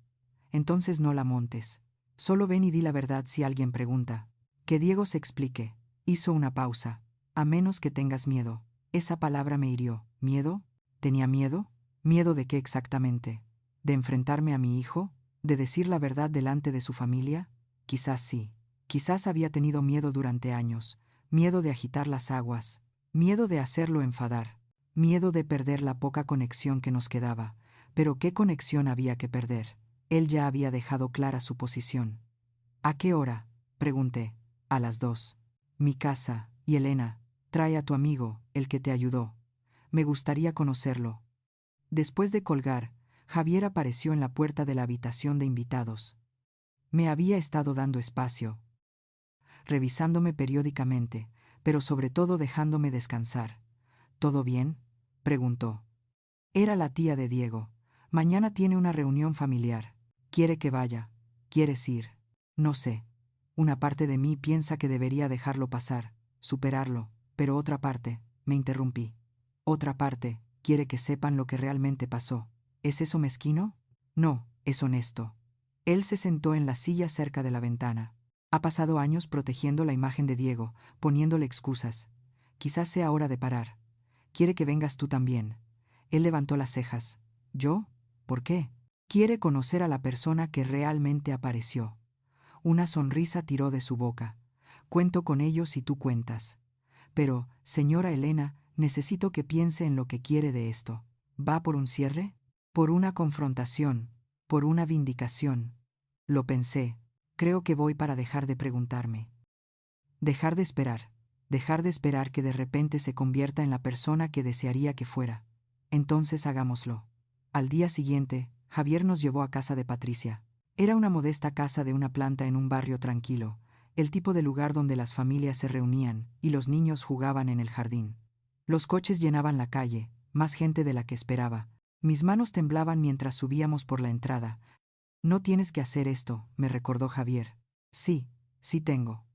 Entonces no la montes. Solo ven y di la verdad si alguien pregunta. Que Diego se explique. Hizo una pausa. A menos que tengas miedo. Esa palabra me hirió. ¿Miedo? ¿Tenía miedo? ¿Miedo de qué exactamente? ¿De enfrentarme a mi hijo? ¿De decir la verdad delante de su familia? Quizás sí. Quizás había tenido miedo durante años. Miedo de agitar las aguas. Miedo de hacerlo enfadar. Miedo de perder la poca conexión que nos quedaba. Pero ¿qué conexión había que perder? Él ya había dejado clara su posición. ¿A qué hora? Pregunté. A las 2. Mi casa, y Elena, trae a tu amigo, el que te ayudó. Me gustaría conocerlo. Después de colgar, Javier apareció en la puerta de la habitación de invitados. Me había estado dando espacio, revisándome periódicamente, pero sobre todo dejándome descansar. ¿Todo bien? Preguntó. Era la tía de Diego. Mañana tiene una reunión familiar. Quiere que vaya. ¿Quieres ir? No sé. Una parte de mí piensa que debería dejarlo pasar, superarlo, pero otra parte, me interrumpí. Otra parte, quiere que sepan lo que realmente pasó. ¿Es eso mezquino? No, es honesto. Él se sentó en la silla cerca de la ventana. Ha pasado años protegiendo la imagen de Diego, poniéndole excusas. Quizás sea hora de parar. Quiere que vengas tú también. Él levantó las cejas. ¿Yo? ¿Por qué? Quiere conocer a la persona que realmente apareció. Una sonrisa tiró de su boca. Cuento con ello si tú cuentas. Pero, señora Elena, necesito que piense en lo que quiere de esto. ¿Va por un cierre? ¿Por una confrontación? ¿Por una vindicación? Lo pensé. Creo que voy para dejar de preguntarme. Dejar de esperar. Dejar de esperar que de repente se convierta en la persona que desearía que fuera. Entonces hagámoslo. Al día siguiente, Javier nos llevó a casa de Patricia. Era una modesta casa de una planta en un barrio tranquilo, el tipo de lugar donde las familias se reunían y los niños jugaban en el jardín. Los coches llenaban la calle, más gente de la que esperaba. Mis manos temblaban mientras subíamos por la entrada. No tienes que hacer esto, me recordó Javier. Sí, sí tengo.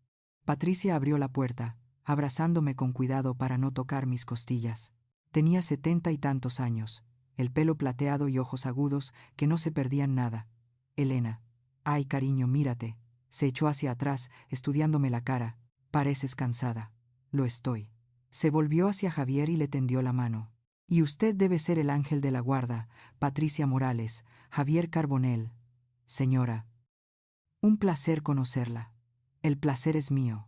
Patricia abrió la puerta, abrazándome con cuidado para no tocar mis costillas. Tenía 70 y tantos años, el pelo plateado y ojos agudos que no se perdían nada. Elena. Ay, cariño, mírate. Se echó hacia atrás, estudiándome la cara. Pareces cansada. Lo estoy. Se volvió hacia Javier y le tendió la mano. Y usted debe ser el ángel de la guarda, Patricia Morales, Javier Carbonell. Señora. Un placer conocerla. El placer es mío.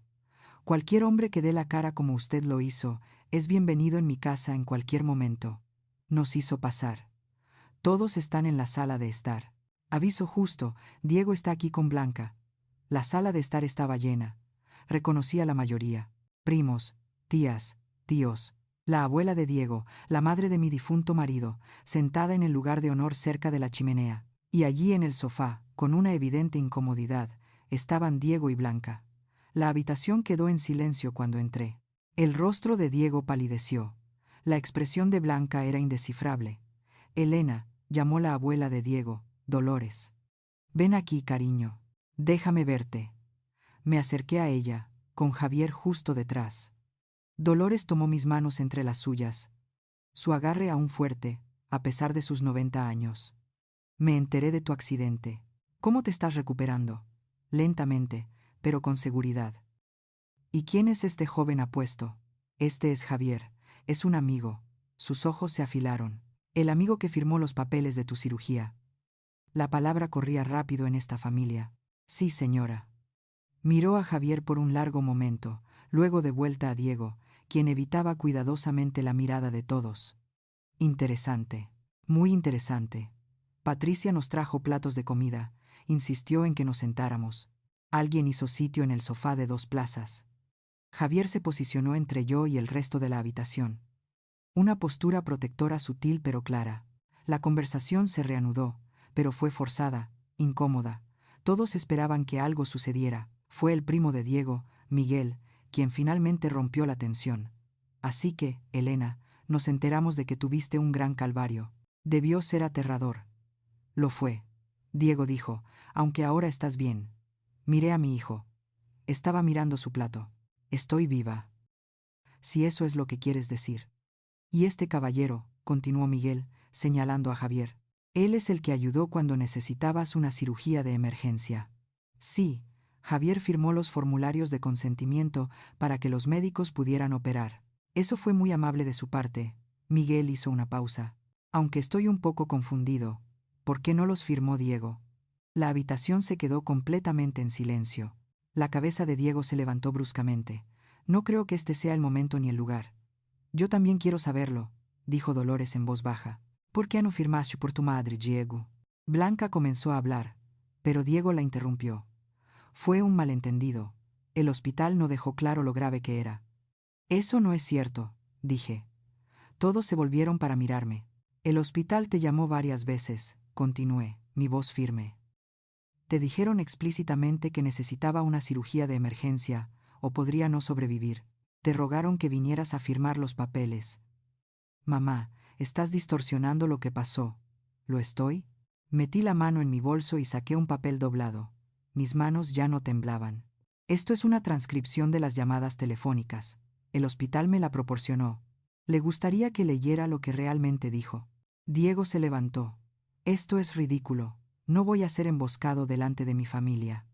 Cualquier hombre que dé la cara como usted lo hizo, es bienvenido en mi casa en cualquier momento. Nos hizo pasar. Todos están en la sala de estar. Aviso justo, Diego está aquí con Blanca. La sala de estar estaba llena. Reconocí a la mayoría. Primos, tías, tíos. La abuela de Diego, la madre de mi difunto marido, sentada en el lugar de honor cerca de la chimenea. Y allí en el sofá, con una evidente incomodidad, estaban Diego y Blanca. La habitación quedó en silencio cuando entré. El rostro de Diego palideció. La expresión de Blanca era indescifrable. Elena, llamó la abuela de Diego, Dolores. Ven aquí, cariño. Déjame verte. Me acerqué a ella, con Javier justo detrás. Dolores tomó mis manos entre las suyas. Su agarre aún fuerte, a pesar de sus 90 años. Me enteré de tu accidente. ¿Cómo te estás recuperando? Lentamente, pero con seguridad. ¿Y quién es este joven apuesto? Este es Javier. Es un amigo. Sus ojos se afilaron. El amigo que firmó los papeles de tu cirugía. La palabra corría rápido en esta familia. Sí, señora. Miró a Javier por un largo momento, luego de vuelta a Diego, quien evitaba cuidadosamente la mirada de todos. Interesante. Muy interesante. Patricia nos trajo platos de comida, insistió en que nos sentáramos. Alguien hizo sitio en el sofá de 2 plazas. Javier se posicionó entre yo y el resto de la habitación. Una postura protectora sutil pero clara. La conversación se reanudó, pero fue forzada, incómoda. Todos esperaban que algo sucediera. Fue el primo de Diego, Miguel, quien finalmente rompió la tensión. Así que, Elena, nos enteramos de que tuviste un gran calvario. Debió ser aterrador. Lo fue. Diego dijo, aunque ahora estás bien. Miré a mi hijo. Estaba mirando su plato. Estoy viva. Si eso es lo que quieres decir. Y este caballero, continuó Miguel, señalando a Javier. Él es el que ayudó cuando necesitabas una cirugía de emergencia. Sí, Javier firmó los formularios de consentimiento para que los médicos pudieran operar. Eso fue muy amable de su parte. Miguel hizo una pausa. Aunque estoy un poco confundido. ¿Por qué no los firmó Diego? La habitación se quedó completamente en silencio. La cabeza de Diego se levantó bruscamente. No creo que este sea el momento ni el lugar. Yo también quiero saberlo, dijo Dolores en voz baja. ¿Por qué no firmaste por tu madre, Diego? Blanca comenzó a hablar, pero Diego la interrumpió. Fue un malentendido. El hospital no dejó claro lo grave que era. Eso no es cierto, dije. Todos se volvieron para mirarme. El hospital te llamó varias veces, continué, mi voz firme. Te dijeron explícitamente que necesitaba una cirugía de emergencia, o podría no sobrevivir. Te rogaron que vinieras a firmar los papeles. Mamá, estás distorsionando lo que pasó. ¿Lo estoy? Metí la mano en mi bolso y saqué un papel doblado. Mis manos ya no temblaban. Esto es una transcripción de las llamadas telefónicas. El hospital me la proporcionó. Le gustaría que leyera lo que realmente dijo. Diego se levantó. Esto es ridículo. No voy a ser emboscado delante de mi familia.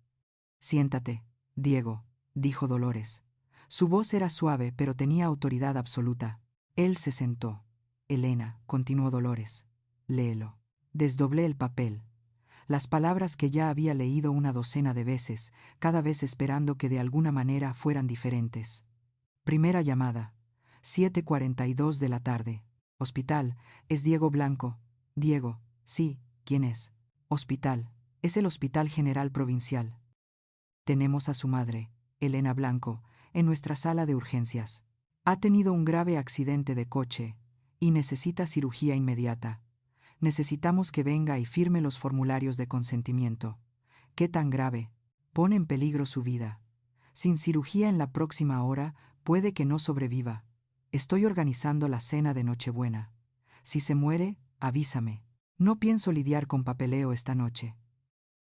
Siéntate, Diego, dijo Dolores. Su voz era suave, pero tenía autoridad absoluta. Él se sentó. Elena, continuó Dolores. Léelo. Desdoblé el papel. Las palabras que ya había leído una docena de veces, cada vez esperando que de alguna manera fueran diferentes. Primera llamada. 7:42 de la tarde. Hospital, es Diego Blanco. Diego, sí, ¿quién es? Hospital, es el Hospital General Provincial. Tenemos a su madre, Elena Blanco, en nuestra sala de urgencias. Ha tenido un grave accidente de coche y necesita cirugía inmediata. Necesitamos que venga y firme los formularios de consentimiento. ¿Qué tan grave? Pone en peligro su vida. Sin cirugía en la próxima hora, puede que no sobreviva. Estoy organizando la cena de Nochebuena. Si se muere, avísame. No pienso lidiar con papeleo esta noche.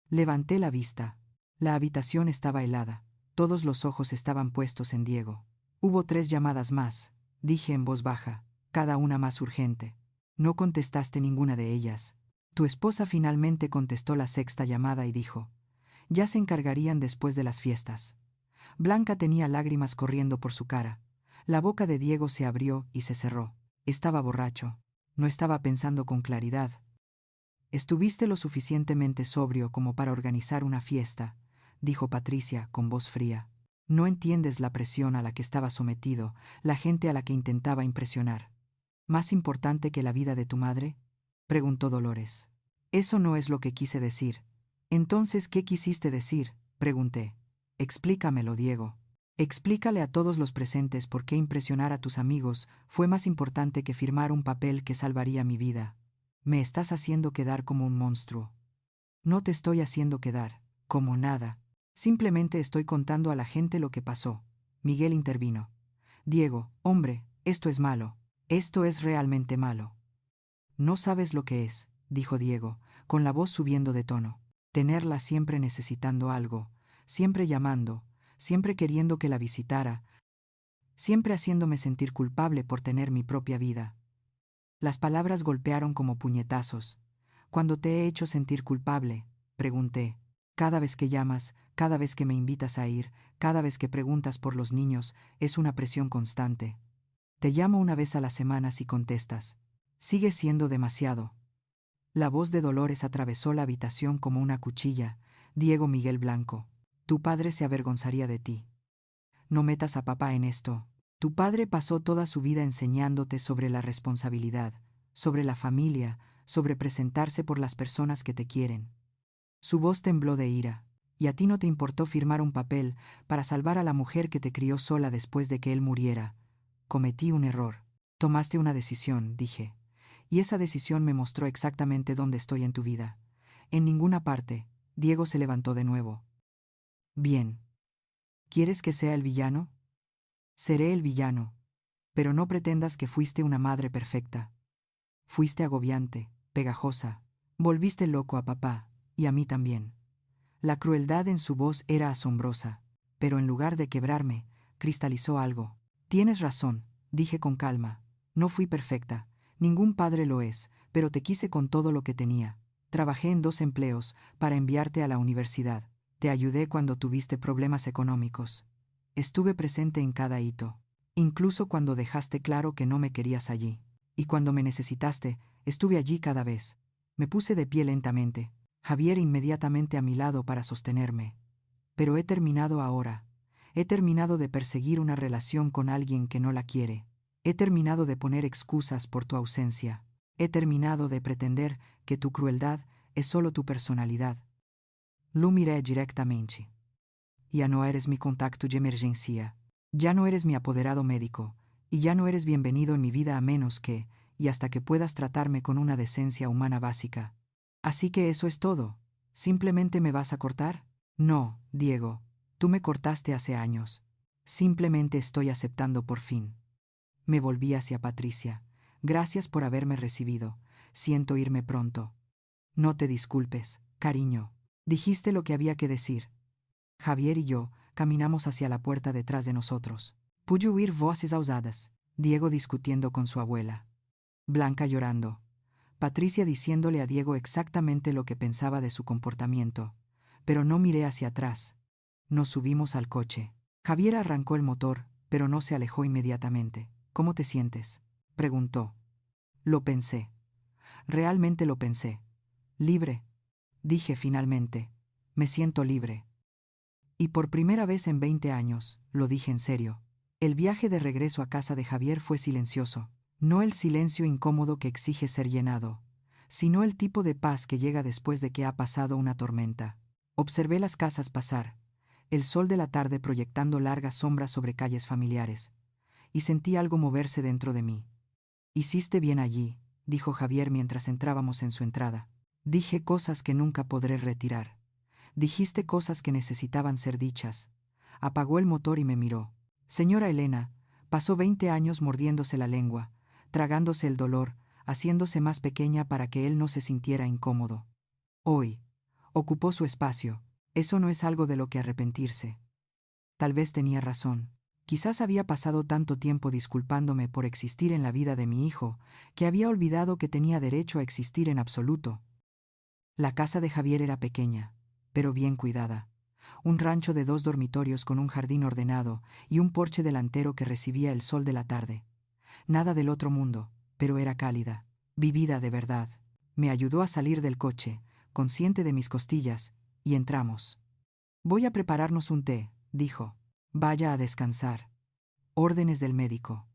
Levanté la vista. La habitación estaba helada. Todos los ojos estaban puestos en Diego. Hubo 3 llamadas más, dije en voz baja, cada una más urgente. No contestaste ninguna de ellas. Tu esposa finalmente contestó la 6ª llamada y dijo, ya se encargarían después de las fiestas. Blanca tenía lágrimas corriendo por su cara. La boca de Diego se abrió y se cerró. Estaba borracho. No estaba pensando con claridad. Estuviste lo suficientemente sobrio como para organizar una fiesta, dijo Patricia con voz fría. No entiendes la presión a la que estaba sometido, la gente a la que intentaba impresionar. ¿Más importante que la vida de tu madre? Preguntó Dolores. Eso no es lo que quise decir. Entonces, ¿qué quisiste decir? Pregunté. Explícamelo, Diego. Explícale a todos los presentes por qué impresionar a tus amigos fue más importante que firmar un papel que salvaría mi vida. Me estás haciendo quedar como un monstruo. No te estoy haciendo quedar como nada. Simplemente estoy contando a la gente lo que pasó. Miguel intervino. Diego, hombre, esto es malo. Esto es realmente malo. No sabes lo que es, dijo Diego, con la voz subiendo de tono. Tenerla siempre necesitando algo, siempre llamando, siempre queriendo que la visitara, siempre haciéndome sentir culpable por tener mi propia vida. Las palabras golpearon como puñetazos. ¿Cuándo te he hecho sentir culpable? Pregunté. Cada vez que llamas, cada vez que me invitas a ir, cada vez que preguntas por los niños, es una presión constante. Te llamo una vez a la semana si contestas. Sigue siendo demasiado. La voz de Dolores atravesó la habitación como una cuchilla. Diego Miguel Blanco, tu padre se avergonzaría de ti. No metas a papá en esto. Tu padre pasó toda su vida enseñándote sobre la responsabilidad, sobre la familia, sobre presentarse por las personas que te quieren. Su voz tembló de ira, y a ti no te importó firmar un papel para salvar a la mujer que te crió sola después de que él muriera. Cometí un error. Tomaste una decisión, dije, y esa decisión me mostró exactamente dónde estoy en tu vida. En ninguna parte. Diego se levantó de nuevo. Bien. ¿Quieres que sea el villano? Seré el villano. Pero no pretendas que fuiste una madre perfecta. Fuiste agobiante, pegajosa. Volviste loco a papá, y a mí también. La crueldad en su voz era asombrosa, pero en lugar de quebrarme, cristalizó algo. Tienes razón, dije con calma. No fui perfecta. Ningún padre lo es, pero te quise con todo lo que tenía. Trabajé en 2 empleos para enviarte a la universidad. Te ayudé cuando tuviste problemas económicos. Estuve presente en cada hito. Incluso cuando dejaste claro que no me querías allí. Y cuando me necesitaste, estuve allí cada vez. Me puse de pie lentamente. Javier inmediatamente a mi lado para sostenerme. Pero he terminado ahora. He terminado de perseguir una relación con alguien que no la quiere. He terminado de poner excusas por tu ausencia. He terminado de pretender que tu crueldad es solo tu personalidad. Lo miré directamente. Ya no eres mi contacto de emergencia. Ya no eres mi apoderado médico. Y ya no eres bienvenido en mi vida a menos que, y hasta que puedas tratarme con una decencia humana básica. Así que eso es todo. ¿Simplemente me vas a cortar? No, Diego. Tú me cortaste hace años. Simplemente estoy aceptando por fin. Me volví hacia Patricia. Gracias por haberme recibido. Siento irme pronto. No te disculpes, cariño. Dijiste lo que había que decir. Javier y yo caminamos hacia la puerta detrás de nosotros. Pude oír voces ausadas. Diego discutiendo con su abuela. Blanca llorando. Patricia diciéndole a Diego exactamente lo que pensaba de su comportamiento. Pero no miré hacia atrás. Nos subimos al coche. Javier arrancó el motor, pero no se alejó inmediatamente. ¿Cómo te sientes?, preguntó. Lo pensé. Realmente lo pensé. Libre. Dije finalmente. Me siento libre. Y por primera vez en 20 años, lo dije en serio. El viaje de regreso a casa de Javier fue silencioso. No el silencio incómodo que exige ser llenado, sino el tipo de paz que llega después de que ha pasado una tormenta. Observé las casas pasar, el sol de la tarde proyectando largas sombras sobre calles familiares, y sentí algo moverse dentro de mí. Hiciste bien allí, dijo Javier mientras entrábamos en su entrada. Dije cosas que nunca podré retirar. Dijiste cosas que necesitaban ser dichas. Apagó el motor y me miró. Señora Elena, pasó 20 años mordiéndose la lengua, tragándose el dolor, haciéndose más pequeña para que él no se sintiera incómodo. Hoy, ocupó su espacio. Eso no es algo de lo que arrepentirse. Tal vez tenía razón. Quizás había pasado tanto tiempo disculpándome por existir en la vida de mi hijo, que había olvidado que tenía derecho a existir en absoluto. La casa de Javier era pequeña, pero bien cuidada. Un rancho de 2 dormitorios con un jardín ordenado y un porche delantero que recibía el sol de la tarde. Nada del otro mundo, pero era cálida, vivida de verdad. Me ayudó a salir del coche, consciente de mis costillas, y entramos. Voy a prepararnos un té, dijo. Vaya a descansar. Órdenes del médico.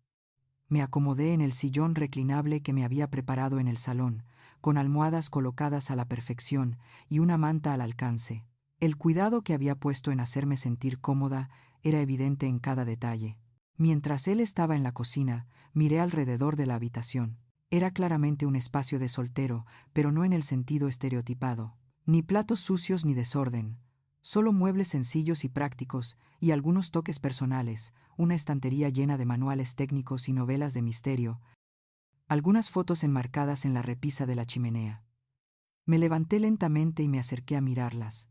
Me acomodé en el sillón reclinable que me había preparado en el salón, con almohadas colocadas a la perfección y una manta al alcance. El cuidado que había puesto en hacerme sentir cómoda era evidente en cada detalle. Mientras él estaba en la cocina, miré alrededor de la habitación. Era claramente un espacio de soltero, pero no en el sentido estereotipado. Ni platos sucios ni desorden. Solo muebles sencillos y prácticos, y algunos toques personales, una estantería llena de manuales técnicos y novelas de misterio, algunas fotos enmarcadas en la repisa de la chimenea. Me levanté lentamente y me acerqué a mirarlas.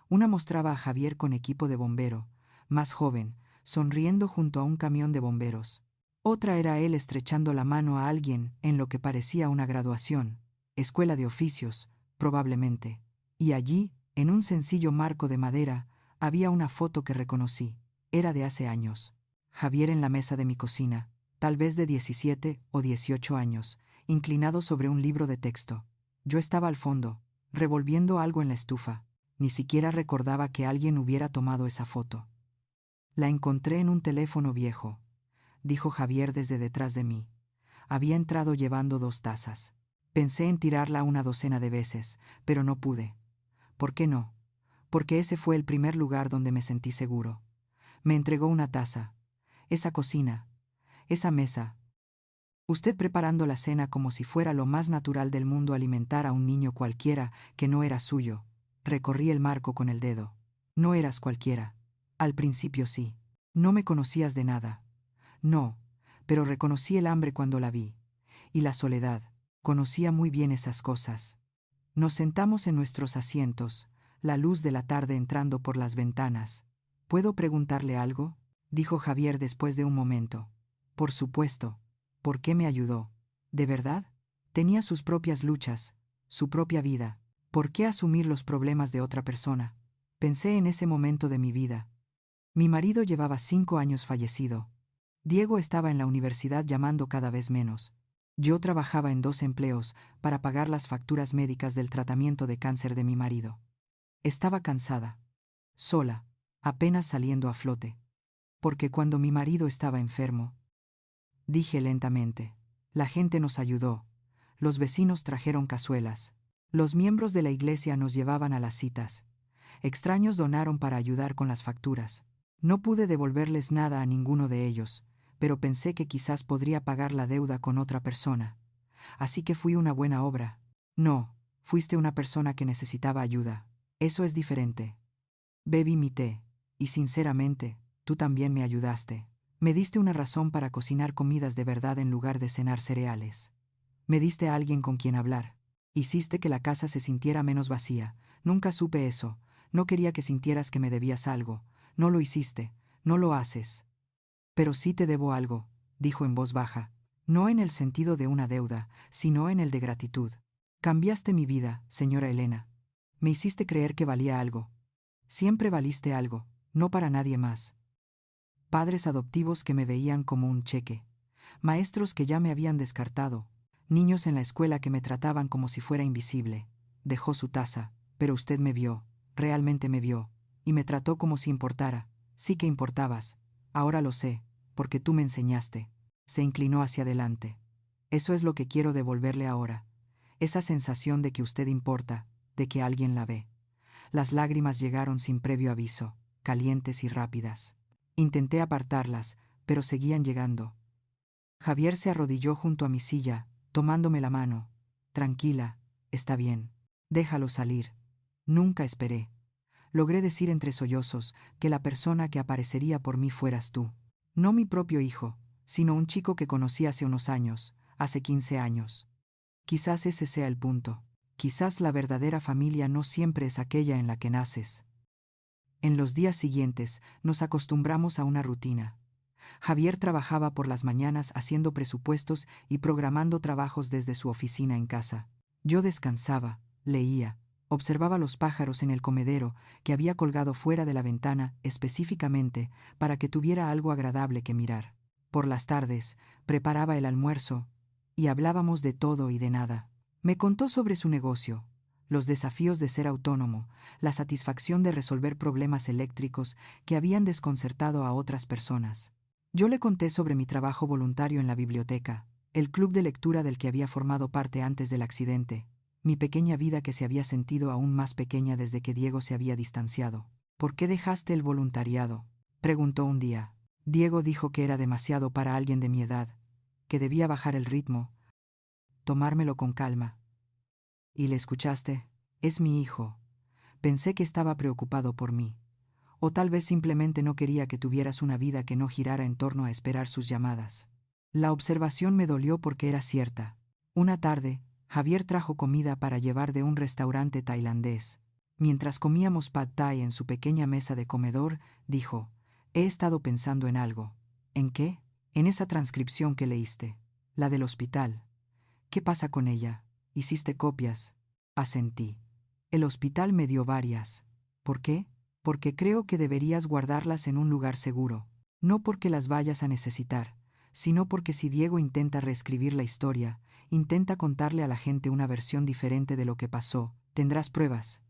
Una mostraba a Javier con equipo de bombero, más joven, sonriendo junto a un camión de bomberos. Otra era él estrechando la mano a alguien en lo que parecía una graduación, escuela de oficios, probablemente. Y allí, en un sencillo marco de madera, había una foto que reconocí. Era de hace años. Javier en la mesa de mi cocina, tal vez de 17 o 18 años, inclinado sobre un libro de texto. Yo estaba al fondo, revolviendo algo en la estufa. Ni siquiera recordaba que alguien hubiera tomado esa foto. La encontré en un teléfono viejo. dijo Javier desde detrás de mí. Había entrado llevando 2 tazas. Pensé en tirarla una docena de veces, pero no pude. ¿Por qué no? Porque ese fue el primer lugar donde me sentí seguro. Me entregó una taza. Esa cocina. Esa mesa. Usted preparando la cena como si fuera lo más natural del mundo alimentar a un niño cualquiera que no era suyo. Recorrí el marco con el dedo. No eras cualquiera. Al principio sí. No me conocías de nada. No, pero reconocí el hambre cuando la vi. Y la soledad. Conocía muy bien esas cosas. Nos sentamos en nuestros asientos, la luz de la tarde entrando por las ventanas. ¿Puedo preguntarle algo?, dijo Javier después de un momento. Por supuesto. ¿Por qué me ayudó? ¿De verdad? Tenía sus propias luchas, su propia vida. ¿Por qué asumir los problemas de otra persona? Pensé en ese momento de mi vida. Mi marido llevaba 5 años fallecido. Diego estaba en la universidad llamando cada vez menos. Yo trabajaba en 2 empleos para pagar las facturas médicas del tratamiento de cáncer de mi marido. Estaba cansada, sola, apenas saliendo a flote. Porque cuando mi marido estaba enfermo, dije lentamente, la gente nos ayudó, los vecinos trajeron cazuelas, los miembros de la iglesia nos llevaban a las citas, extraños donaron para ayudar con las facturas. No pude devolverles nada a ninguno de ellos, pero pensé que quizás podría pagar la deuda con otra persona. Así que fui una buena obra. No, fuiste una persona que necesitaba ayuda. Eso es diferente. Bebí mi té, y sinceramente, tú también me ayudaste. Me diste una razón para cocinar comidas de verdad en lugar de cenar cereales. Me diste a alguien con quien hablar. Hiciste que la casa se sintiera menos vacía. Nunca supe eso. No quería que sintieras que me debías algo. No lo hiciste. No lo haces. Pero sí te debo algo, dijo en voz baja. No en el sentido de una deuda, sino en el de gratitud. Cambiaste mi vida, señora Elena. Me hiciste creer que valía algo. Siempre valiste algo, no para nadie más. Padres adoptivos que me veían como un cheque. Maestros que ya me habían descartado. Niños en la escuela que me trataban como si fuera invisible. Dejó su taza, pero usted me vio, realmente me vio, y me trató como si importara. Sí que importabas. Ahora lo sé, porque tú me enseñaste. Se inclinó hacia adelante. Eso es lo que quiero devolverle ahora. Esa sensación de que usted importa, de que alguien la ve. Las lágrimas llegaron sin previo aviso, calientes y rápidas. Intenté apartarlas, pero seguían llegando. Javier se arrodilló junto a mi silla, tomándome la mano. Tranquila, está bien. Déjalo salir. Nunca esperé. Logré decir entre sollozos que la persona que aparecería por mí fueras tú. No mi propio hijo, sino un chico que conocí hace unos años, hace 15 años. Quizás ese sea el punto. Quizás la verdadera familia no siempre es aquella en la que naces. En los días siguientes nos acostumbramos a una rutina. Javier trabajaba por las mañanas haciendo presupuestos y programando trabajos desde su oficina en casa. Yo descansaba, leía, observaba los pájaros en el comedero que había colgado fuera de la ventana específicamente para que tuviera algo agradable que mirar. Por las tardes, preparaba el almuerzo y hablábamos de todo y de nada. Me contó sobre su negocio, los desafíos de ser autónomo, la satisfacción de resolver problemas eléctricos que habían desconcertado a otras personas. Yo le conté sobre mi trabajo voluntario en la biblioteca, el club de lectura del que había formado parte antes del accidente, mi pequeña vida que se había sentido aún más pequeña desde que Diego se había distanciado. ¿Por qué dejaste el voluntariado?, preguntó un día. Diego dijo que era demasiado para alguien de mi edad, que debía bajar el ritmo, tomármelo con calma. ¿Y le escuchaste? Es mi hijo. Pensé que estaba preocupado por mí. O tal vez simplemente no quería que tuvieras una vida que no girara en torno a esperar sus llamadas. La observación me dolió porque era cierta. Una tarde, Javier trajo comida para llevar de un restaurante tailandés. Mientras comíamos pad thai en su pequeña mesa de comedor, dijo, he estado pensando en algo. ¿En qué? En esa transcripción que leíste. La del hospital. ¿Qué pasa con ella? ¿Hiciste copias? Asentí. El hospital me dio varias. ¿Por qué? Porque creo que deberías guardarlas en un lugar seguro. No porque las vayas a necesitar, sino porque si Diego intenta reescribir la historia, intenta contarle a la gente una versión diferente de lo que pasó, tendrás pruebas.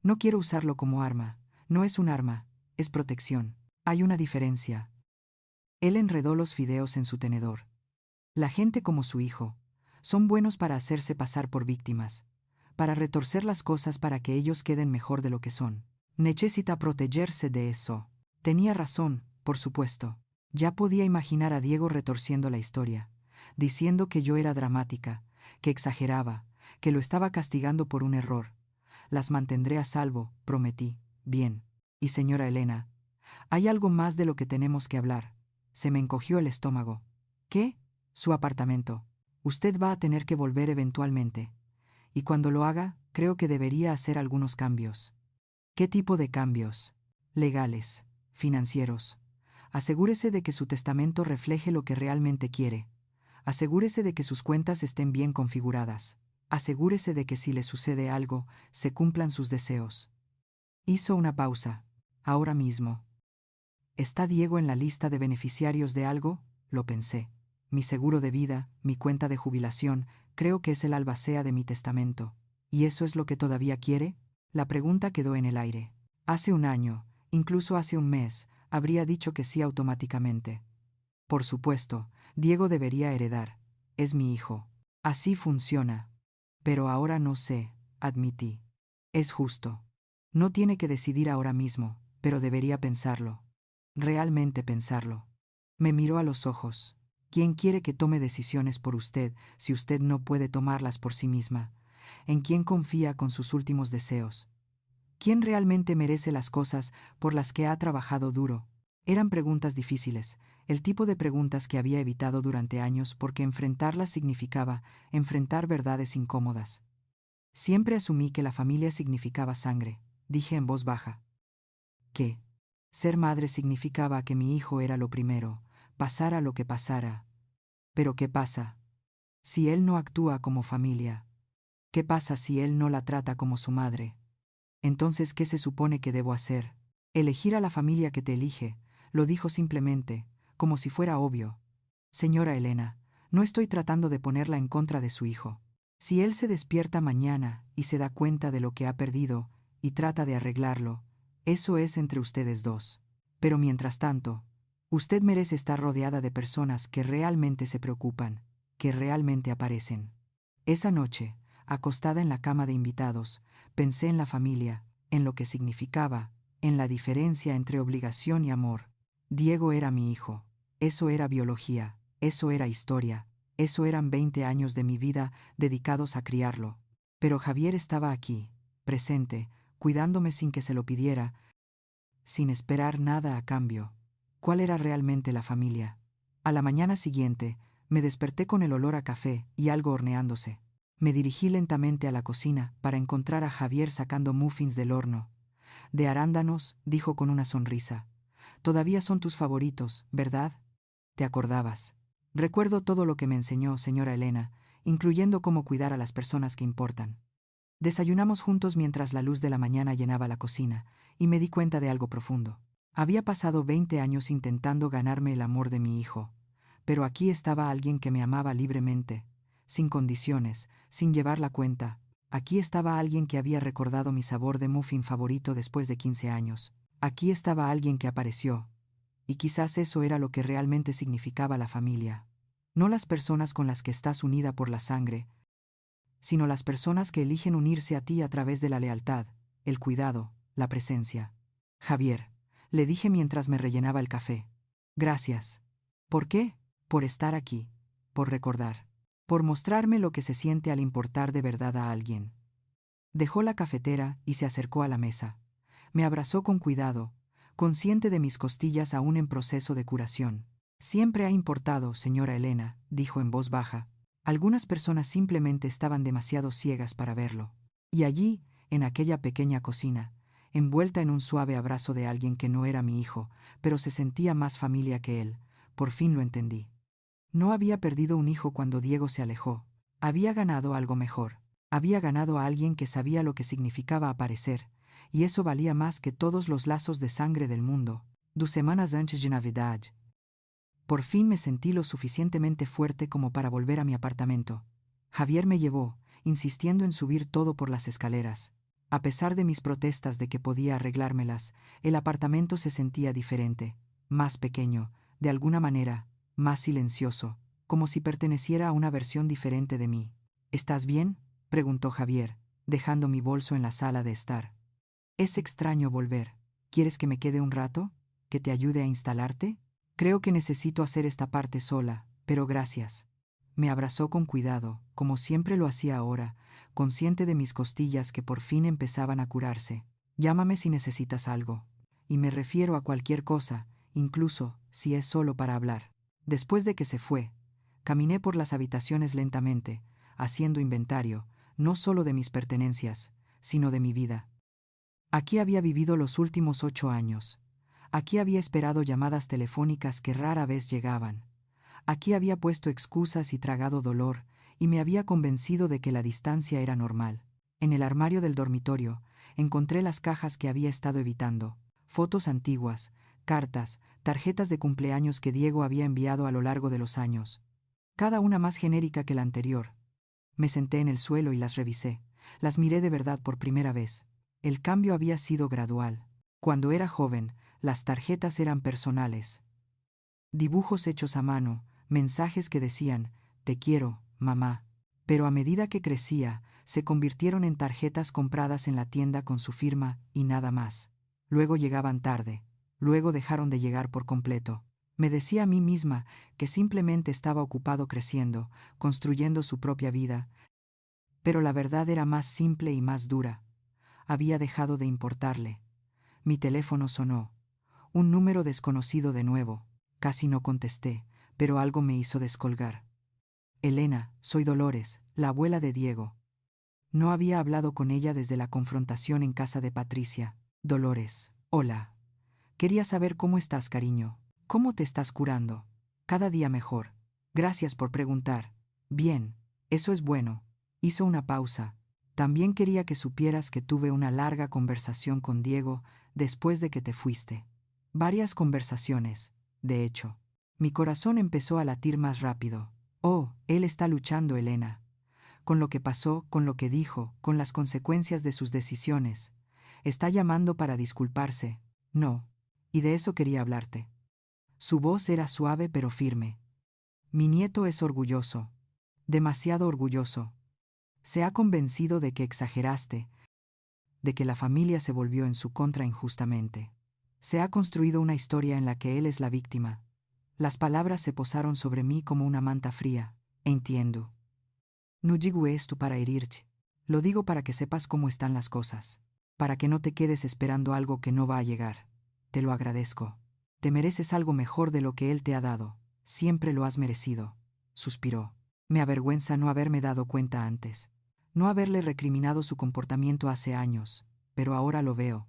No quiero usarlo como arma. No es un arma, es protección. Hay una diferencia. Él enredó los fideos en su tenedor. La gente como su hijo son buenos para hacerse pasar por víctimas, para retorcer las cosas para que ellos queden mejor de lo que son. Necesita protegerse de eso. Tenía razón, por supuesto. Ya podía imaginar a Diego retorciendo la historia, diciendo que yo era dramática, que exageraba, que lo estaba castigando por un error. Las mantendré a salvo, prometí. Bien. Y señora Elena, hay algo más de lo que tenemos que hablar. Se me encogió el estómago. ¿Qué? Su apartamento. Usted va a tener que volver eventualmente. Y cuando lo haga, creo que debería hacer algunos cambios. ¿Qué tipo de cambios? Legales, financieros. Asegúrese de que su testamento refleje lo que realmente quiere. Asegúrese de que sus cuentas estén bien configuradas. Asegúrese de que si le sucede algo, se cumplan sus deseos. Hizo una pausa. Ahora mismo. ¿Está Diego en la lista de beneficiarios de algo? Lo pensé. Mi seguro de vida, mi cuenta de jubilación, creo que es el albacea de mi testamento. ¿Y eso es lo que todavía quiere? La pregunta quedó en el aire. Hace un año, incluso hace un mes, habría dicho que sí automáticamente. Por supuesto, Diego debería heredar. Es mi hijo. Así funciona. Pero ahora no sé, admití. Es justo. No tiene que decidir ahora mismo, pero debería pensarlo. Realmente pensarlo. Me miró a los ojos. ¿Quién quiere que tome decisiones por usted si usted no puede tomarlas por sí misma? ¿En quién confía con sus últimos deseos? ¿Quién realmente merece las cosas por las que ha trabajado duro? Eran preguntas difíciles, el tipo de preguntas que había evitado durante años porque enfrentarlas significaba enfrentar verdades incómodas. Siempre asumí que la familia significaba sangre, dije en voz baja. ¿Qué? Ser madre significaba que mi hijo era lo primero, pasara lo que pasara. Pero ¿qué pasa si él no actúa como familia? ¿Qué pasa si él no la trata como su madre? Entonces, ¿qué se supone que debo hacer? Elegir a la familia que te elige, lo dijo simplemente, como si fuera obvio. Señora Elena, no estoy tratando de ponerla en contra de su hijo. Si él se despierta mañana y se da cuenta de lo que ha perdido y trata de arreglarlo, eso es entre ustedes dos. Pero mientras tanto, usted merece estar rodeada de personas que realmente se preocupan, que realmente aparecen. Esa noche, acostada en la cama de invitados, pensé en la familia, en lo que significaba, en la diferencia entre obligación y amor. Diego era mi hijo. Eso era biología, eso era historia, eso eran 20 años de mi vida dedicados a criarlo. Pero Javier estaba aquí, presente, cuidándome sin que se lo pidiera, sin esperar nada a cambio. ¿Cuál era realmente la familia? A la mañana siguiente, me desperté con el olor a café y algo horneándose. Me dirigí lentamente a la cocina para encontrar a Javier sacando muffins del horno. De arándanos, dijo con una sonrisa. Todavía son tus favoritos, ¿verdad? ¿Te acordabas? Recuerdo todo lo que me enseñó, señora Elena, incluyendo cómo cuidar a las personas que importan. Desayunamos juntos mientras la luz de la mañana llenaba la cocina, y me di cuenta de algo profundo. Había pasado 20 años intentando ganarme el amor de mi hijo, pero aquí estaba alguien que me amaba libremente, sin condiciones, sin llevar la cuenta. Aquí estaba alguien que había recordado mi sabor de muffin favorito después de 15 años. Aquí estaba alguien que apareció. Y quizás eso era lo que realmente significaba la familia. No las personas con las que estás unida por la sangre, sino las personas que eligen unirse a ti a través de la lealtad, el cuidado, la presencia. Javier, le dije mientras me rellenaba el café. Gracias. ¿Por qué? Por estar aquí, por recordar, por mostrarme lo que se siente al importar de verdad a alguien. Dejó la cafetera y se acercó a la mesa. Me abrazó con cuidado, consciente de mis costillas aún en proceso de curación. Siempre ha importado, señora Elena, dijo en voz baja. Algunas personas simplemente estaban demasiado ciegas para verlo. Y allí, en aquella pequeña cocina, envuelta en un suave abrazo de alguien que no era mi hijo, pero se sentía más familia que él, por fin lo entendí. No había perdido un hijo cuando Diego se alejó. Había ganado algo mejor. Había ganado a alguien que sabía lo que significaba aparecer, y eso valía más que todos los lazos de sangre del mundo. 2 semanas antes de Navidad. Por fin me sentí lo suficientemente fuerte como para volver a mi apartamento. Javier me llevó, insistiendo en subir todo por las escaleras. A pesar de mis protestas de que podía arreglármelas, el apartamento se sentía diferente, más pequeño, de alguna manera, más silencioso, como si perteneciera a una versión diferente de mí. ¿Estás bien?, preguntó Javier, dejando mi bolso en la sala de estar. Es extraño volver. ¿Quieres que me quede un rato? ¿Que te ayude a instalarte? Creo que necesito hacer esta parte sola, pero gracias. Me abrazó con cuidado, como siempre lo hacía ahora, consciente de mis costillas que por fin empezaban a curarse. Llámame si necesitas algo. Y me refiero a cualquier cosa, incluso si es solo para hablar. Después de que se fue, caminé por las habitaciones lentamente, haciendo inventario, no solo de mis pertenencias, sino de mi vida. Aquí había vivido los últimos 8 años. Aquí había esperado llamadas telefónicas que rara vez llegaban. Aquí había puesto excusas y tragado dolor, y me había convencido de que la distancia era normal. En el armario del dormitorio, encontré las cajas que había estado evitando, fotos antiguas, cartas, tarjetas de cumpleaños que Diego había enviado a lo largo de los años. Cada una más genérica que la anterior. Me senté en el suelo y las revisé. Las miré de verdad por primera vez. El cambio había sido gradual. Cuando era joven, las tarjetas eran personales. Dibujos hechos a mano, mensajes que decían, te quiero, mamá. Pero a medida que crecía, se convirtieron en tarjetas compradas en la tienda con su firma y nada más. Luego llegaban tarde. Luego dejaron de llegar por completo. Me decía a mí misma que simplemente estaba ocupado creciendo, construyendo su propia vida. Pero la verdad era más simple y más dura. Había dejado de importarle. Mi teléfono sonó. Un número desconocido de nuevo. Casi no contesté, pero algo me hizo descolgar. Elena, soy Dolores, la abuela de Diego. No había hablado con ella desde la confrontación en casa de Patricia. Dolores, hola. Quería saber cómo estás, cariño. ¿Cómo te estás curando? Cada día mejor. Gracias por preguntar. Bien, eso es bueno. Hizo una pausa. También quería que supieras que tuve una larga conversación con Diego después de que te fuiste. Varias conversaciones, de hecho. Mi corazón empezó a latir más rápido. Oh, él está luchando, Elena. Con lo que pasó, con lo que dijo, con las consecuencias de sus decisiones. Está llamando para disculparse. No. Y de eso quería hablarte. Su voz era suave pero firme. Mi nieto es orgulloso. Demasiado orgulloso. Se ha convencido de que exageraste, de que la familia se volvió en su contra injustamente. Se ha construido una historia en la que él es la víctima. Las palabras se posaron sobre mí como una manta fría. Entiendo. No digo esto para herirte. Lo digo para que sepas cómo están las cosas. Para que no te quedes esperando algo que no va a llegar. Te lo agradezco. Te mereces algo mejor de lo que él te ha dado. Siempre lo has merecido. Suspiró. Me avergüenza no haberme dado cuenta antes. No haberle recriminado su comportamiento hace años, pero ahora lo veo.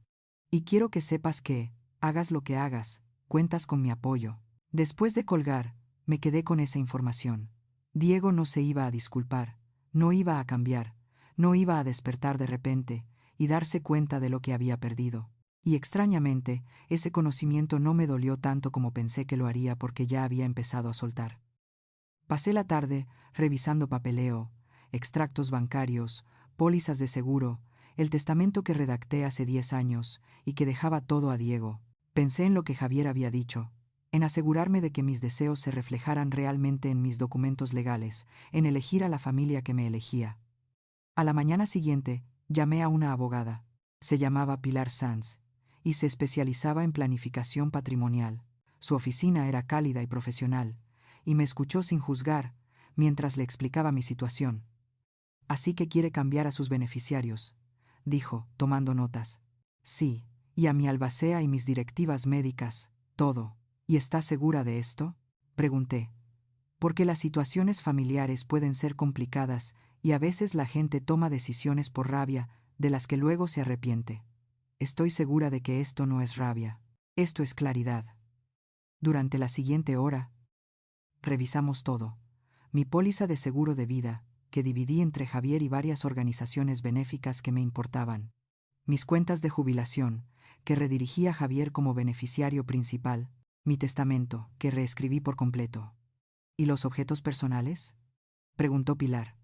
Y quiero que sepas que, hagas lo que hagas, cuentas con mi apoyo. Después de colgar, me quedé con esa información. Diego no se iba a disculpar, no iba a cambiar, no iba a despertar de repente y darse cuenta de lo que había perdido. Y extrañamente, ese conocimiento no me dolió tanto como pensé que lo haría porque ya había empezado a soltar. Pasé la tarde revisando papeleo, extractos bancarios, pólizas de seguro, el testamento que redacté hace 10 años y que dejaba todo a Diego. Pensé en lo que Javier había dicho, en asegurarme de que mis deseos se reflejaran realmente en mis documentos legales, en elegir a la familia que me elegía. A la mañana siguiente, llamé a una abogada. Se llamaba Pilar Sanz y se especializaba en planificación patrimonial. Su oficina era cálida y profesional, y me escuchó sin juzgar mientras le explicaba mi situación. Así que quiere cambiar a sus beneficiarios, dijo, tomando notas. Sí, y a mi albacea y mis directivas médicas, todo. ¿Y está segura de esto?, pregunté. Porque las situaciones familiares pueden ser complicadas y a veces la gente toma decisiones por rabia de las que luego se arrepiente. Estoy segura de que esto no es rabia. Esto es claridad. Durante la siguiente hora, revisamos todo. Mi póliza de seguro de vida, que dividí entre Javier y varias organizaciones benéficas que me importaban. Mis cuentas de jubilación, que redirigí a Javier como beneficiario principal. Mi testamento, que reescribí por completo. ¿Y los objetos personales?, preguntó Pilar.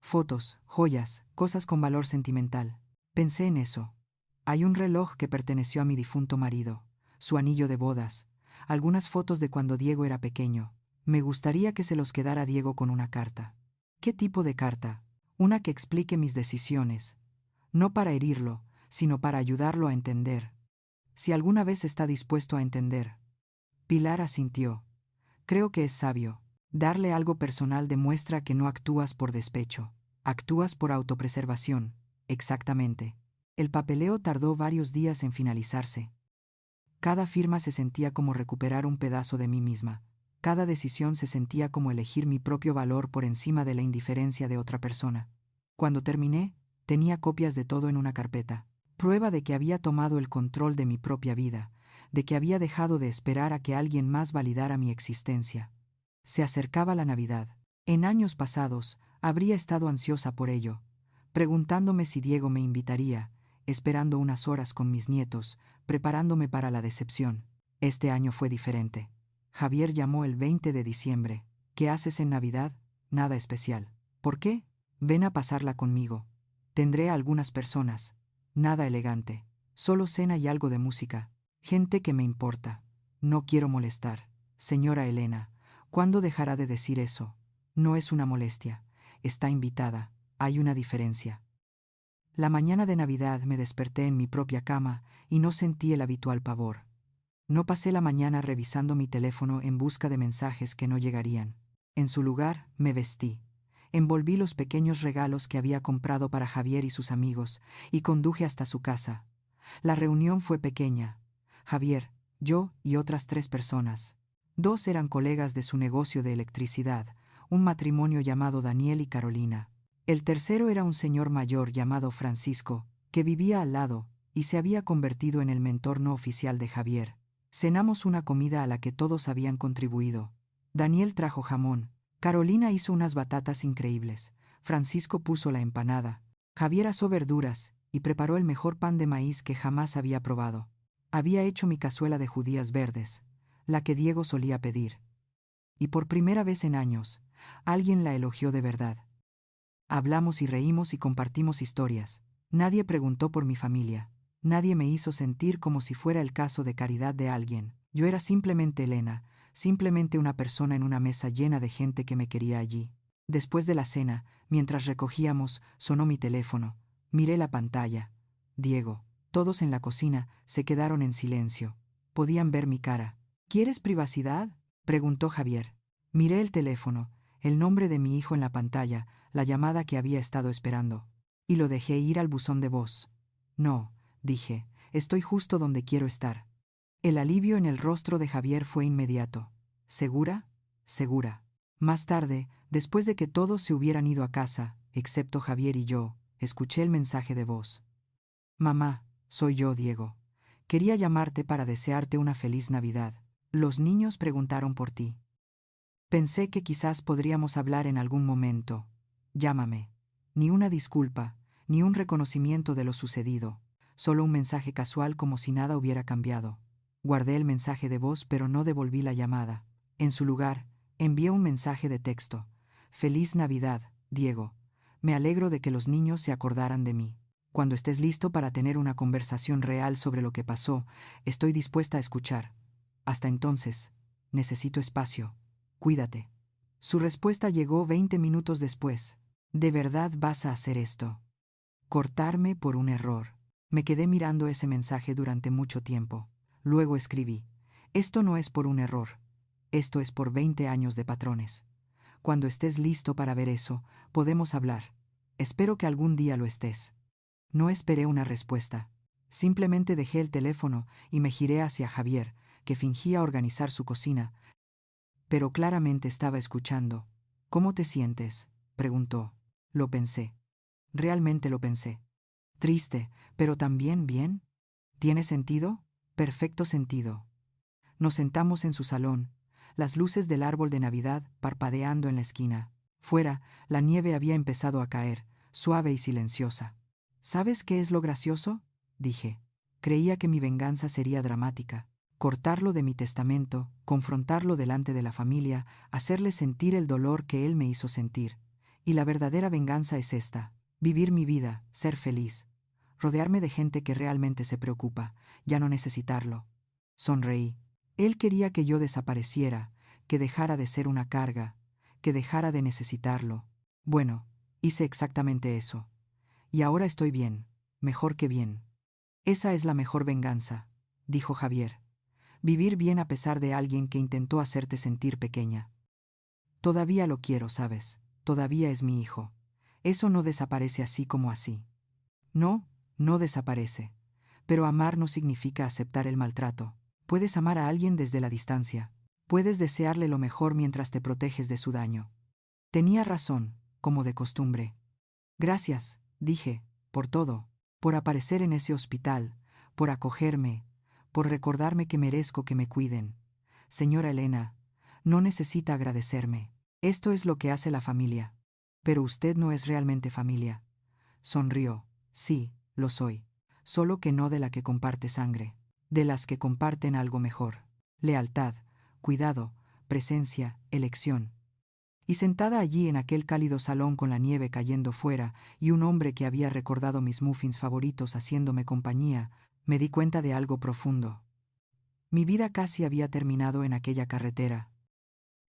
Fotos, joyas, cosas con valor sentimental. Pensé en eso. Hay un reloj que perteneció a mi difunto marido, su anillo de bodas, algunas fotos de cuando Diego era pequeño. Me gustaría que se los quedara Diego con una carta. ¿Qué tipo de carta? Una que explique mis decisiones. No para herirlo, sino para ayudarlo a entender. Si alguna vez está dispuesto a entender. Pilar asintió. Creo que es sabio. Darle algo personal demuestra que no actúas por despecho. Actúas por autopreservación. Exactamente. El papeleo tardó varios días en finalizarse. Cada firma se sentía como recuperar un pedazo de mí misma. Cada decisión se sentía como elegir mi propio valor por encima de la indiferencia de otra persona. Cuando terminé, tenía copias de todo en una carpeta. Prueba de que había tomado el control de mi propia vida, de que había dejado de esperar a que alguien más validara mi existencia. Se acercaba la Navidad. En años pasados, habría estado ansiosa por ello, preguntándome si Diego me invitaría, esperando unas horas con mis nietos, preparándome para la decepción. Este año fue diferente. Javier llamó el 20 de diciembre. ¿Qué haces en Navidad? Nada especial. ¿Por qué? Ven a pasarla conmigo. Tendré a algunas personas. Nada elegante. Solo cena y algo de música. Gente que me importa. No quiero molestar. Señora Elena, ¿cuándo dejará de decir eso? No es una molestia. Está invitada. Hay una diferencia. La mañana de Navidad me desperté en mi propia cama y no sentí el habitual pavor. No pasé la mañana revisando mi teléfono en busca de mensajes que no llegarían. En su lugar, me vestí. Envolví los pequeños regalos que había comprado para Javier y sus amigos y conduje hasta su casa. La reunión fue pequeña. Javier, yo y otras 3 personas. 2 eran colegas de su negocio de electricidad, un matrimonio llamado Daniel y Carolina. El tercero era un señor mayor llamado Francisco, que vivía al lado y se había convertido en el mentor no oficial de Javier. Cenamos una comida a la que todos habían contribuido. Daniel trajo jamón, Carolina hizo unas batatas increíbles, Francisco puso la empanada, Javier asó verduras y preparó el mejor pan de maíz que jamás había probado. Había hecho mi cazuela de judías verdes, la que Diego solía pedir. Y por primera vez en años, alguien la elogió de verdad. Hablamos y reímos y compartimos historias. Nadie preguntó por mi familia. Nadie me hizo sentir como si fuera el caso de caridad de alguien. Yo era simplemente Elena, simplemente una persona en una mesa llena de gente que me quería allí. Después de la cena, mientras recogíamos, sonó mi teléfono. Miré la pantalla. Diego. Todos en la cocina se quedaron en silencio. Podían ver mi cara. ¿Quieres privacidad?, preguntó Javier. Miré el teléfono, el nombre de mi hijo en la pantalla, la llamada que había estado esperando. Y lo dejé ir al buzón de voz. No, dije, estoy justo donde quiero estar. El alivio en el rostro de Javier fue inmediato. ¿Segura? Segura. Más tarde, después de que todos se hubieran ido a casa, excepto Javier y yo, escuché el mensaje de voz. Mamá, soy yo, Diego. Quería llamarte para desearte una feliz Navidad. Los niños preguntaron por ti. Pensé que quizás podríamos hablar en algún momento. Llámame. Ni una disculpa, ni un reconocimiento de lo sucedido. Solo un mensaje casual como si nada hubiera cambiado. Guardé el mensaje de voz pero no devolví la llamada. En su lugar, envié un mensaje de texto. Feliz Navidad, Diego. Me alegro de que los niños se acordaran de mí. Cuando estés listo para tener una conversación real sobre lo que pasó, estoy dispuesta a escuchar. Hasta entonces, necesito espacio. Cuídate. Su respuesta llegó 20 minutos después. ¿De verdad vas a hacer esto? Cortarme por un error. Me quedé mirando ese mensaje durante mucho tiempo. Luego escribí. Esto no es por un error. Esto es por 20 años de patrones. Cuando estés listo para ver eso, podemos hablar. Espero que algún día lo estés. No esperé una respuesta. Simplemente dejé el teléfono y me giré hacia Javier, que fingía organizar su cocina, pero claramente estaba escuchando. ¿Cómo te sientes?, preguntó. Lo pensé. Realmente lo pensé. Triste, pero también bien. ¿Tiene sentido? Perfecto sentido. Nos sentamos en su salón, las luces del árbol de Navidad parpadeando en la esquina. Fuera, la nieve había empezado a caer, suave y silenciosa. ¿Sabes qué es lo gracioso?, dije. Creía que mi venganza sería dramática. Cortarlo de mi testamento, confrontarlo delante de la familia, hacerle sentir el dolor que él me hizo sentir. Y la verdadera venganza es esta: vivir mi vida, ser feliz. Rodearme de gente que realmente se preocupa, ya no necesitarlo. Sonreí. Él quería que yo desapareciera, que dejara de ser una carga, que dejara de necesitarlo. Bueno, hice exactamente eso. Y ahora estoy bien, mejor que bien. Esa es la mejor venganza, dijo Javier. Vivir bien a pesar de alguien que intentó hacerte sentir pequeña. Todavía lo quiero, ¿sabes? Todavía es mi hijo. Eso no desaparece así como así. No, no desaparece. Pero amar no significa aceptar el maltrato. Puedes amar a alguien desde la distancia. Puedes desearle lo mejor mientras te proteges de su daño. Tenía razón, como de costumbre. Gracias, dije, por todo, por aparecer en ese hospital, por acogerme, por recordarme que merezco que me cuiden. Señora Elena, no necesita agradecerme. Esto es lo que hace la familia. Pero usted no es realmente familia. Sonrió. Sí, lo soy. Solo que no de la que comparte sangre. De las que comparten algo mejor. Lealtad, cuidado, presencia, elección. Y sentada allí en aquel cálido salón con la nieve cayendo fuera y un hombre que había recordado mis muffins favoritos haciéndome compañía, me di cuenta de algo profundo. Mi vida casi había terminado en aquella carretera.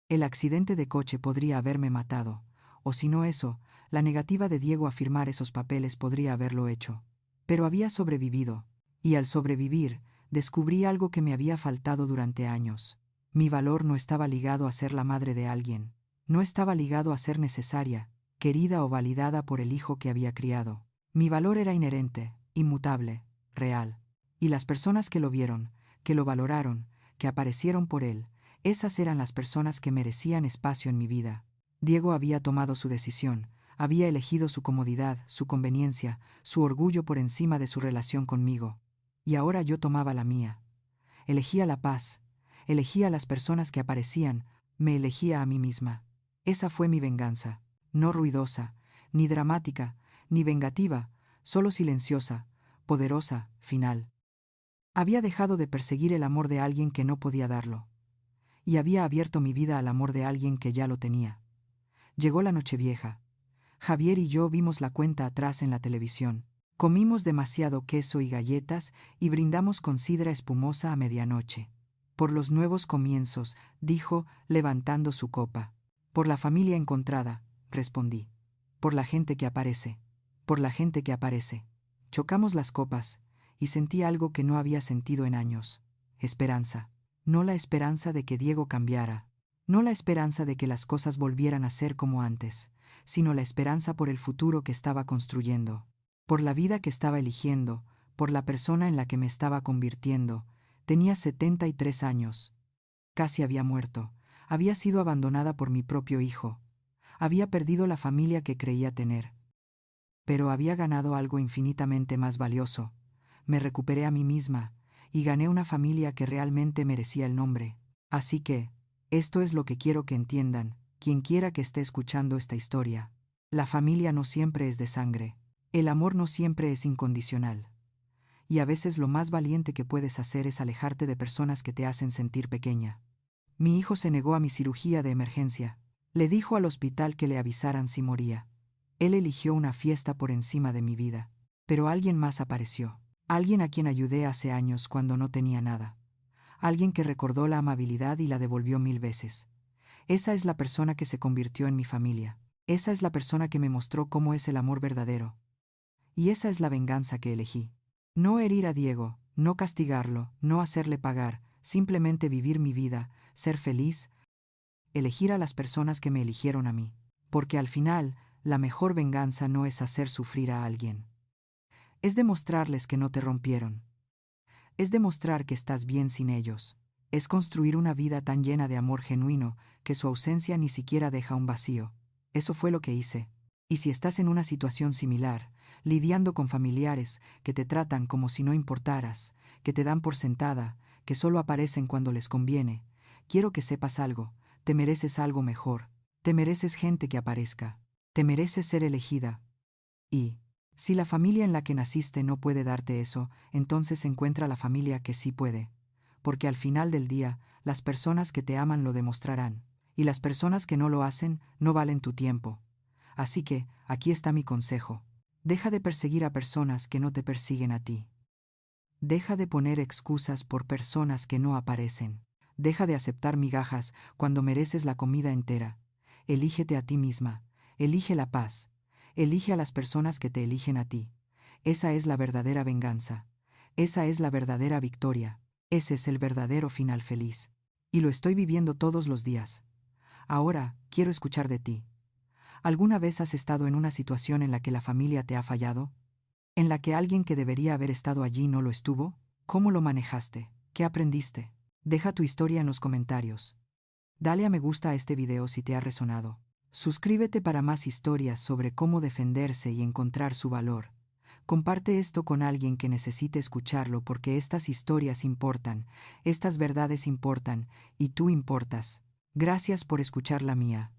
El accidente de coche podría haberme matado, o si no eso, la negativa de Diego a firmar esos papeles podría haberlo hecho. Pero había sobrevivido, y al sobrevivir, descubrí algo que me había faltado durante años. Mi valor no estaba ligado a ser la madre de alguien. No estaba ligado a ser necesaria, querida o validada por el hijo que había criado. Mi valor era inherente, inmutable, real. Y las personas que lo vieron, que lo valoraron, que aparecieron por él, esas eran las personas que merecían espacio en mi vida. Diego había tomado su decisión, había elegido su comodidad, su conveniencia, su orgullo por encima de su relación conmigo. Y ahora yo tomaba la mía. Elegía la paz, elegía las personas que aparecían, me elegía a mí misma. Esa fue mi venganza, no ruidosa, ni dramática, ni vengativa, solo silenciosa, poderosa, final. Había dejado de perseguir el amor de alguien que no podía darlo. Y había abierto mi vida al amor de alguien que ya lo tenía. Llegó la Nochevieja. Javier y yo vimos la cuenta atrás en la televisión. Comimos demasiado queso y galletas y brindamos con sidra espumosa a medianoche. Por los nuevos comienzos, dijo, levantando su copa. Por la familia encontrada, respondí. Por la gente que aparece. Por la gente que aparece. Chocamos las copas, y sentí algo que no había sentido en años. Esperanza. No la esperanza de que Diego cambiara. No la esperanza de que las cosas volvieran a ser como antes, sino la esperanza por el futuro que estaba construyendo. Por la vida que estaba eligiendo, por la persona en la que me estaba convirtiendo. Tenía 73 años. Casi había muerto. Había sido abandonada por mi propio hijo. Había perdido la familia que creía tener. Pero había ganado algo infinitamente más valioso. Me recuperé a mí misma, y gané una familia que realmente merecía el nombre. Así que, esto es lo que quiero que entiendan, quien quiera que esté escuchando esta historia. La familia no siempre es de sangre. El amor no siempre es incondicional. Y a veces lo más valiente que puedes hacer es alejarte de personas que te hacen sentir pequeña. Mi hijo se negó a mi cirugía de emergencia. Le dijo al hospital que le avisaran si moría. Él eligió una fiesta por encima de mi vida. Pero alguien más apareció. Alguien a quien ayudé hace años cuando no tenía nada. Alguien que recordó la amabilidad y la devolvió 1000 veces. Esa es la persona que se convirtió en mi familia. Esa es la persona que me mostró cómo es el amor verdadero. Y esa es la venganza que elegí. No herir a Diego, no castigarlo, no hacerle pagar, simplemente vivir mi vida, ser feliz, elegir a las personas que me eligieron a mí. Porque al final, la mejor venganza no es hacer sufrir a alguien. Es demostrarles que no te rompieron. Es demostrar que estás bien sin ellos. Es construir una vida tan llena de amor genuino que su ausencia ni siquiera deja un vacío. Eso fue lo que hice. Y si estás en una situación similar, lidiando con familiares que te tratan como si no importaras, que te dan por sentada, que solo aparecen cuando les conviene, quiero que sepas algo, te mereces algo mejor, te mereces gente que aparezca, te mereces ser elegida. Y, si la familia en la que naciste no puede darte eso, entonces encuentra la familia que sí puede. Porque al final del día, las personas que te aman lo demostrarán, y las personas que no lo hacen no valen tu tiempo. Así que, aquí está mi consejo. Deja de perseguir a personas que no te persiguen a ti. Deja de poner excusas por personas que no aparecen. Deja de aceptar migajas cuando mereces la comida entera. Elígete a ti misma. Elige la paz. Elige a las personas que te eligen a ti. Esa es la verdadera venganza. Esa es la verdadera victoria. Ese es el verdadero final feliz. Y lo estoy viviendo todos los días. Ahora, quiero escuchar de ti. ¿Alguna vez has estado en una situación en la que la familia te ha fallado? ¿En la que alguien que debería haber estado allí no lo estuvo? ¿Cómo lo manejaste? ¿Qué aprendiste? Deja tu historia en los comentarios. Dale a me gusta a este video si te ha resonado. Suscríbete para más historias sobre cómo defenderse y encontrar su valor. Comparte esto con alguien que necesite escucharlo porque estas historias importan, estas verdades importan, y tú importas. Gracias por escuchar la mía.